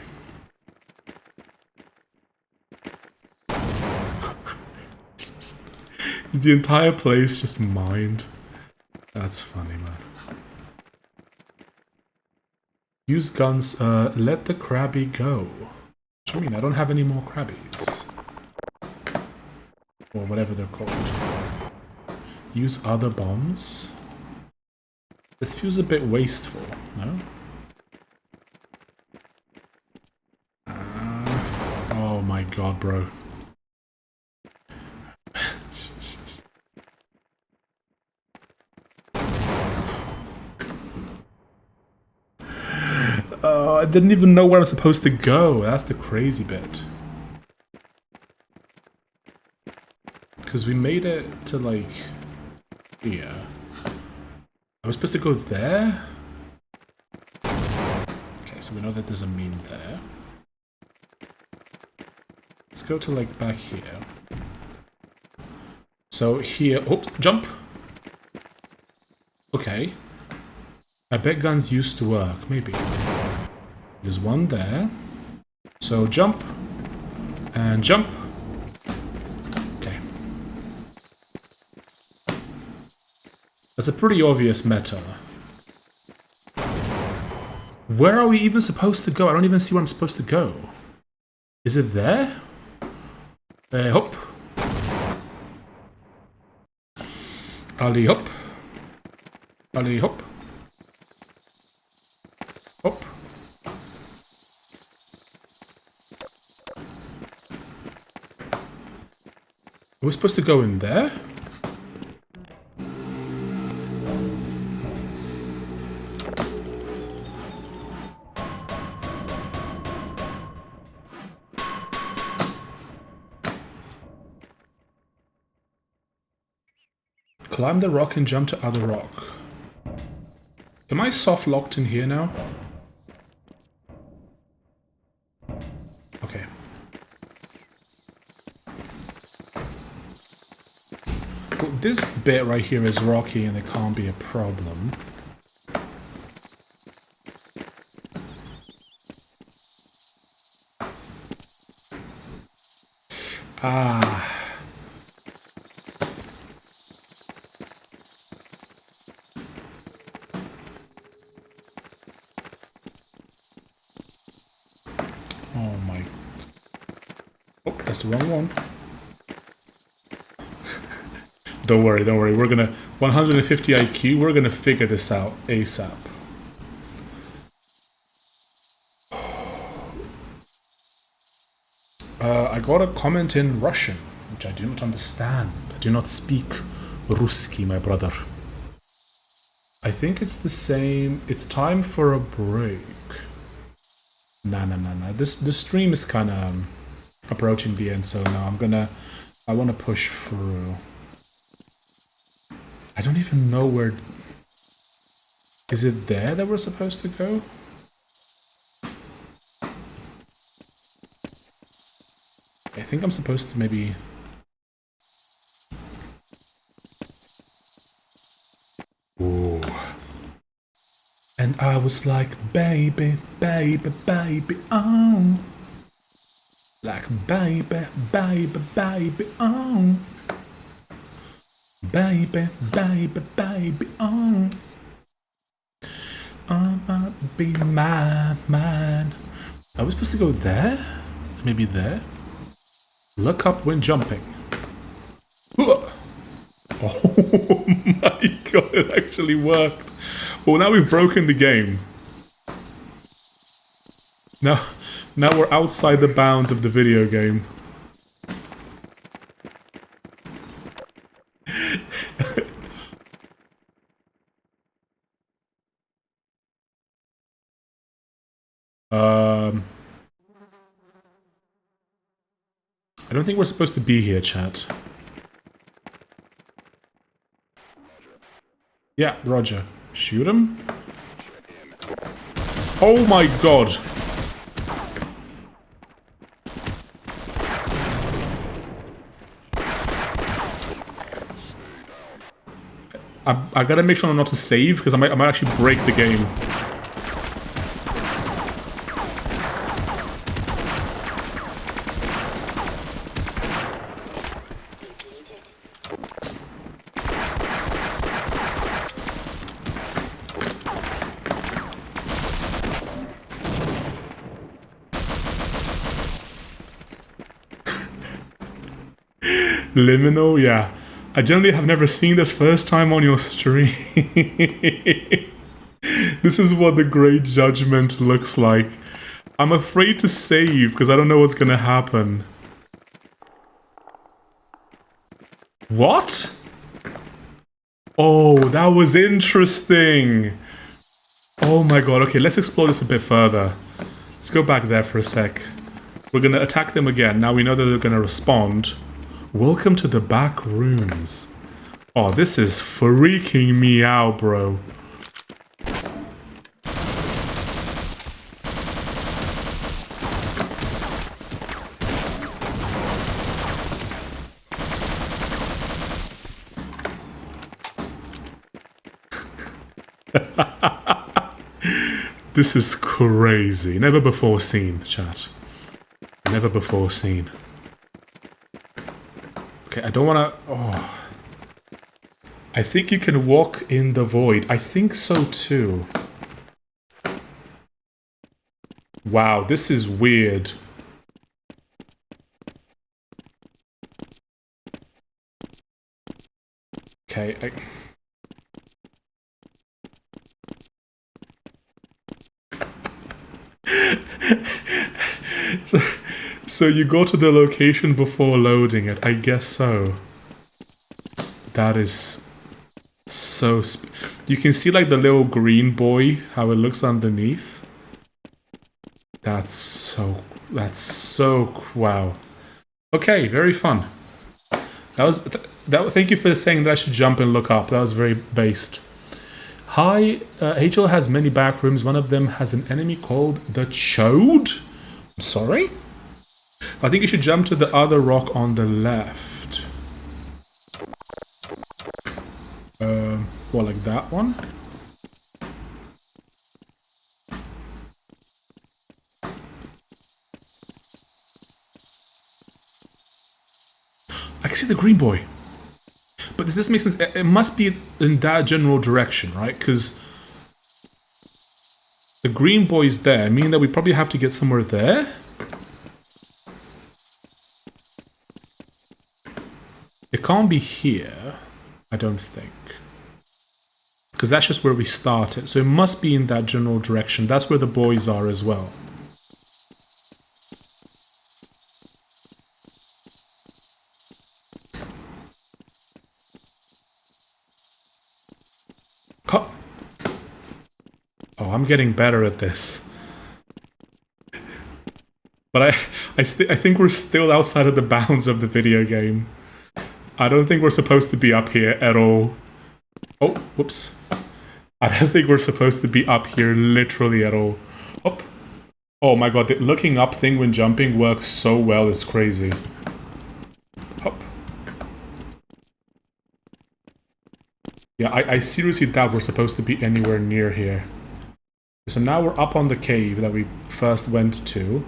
Is the entire place just mined? That's funny, man. Use guns, let the crabby go. What do you mean? I don't have any more crabbies. Or whatever they're called. Use other bombs? This feels a bit wasteful, no? Oh my god, bro. I didn't even know where I'm supposed to go. That's the crazy bit. Because we made it to, like, here. I was supposed to go there? Okay, so we know that there's a mean there. Let's go to, like, back here. So here... Oh, jump! Okay. I bet guns used to work, maybe. There's one there. So jump. And jump. Okay. That's a pretty obvious meta. Where are we even supposed to go? I don't even see where I'm supposed to go. Is it there? Hop. Ali hop. Ali hop. Hop. Are we supposed to go in there? Climb the rock and jump to other rock. Am I soft locked in here now? Okay. Well, this bit right here is rocky and it can't be a problem. Ah. Oh my. Oh, that's the wrong one. Don't worry, don't worry. We're gonna 150 IQ. We're gonna figure this out ASAP. I got a comment in Russian, which I do not understand. I do not speak Ruski, my brother. I think it's the same. It's time for a break. Nah. The stream is kind of approaching the end, so no, I want to push through. I don't even know where... Is it there that we're supposed to go? I think I'm supposed to maybe... Ooh. And I was like, baby, baby, baby, oh. Like, baby, baby, baby, oh. Baby, baby, baby, oh. I'ma be my man. Are we supposed to go there? Maybe there? Look up when jumping. Oh my god, it actually worked. Well, now we've broken the game. Now we're outside the bounds of the video game. I don't think we're supposed to be here, chat. Yeah, roger. Shoot him? Oh my god! I gotta make sure not to save, because I might actually break the game. Liminal, yeah. I generally have never seen this first time on your stream. This is what the Great Judgment looks like. I'm afraid to save because I don't know what's gonna happen. What? Oh, that was interesting. Oh my god, okay, let's explore this a bit further. Let's go back there for a sec. We're gonna attack them again. Now we know that they're gonna respond. Welcome to the back rooms. Oh, this is freaking me out, bro. This is crazy. Never before seen, chat. Never before seen. Okay, I don't want to... Oh. I think you can walk in the void. I think so too. Wow, this is weird. Okay, So you go to the location before loading it. I guess so. That is so... You can see like the little green boy, how it looks underneath. That's so... Wow. Okay, very fun. Thank you for saying that I should jump and look up. That was very based. Hi, HL has many back rooms. One of them has an enemy called the Chode. Sorry? I think you should jump to the other rock on the left. Well, like that one? I can see the green boy. But does this make sense? It must be in that general direction, right? Because the green boy is there, meaning that we probably have to get somewhere there. It can't be here, I don't think. Because that's just where we started. So it must be in that general direction. That's where the boys are as well. Oh, I'm getting better at this. But I think we're still outside of the bounds of the video game. I don't think we're supposed to be up here at all. Oh, whoops. I don't think we're supposed to be up here literally at all. Oh my god, the looking up thing when jumping works so well, it's crazy. Hop. Yeah, I seriously doubt we're supposed to be anywhere near here. So now we're up on the cave that we first went to.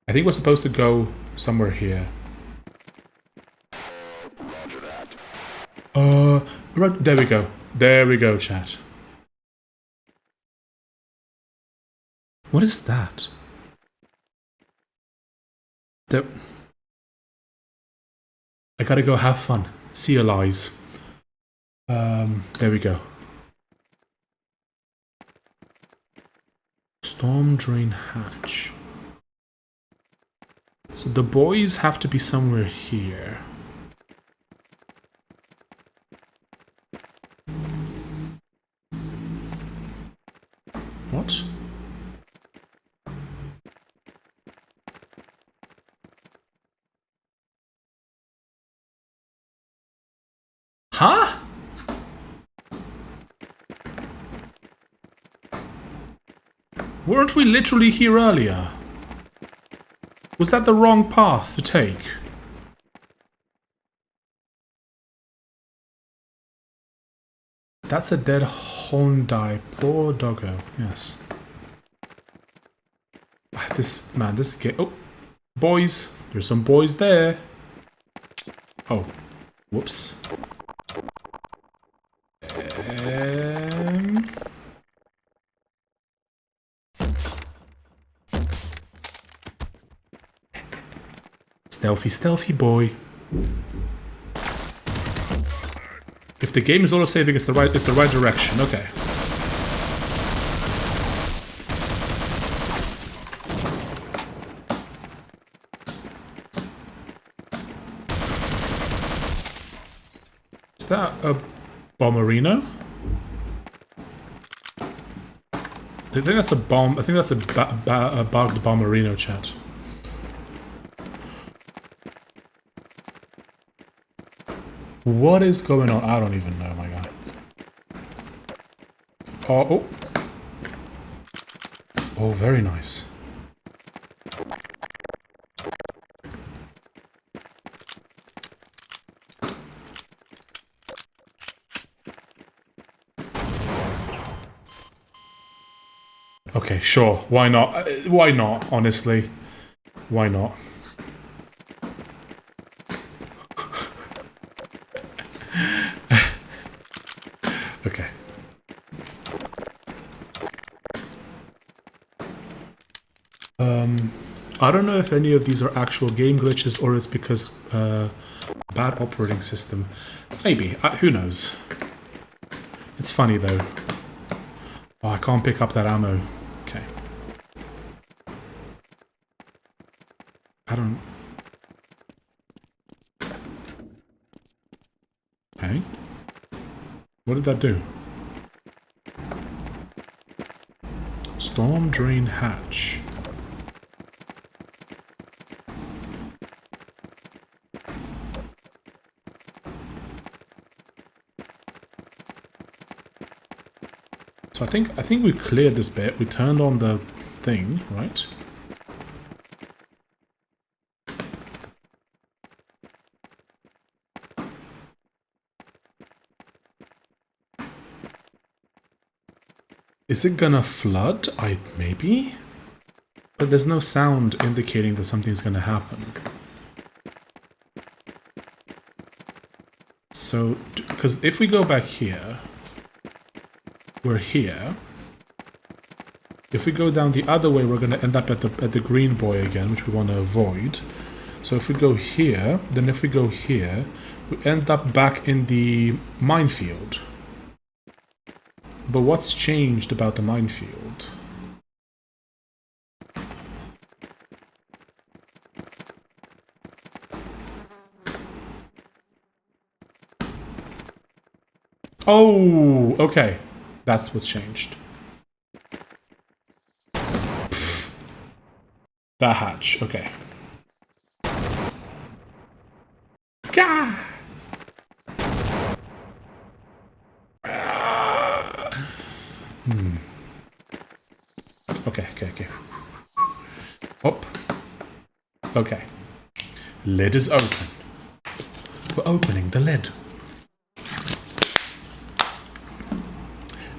I think we're supposed to go somewhere here. Right, there we go. There we go, chat. What is that? I gotta go have fun. See you, lies. There we go. Storm drain hatch. So the boys have to be somewhere here. What? Huh? Weren't we literally here earlier? Was that the wrong path to take? That's a dead Hyundai. Poor doggo. Yes. This game. Oh, boys. There's some boys there. Oh, whoops. Stealthy, stealthy boy. If the game is auto-saving, it's the right direction. Okay. Is that a bomberino? I think that's a bomb. I think that's a bugged bomberino, chat. What is going on? I don't even know, my god. Oh, oh, very nice. Okay, sure. Why not? Why not, honestly? Why not? Okay. I don't know if any of these are actual game glitches or it's because bad operating system. Maybe. Who knows? It's funny though. Oh, I can't pick up that ammo. Okay. I don't... Okay. What did that do? Storm drain hatch. So I think we cleared this bit. We turned on the thing, right? Is it gonna flood? Maybe? But there's no sound indicating that something's gonna happen. So, because if we go back here, we're here. If we go down the other way, we're gonna end up at the green boy again, which we want to avoid. So if we go here, then if we go here, we end up back in the minefield. But what's changed about the minefield? Oh, okay. That's what's changed. Pfft. That hatch, okay. Gah! Okay. Up. Okay. Lid is open. We're opening the lid.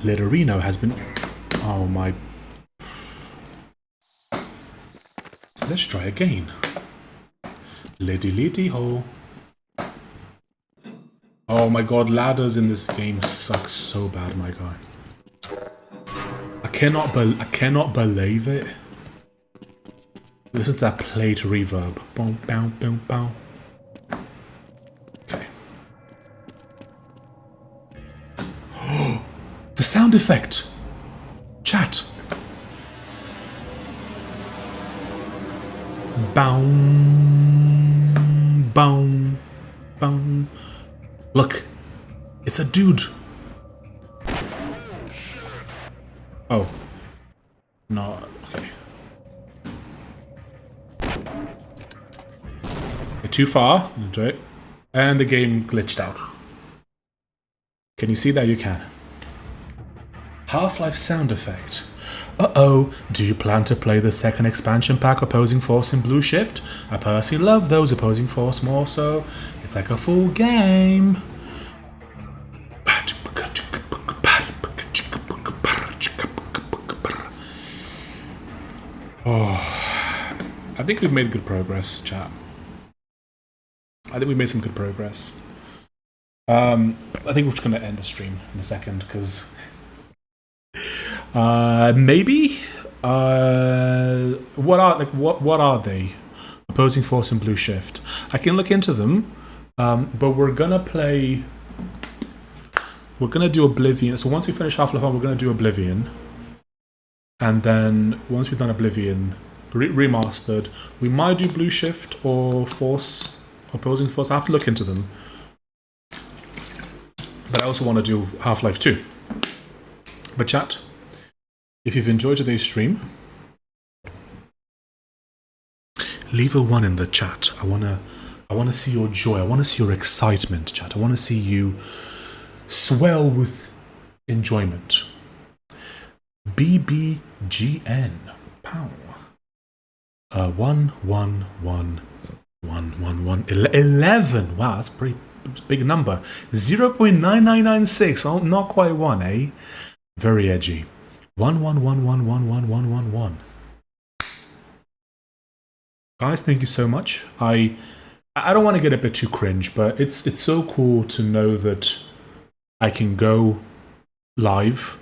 Liderino has been... Oh my... Let's try again. Liddy ho. Oh my god, ladders in this game suck so bad, my guy. I cannot believe it. This is that plate reverb. Boom, boom, boom, boom. Okay. The sound effect! Chat! Boom, boom, boom. Look, it's a dude. Oh. No, okay. Too far, into it. And the game glitched out. Can you see that? You can. Half-Life sound effect. Uh-oh, do you plan to play the second expansion pack Opposing Force in Blue Shift? I personally love those Opposing Force more, so it's like a full game. Oh, I think we've made good progress, chat. I think we made some good progress. I think we're just going to end the stream in a second, because... maybe? What are they? Opposing Force and Blue Shift. I can look into them, but we're gonna play. We're gonna do Oblivion. So once we finish Half-Life 1, we're gonna do Oblivion, and then once we've done Oblivion remastered, we might do Blue Shift or Force, Opposing Force. I have to look into them. But I also want to do Half-Life 2. But chat, if you've enjoyed today's stream, leave a 1 in the chat. I wanna see your joy. I wanna see your excitement, chat. I wanna see you swell with enjoyment. BBGN. Pow. 11. Wow, that's a pretty big number. 0.9996. Oh, not quite 1, eh? Very edgy. 111111111. Guys, thank you so much. I don't want to get a bit too cringe, but it's so cool to know that I can go live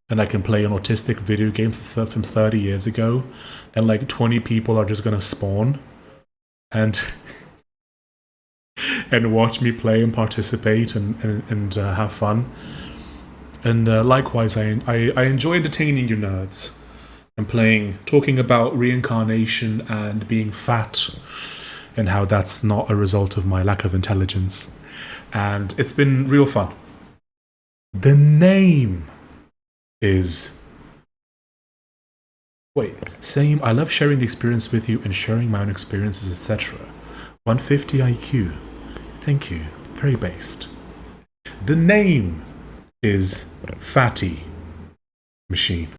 and I can play an autistic video game from 30 years ago, and like 20 people are just gonna spawn and and watch me play and participate and have fun. And likewise, I enjoy entertaining you nerds and talking about reincarnation and being fat and how that's not a result of my lack of intelligence. And it's been real fun. The name is... Same. I love sharing the experience with you and sharing my own experiences, etc. 150 IQ. Thank you. Very based. The name is Fatty Machine.